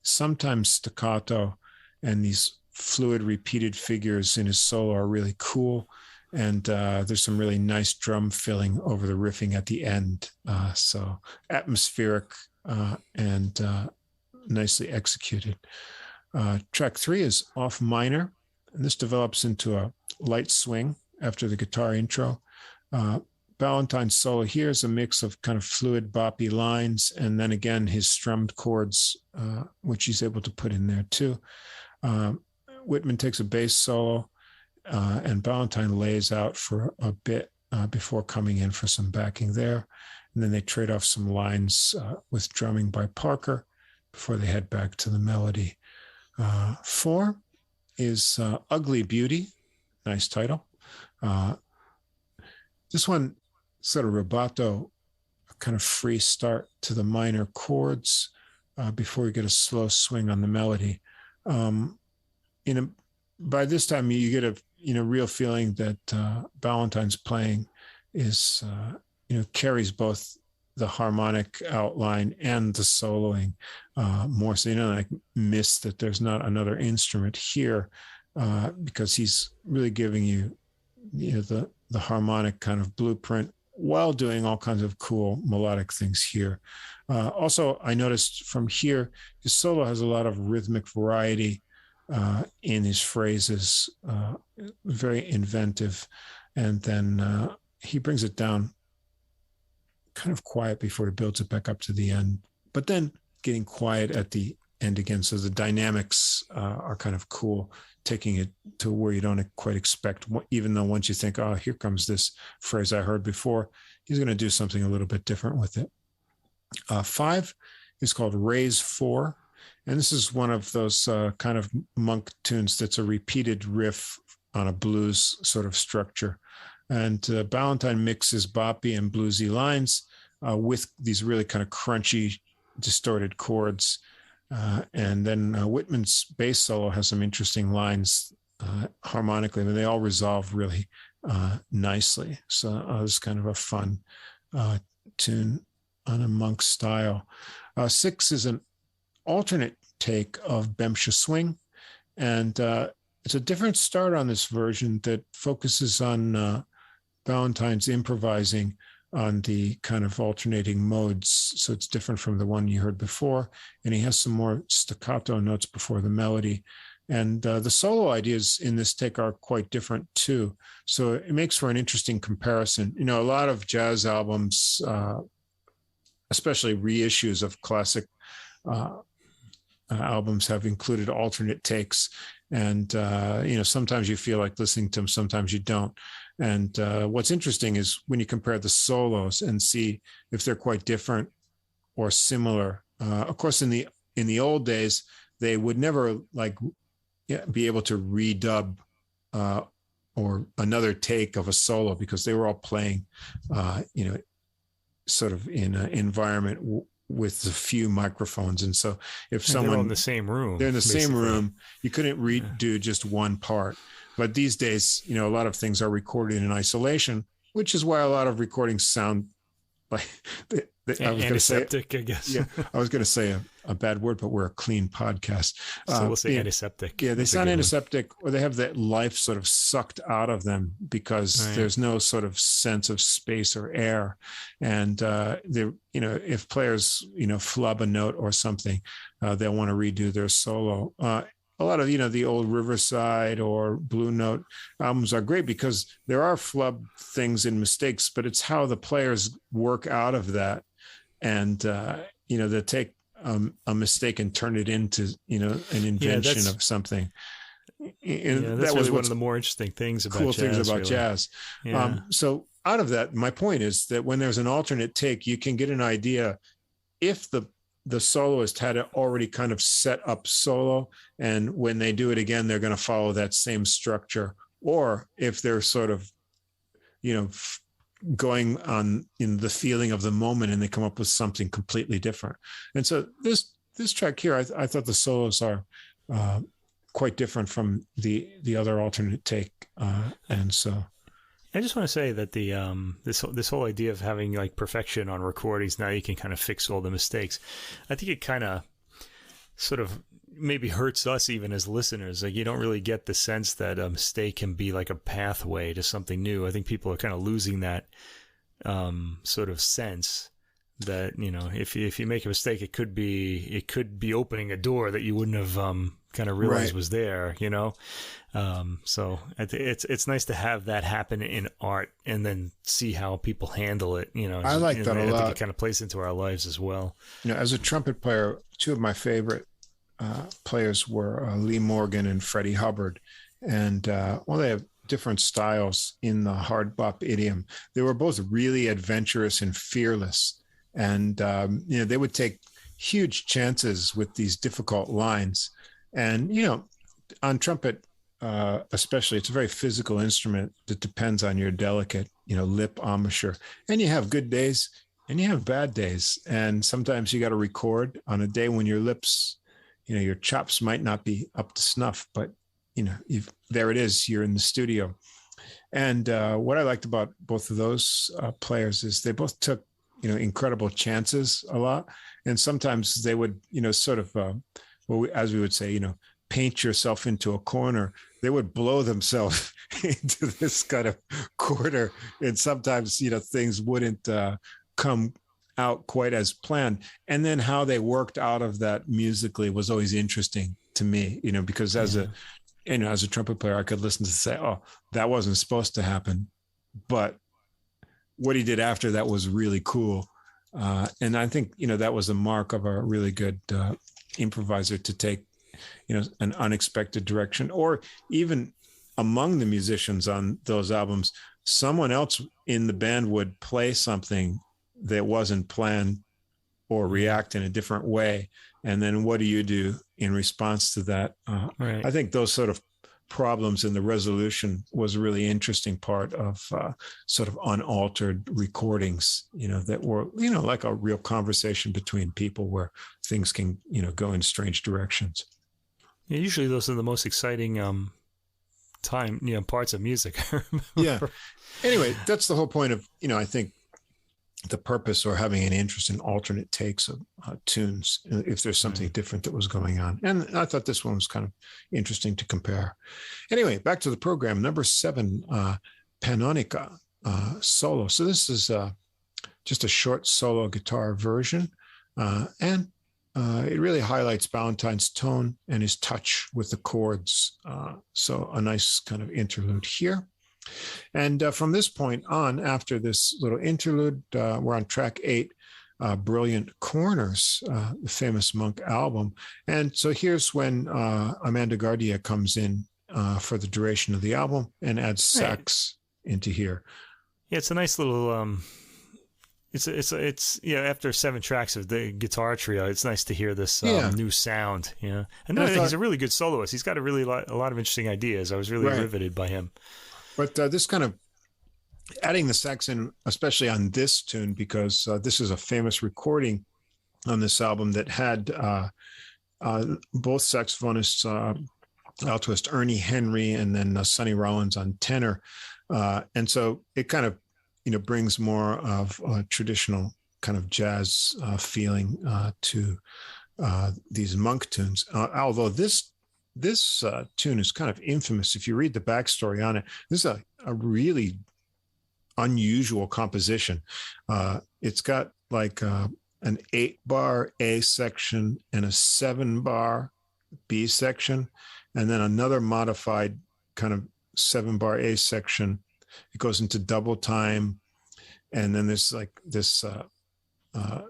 sometimes staccato, and these fluid repeated figures in his solo are really cool. And there's some really nice drum filling over the riffing at the end. So atmospheric and nicely executed. Track 3 is Off Minor, and this develops into a light swing after the guitar intro. Valentine's solo here is a mix of kind of fluid boppy lines, and then again his strummed chords, which he's able to put in there too. Whitman takes a bass solo, and Valentine lays out for a bit before coming in for some backing there. And then they trade off some lines with drumming by Parker before they head back to the melody. 4 is Ugly Beauty. Nice title. This one sort of rubato, a kind of free start to the minor chords before you get a slow swing on the melody. By this time you get a real feeling that Valentine's playing is carries both the harmonic outline and the soloing more, so you don't like miss that there's not another instrument here, because he's really giving you the harmonic kind of blueprint while doing all kinds of cool melodic things here. Also, I noticed from here, his solo has a lot of rhythmic variety in his phrases, very inventive. And then he brings it down kind of quiet before he builds it back up to the end, but then getting quiet at the end again. So the dynamics are kind of cool, taking it to where you don't quite expect, even though once you think, oh, here comes this phrase I heard before, he's going to do something a little bit different with it. 5 is called Raise 4. And this is one of those kind of Monk tunes that's a repeated riff on a blues sort of structure. And Valentine mixes boppy and bluesy lines with these really kind of crunchy, distorted chords. And then Whitman's bass solo has some interesting lines harmonically. I mean, they all resolve really nicely. So it was kind of a fun tune on a Monk style. 6 is an alternate take of Beemsha Swing. And it's a different start on this version that focuses on Valentine's improvising on the kind of alternating modes. So it's different from the one you heard before. And he has some more staccato notes before the melody. And the solo ideas in this take are quite different too. So it makes for an interesting comparison. You know, a lot of jazz albums, especially reissues of classic albums, have included alternate takes. And, you know, sometimes you feel like listening to them, sometimes you don't. And what's interesting is when you compare the solos and see if they're quite different or similar. Of course, in the old days, they would never be able to redub or another take of a solo because they were all playing, you know, sort of in an environment with a few microphones. And so if someone they're in the same room, same room, you couldn't redo just one part. But these days, you know, a lot of things are recorded in isolation, which is why a lot of recordings sound like antiseptic, I guess. Yeah, I was going to say a bad word, but we're a clean podcast. So we'll say antiseptic. Yeah, they sound antiseptic, or they have that life sort of sucked out of them because there's no sort of sense of space or air. And they, you know, if players, you know, flub a note or something, they'll want to redo their solo. A lot of, you know, the old Riverside or Blue Note albums are great because there are flub things and mistakes, but it's how the players work out of that. And, you know, they take a mistake and turn it into, you know, an invention of something. And that's really one of the more interesting things about cool jazz. Things about jazz. Yeah. So out of that, my point is that when there's an alternate take, you can get an idea if the soloist had it already kind of set up solo, and when they do it again, they're going to follow that same structure, or if they're sort of, you know, going on in the feeling of the moment and they come up with something completely different. And so this track here, I thought the solos are quite different from the other alternate take. And so I just want to say that the this whole idea of having like perfection on recordings, now you can kind of fix all the mistakes. I think it kind of sort of maybe hurts us even as listeners. Like you don't really get the sense that a mistake can be like a pathway to something new. I think people are kind of losing that sort of sense that, you know, if you make a mistake, it could be opening a door that you wouldn't have kind of realized was there, you know. So it's nice to have that happen in art and then see how people handle it, you know. I like that a lot. I think it kind of plays into our lives as well. You know, as a trumpet player, two of my favorite players were Lee Morgan and Freddie Hubbard. And well, they have different styles in the hard bop idiom. They were both really adventurous and fearless. And, you know, they would take huge chances with these difficult lines. And, you know, on trumpet, especially, it's a very physical instrument that depends on your delicate, you know, lip embouchure. And you have good days and you have bad days. And sometimes you got to record on a day when your lips, you know, your chops might not be up to snuff, but, you know, there it is, you're in the studio. And what I liked about both of those players is they both took, you know, incredible chances a lot. And sometimes they would, you know, sort of, as we would say, you know, paint yourself into a corner. They would blow themselves into this kind of corner. And sometimes, you know, things wouldn't come out quite as planned. And then how they worked out of that musically was always interesting to me, you know, because as a trumpet player, I could listen to say, oh, that wasn't supposed to happen. But what he did after that was really cool. And I think, you know, that was a mark of a really good improviser to take, you know, an unexpected direction. Or even among the musicians on those albums, someone else in the band would play something that wasn't planned or react in a different way. And then what do you do in response to that? I think those sort of problems in the resolution was a really interesting part of sort of unaltered recordings, that were, like a real conversation between people where things can, go in strange directions. Yeah, usually those are the most exciting parts of music. Yeah. Anyway, that's the whole point of, I think the purpose, or having an interest in alternate takes of tunes, if there's something different that was going on. And I thought this one was kind of interesting to compare. Anyway, back to the program. Number 7, Pannonica solo. So this is just a short solo guitar version. And it really highlights Ballantyne's tone and his touch with the chords. So a nice kind of interlude here. And from this point on, after this little interlude, we're on track 8, Brilliant Corners, the famous Monk album. And so here's when Amanda Gardier comes in for the duration of the album and adds sax into here. Yeah, it's a nice little... It's after 7 tracks of the guitar trio, it's nice to hear this new sound. Yeah, and he's a really good soloist. He's got a lot of interesting ideas. I was really riveted by him. But this kind of adding the sax in, especially on this tune, because this is a famous recording on this album that had both saxophonists, altoist Ernie Henry and then Sonny Rollins on tenor, and so it kind of brings more of a traditional kind of jazz feeling to these Monk tunes. Although this tune is kind of infamous. If you read the backstory on it, this is a really unusual composition. It's got like an 8-bar A section and a 7-bar B section, and then another modified kind of 7-bar A section. It goes into double time, and then there's like this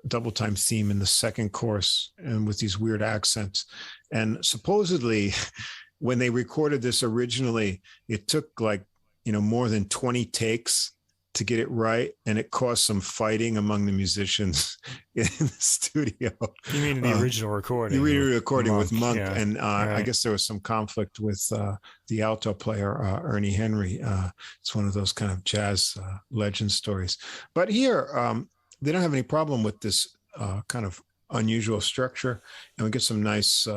double time theme in the second chorus, and with these weird accents. And supposedly, when they recorded this originally, it took like more than 20 takes to get it right, and it caused some fighting among the musicians in the studio. You mean the original recording? The original recording with Monk, and I guess there was some conflict with the alto player, Ernie Henry. It's one of those kind of jazz legend stories. But here, they don't have any problem with this kind of unusual structure, and we get some nice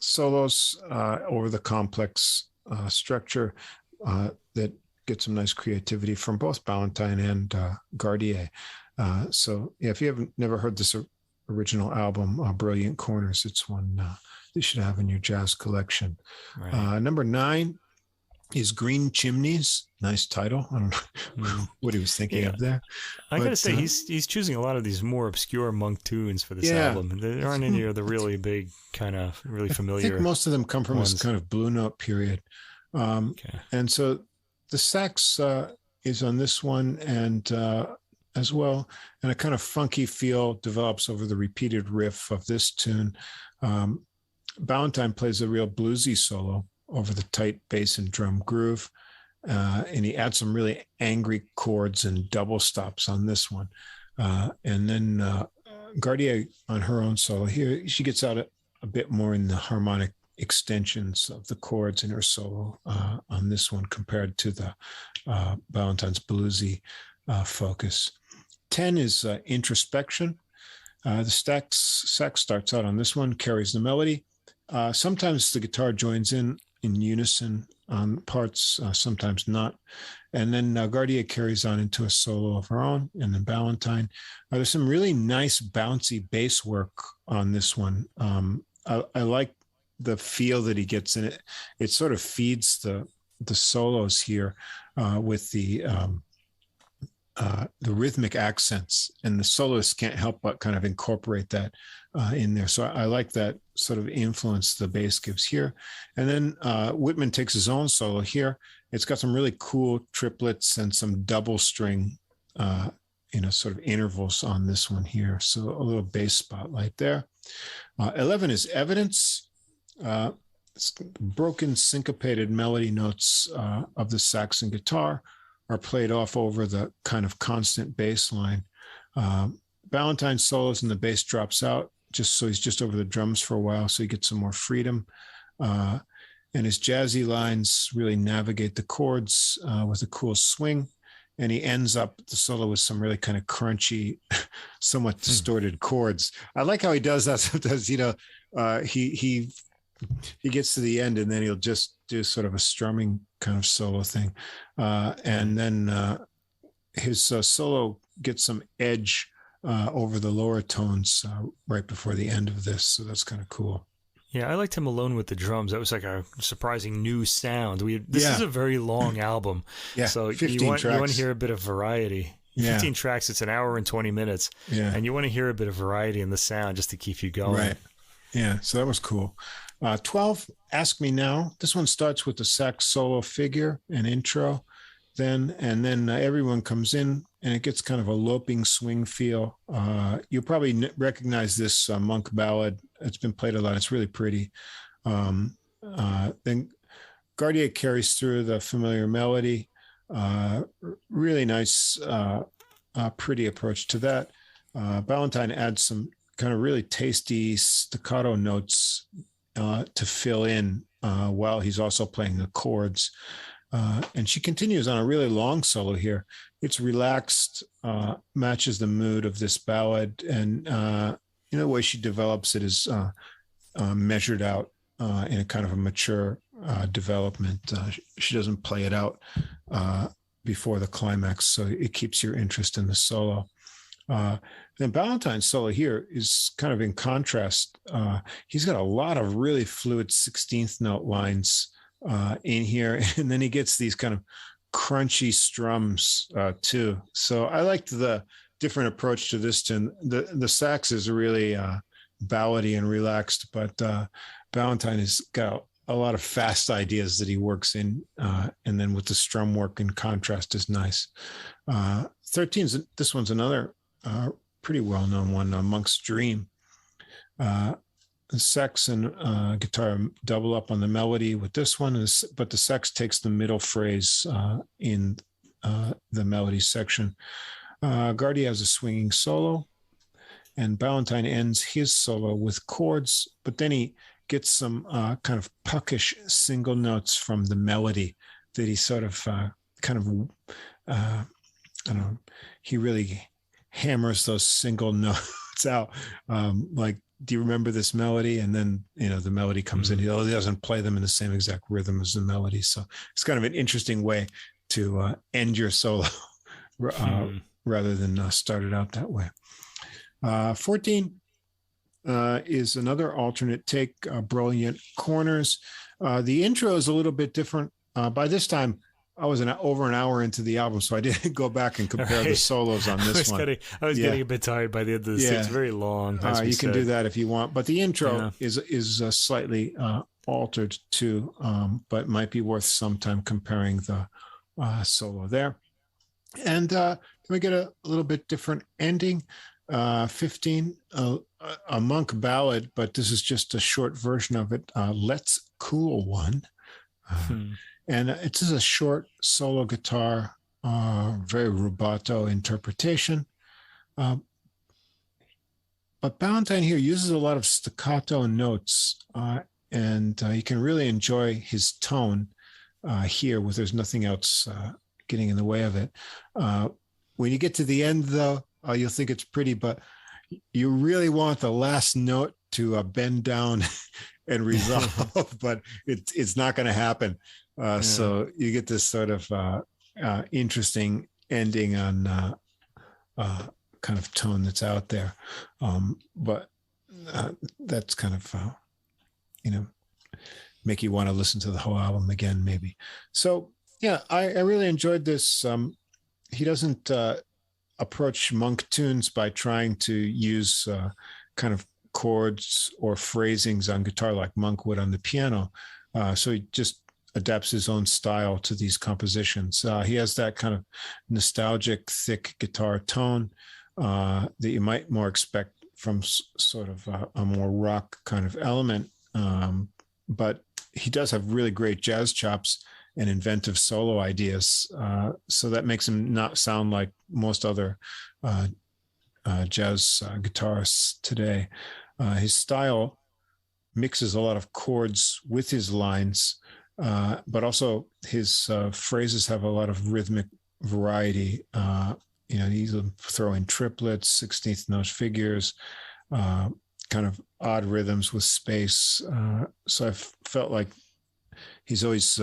solos over the complex structure that get some nice creativity from both Ballantyne and Gardier. So if you haven't never heard this original album, Brilliant Corners, it's one you should have in your jazz collection. Right. Number 9 is Green Chimneys. Nice title. I don't know what he was thinking of there. I got to say, he's choosing a lot of these more obscure Monk tunes for this album. There aren't any of the really big, kind of really familiar. I think most of them come from this kind of Blue Note period. And so the sax is on this one, and as well, and a kind of funky feel develops over the repeated riff of this tune. Ballantyne plays a real bluesy solo over the tight bass and drum groove, and he adds some really angry chords and double stops on this one. And then Gardier on her own solo here, she gets out a bit more in the harmonic extensions of the chords in her solo on this one compared to the Ballantyne's bluesy focus. 10 is Introspection. The sax starts out on this one, carries the melody. Sometimes the guitar joins in unison on parts, sometimes not. And then Gardier carries on into a solo of her own, and then Ballantyne. There's some really nice bouncy bass work on this one. I like the feel that he gets in it. It sort of feeds the solos here with the rhythmic accents, and the soloist can't help but kind of incorporate that in there. So I like that sort of influence the bass gives here. And then Whitman takes his own solo here. It's got some really cool triplets and some double string, sort of intervals on this one here. So a little bass spotlight there. 11 is Evidence. Broken syncopated melody notes of the sax and guitar are played off over the kind of constant bass line. Ballantyne solos and the bass drops out, just so he's just over the drums for a while, so he gets some more freedom. and his jazzy lines really navigate the chords with a cool swing. And he ends up the solo with some really kind of crunchy, somewhat distorted chords. I like how he does that sometimes. He gets to the end and then he'll just do sort of a strumming kind of solo thing, and then his solo gets some edge over the lower tones right before the end of this. So that's kind of cool. Yeah, I liked him alone with the drums. That was like a surprising new sound. This is a very long album. Yeah, so you want to hear a bit of variety. 15 tracks, it's an hour and 20 minutes. Yeah. And you want to hear a bit of variety in the sound just to keep you going. Right. Yeah, so that was cool. 12, Ask Me Now. This one starts with the sax solo figure and intro. And then everyone comes in and it gets kind of a loping swing feel. You'll probably recognize this monk ballad. It's been played a lot. It's really pretty. Then Gardier carries through the familiar melody. Really nice, pretty approach to that. Ballantine adds some kind of really tasty staccato notes to fill in while he's also playing the chords. And she continues on a really long solo here. It's relaxed, matches the mood of this ballad. And, the way she develops it is measured out in a kind of a mature development. She doesn't play it out before the climax, so it keeps your interest in the solo. Then Ballantine's solo here is kind of in contrast. He's got a lot of really fluid 16th note lines in here, and then he gets these kind of crunchy strums too. So I liked the different approach to this tune. The sax is really ballady and relaxed, but Ballantine has got a lot of fast ideas that he works in, and then with the strum work in contrast is nice. 13's this one's another pretty well-known one, Monk's Dream. The sax and guitar double up on the melody with this one, but the sax takes the middle phrase in the melody section. Gardier has a swinging solo, and Ballantine ends his solo with chords, but then he gets some kind of puckish single notes from the melody that he sort of I don't know, he really hammers those single notes out. Like, do you remember this melody? And then, the melody comes in. He doesn't play them in the same exact rhythm as the melody. So it's kind of an interesting way to end your solo rather than start it out that way. 14 is another alternate take, Brilliant Corners. The intro is a little bit different. By this time, I was over an hour into the album, so I didn't go back and compare the solos on this one. I was getting a bit tired by the end of this. It's very long. You can do that if you want, but the intro is slightly altered too, but might be worth some time comparing the solo there. And we get a little bit different ending. 15, a monk ballad, but this is just a short version of it. Let's Cool One. And it's just a short solo guitar, very rubato interpretation. But Ballantine here uses a lot of staccato notes, and you can really enjoy his tone here, where there's nothing else getting in the way of it. When you get to the end, though, you'll think it's pretty, but you really want the last note to bend down and resolve, but it's not going to happen. So you get this sort of interesting ending on kind of tone that's out there. But that's kind of, make you want to listen to the whole album again, maybe. So, I really enjoyed this. He doesn't approach monk tunes by trying to use kind of chords or phrasings on guitar like Monk would on the piano. So he just adapts his own style to these compositions. He has that kind of nostalgic, thick guitar tone that you might more expect from sort of a more rock kind of element. But he does have really great jazz chops and inventive solo ideas. So that makes him not sound like most other jazz guitarists today. His style mixes a lot of chords with his lines, but also his phrases have a lot of rhythmic variety. He'll throw in triplets, 16th note figures, kind of odd rhythms with space. So I felt like he's always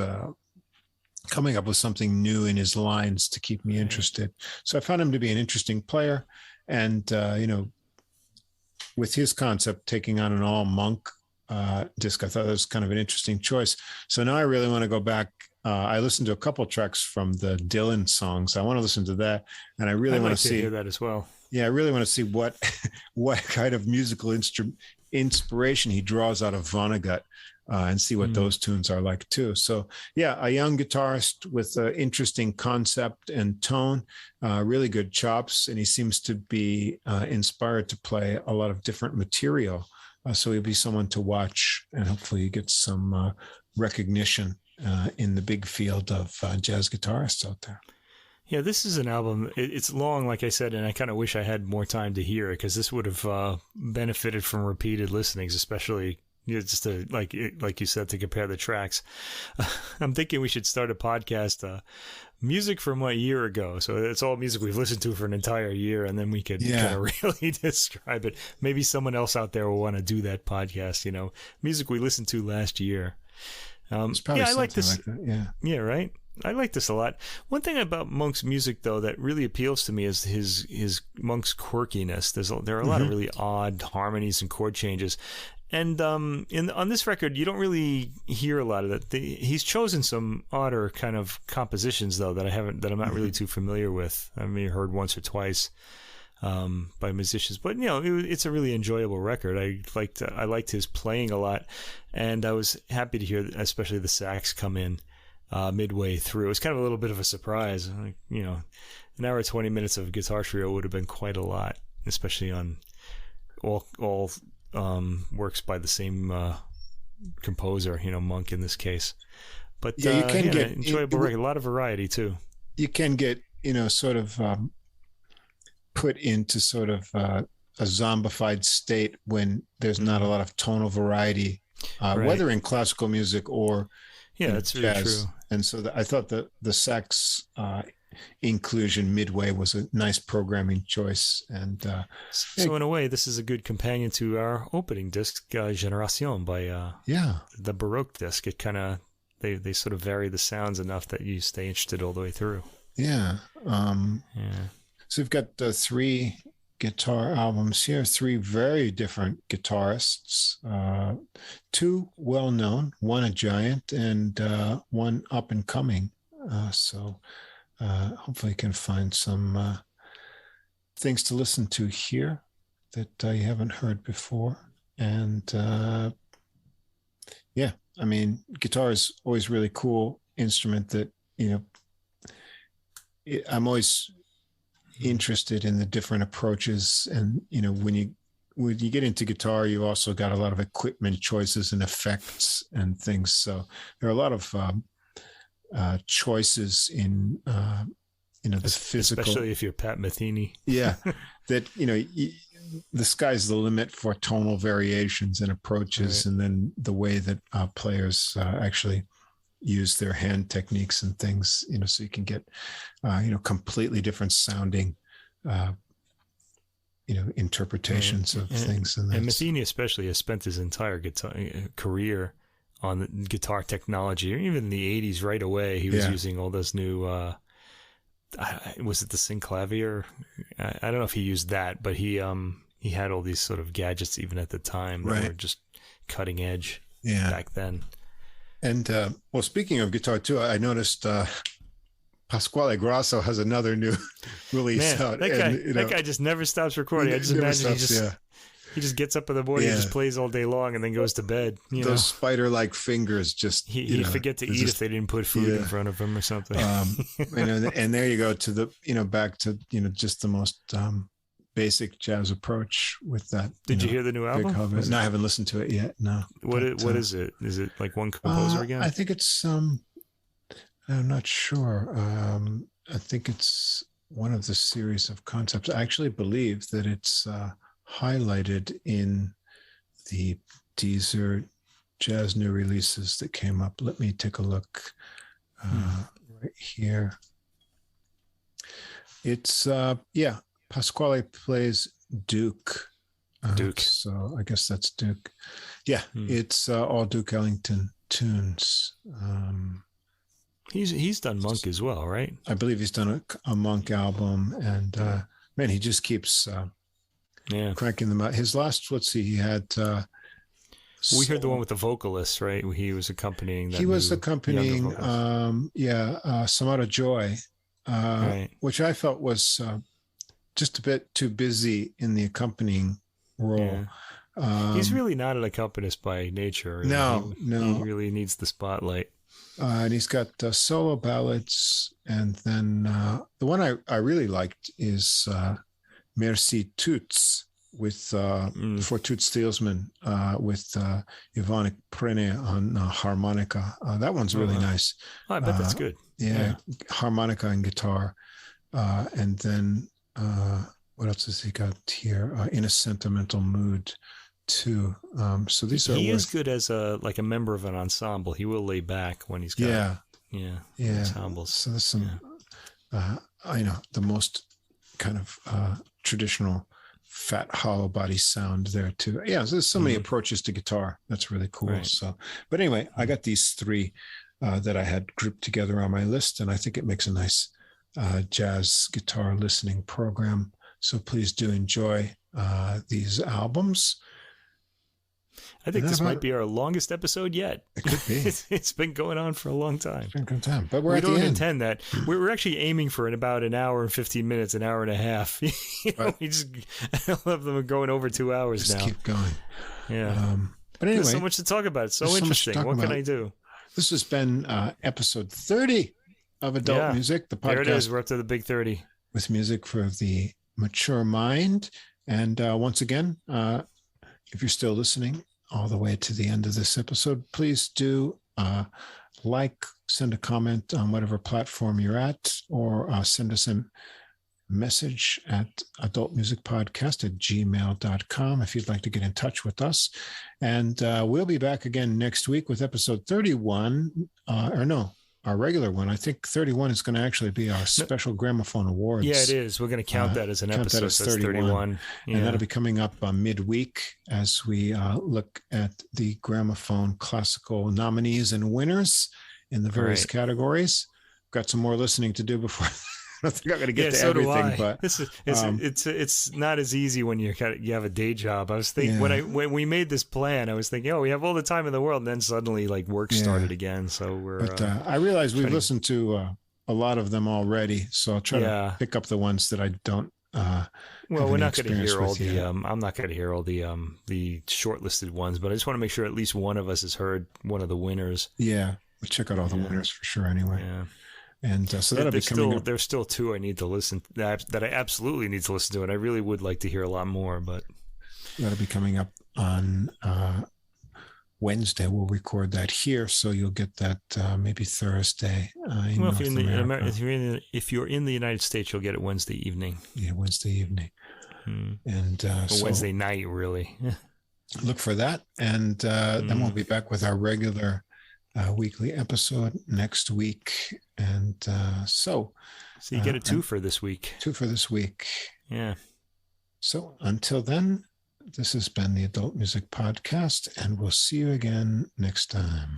coming up with something new in his lines to keep me interested. So I found him to be an interesting player. And, with his concept taking on an all monk disc, I thought that was kind of an interesting choice. So now I really want to go back. I listened to a couple of tracks from the Dylan songs. I want to listen to that. And I really want to hear that as well. Yeah, I really want to see what kind of musical inspiration he draws out of Vonnegut, and see what those tunes are like too. So yeah, a young guitarist with an interesting concept and tone, really good chops, and he seems to be inspired to play a lot of different material. So he'll be someone to watch, and hopefully he gets some recognition in the big field of jazz guitarists out there. Yeah, this is an album. It's long, like I said, and I kind of wish I had more time to hear it, because this would have benefited from repeated listenings, especially just to, like you said, to compare the tracks. I'm thinking we should start a podcast, music from a year ago. So it's all music we've listened to for an entire year, and then we could kind of really describe it. Maybe someone else out there will want to do that podcast, music we listened to last year. I like this. Like that. Yeah, right. I like this a lot. One thing about Monk's music, though, that really appeals to me is his Monk's quirkiness. There are a lot of really odd harmonies and chord changes. And on this record, you don't really hear a lot of that. He's chosen some odder kind of compositions, though, that I'm not really too familiar with. I may have heard once or twice by musicians, but it's a really enjoyable record. I liked his playing a lot, and I was happy to hear, especially the sax come in midway through. It was kind of a little bit of a surprise. An hour 20 minutes of guitar trio would have been quite a lot, especially on all works by the same composer, Monk in this case. But you can get enjoyable record, a lot of variety too. You can get sort of put into sort of a zombified state when there's not a lot of tonal variety, whether in classical music or that's jazz. really true. And so I thought that the sax inclusion midway was a nice programming choice. And so in a way, this is a good companion to our opening disc, Générations, by the Baroque disc. It kind of they sort of vary the sounds enough that you stay interested all the way through. So we've got 3 guitar albums here, 3 very different guitarists, 2 well-known, one a giant, and one up and coming. So hopefully you can find some things to listen to here that you haven't heard before. And guitar is always really cool instrument that, I'm always interested in the different approaches. And, when you get into guitar, you also got a lot of equipment choices and effects and things. So there are a lot of choices in the physical, especially if you're Pat Metheny. That the sky's the limit for tonal variations and approaches, and then the way that players actually use their hand techniques and things, so you can get completely different sounding interpretations of things. And Metheny especially has spent his entire guitar career on guitar technology. Even in the 80s, right away, he was using all those new, was it the synclavier? I don't know if he used that, but he had all these sort of gadgets even at the time that were just cutting edge back then. And, speaking of guitar too, I noticed Pasquale Grasso has another new release out. That guy just never stops recording. I just imagine he just gets up in the morning and just plays all day long and then goes to bed. Those spider-like fingers just... He'd forget to eat if they didn't put food in front of him or something. And there you go to the, back to, just the most basic jazz approach with that. Did you hear the new album? No, I haven't listened to it yet. No. What is it? Is it like one composer again? I think it's I'm not sure. I think it's one of the series of concepts. I actually believe that it's highlighted in the Deezer jazz new releases that came up. Let me take a look right here. It's Pasquale plays Duke. Duke. So I guess that's Duke. Yeah, it's all Duke Ellington tunes. He's done Monk as well, right? I believe he's done a Monk album, and man, he just keeps cranking them out. His last, let's see, he had. We heard the one with the vocalist, right? He was accompanying. He was accompanying, Samara Joy, right. which I felt was just a bit too busy in the accompanying role. Yeah. He's really not an accompanist by nature. No. He really needs the spotlight. And he's got solo ballads, and then the one I really liked is Merci Toutes with for Toots Thielsman with Ivanic Prene on harmonica. That one's really nice. Oh, I bet that's good. Yeah, harmonica and guitar. And then what else has he got here? In a Sentimental Mood too. So these are. He is good as a member of an ensemble. He will lay back when he's got ensembles. So there's some. I know the most kind of traditional fat hollow body sound there too. Yeah, so there's so many approaches to guitar. That's really cool. Right. So, but anyway, I got these three that I had grouped together on my list, and I think it makes a nice jazz guitar listening program. So please do enjoy these albums. I think this might be our longest episode yet. It could be. It's been going on for a long time. It's been a good time, but we don't intend that. We're actually aiming for about an hour and 15 minutes, an hour and a half. We just love them going over 2 hours just now. Keep going. Yeah. But anyway, there's so much to talk about. It's so interesting. What can I do? This has been episode 30 of Adult Music, the podcast. There it is. We're up to the big 30. With music for the mature mind. And once again, if you're still listening all the way to the end of this episode, please do send a comment on whatever platform you're at, or send us a message at adultmusicpodcast@gmail.com if you'd like to get in touch with us. And we'll be back again next week with episode 31, our regular one. I think 31 is going to actually be our special Gramophone Awards. Yeah, it is. We're going to count that as an episode. That as 31. Yeah. And that'll be coming up midweek as we look at the Gramophone Classical nominees and winners in the various categories. Got some more listening to do before. I don't think I'm going to get to everything, but it's not as easy when you have a day job. I was thinking when we made this plan, I was thinking, we have all the time in the world, and then suddenly work started again. So we're. But I realize we've listened to a lot of them already, so I'll try to pick up the ones that I don't. We're not going to hear all the. I'm not going to hear all the shortlisted ones, but I just want to make sure at least one of us has heard one of the winners. Yeah, we'll check out all the winners for sure. Anyway. Yeah. And so that'll be coming up. There's still two I need to listen that I absolutely need to listen to, and I really would like to hear a lot more. But that'll be coming up on Wednesday. We'll record that here, so you'll get that maybe Thursday. If you're in the United States, you'll get it Wednesday evening. Yeah, Wednesday evening, and Wednesday night, really. Look for that, and then we'll be back with our regular. Weekly episode next week, and so you get a two for this week. Yeah. So until then, this has been the Adult Music Podcast, and we'll see you again next time.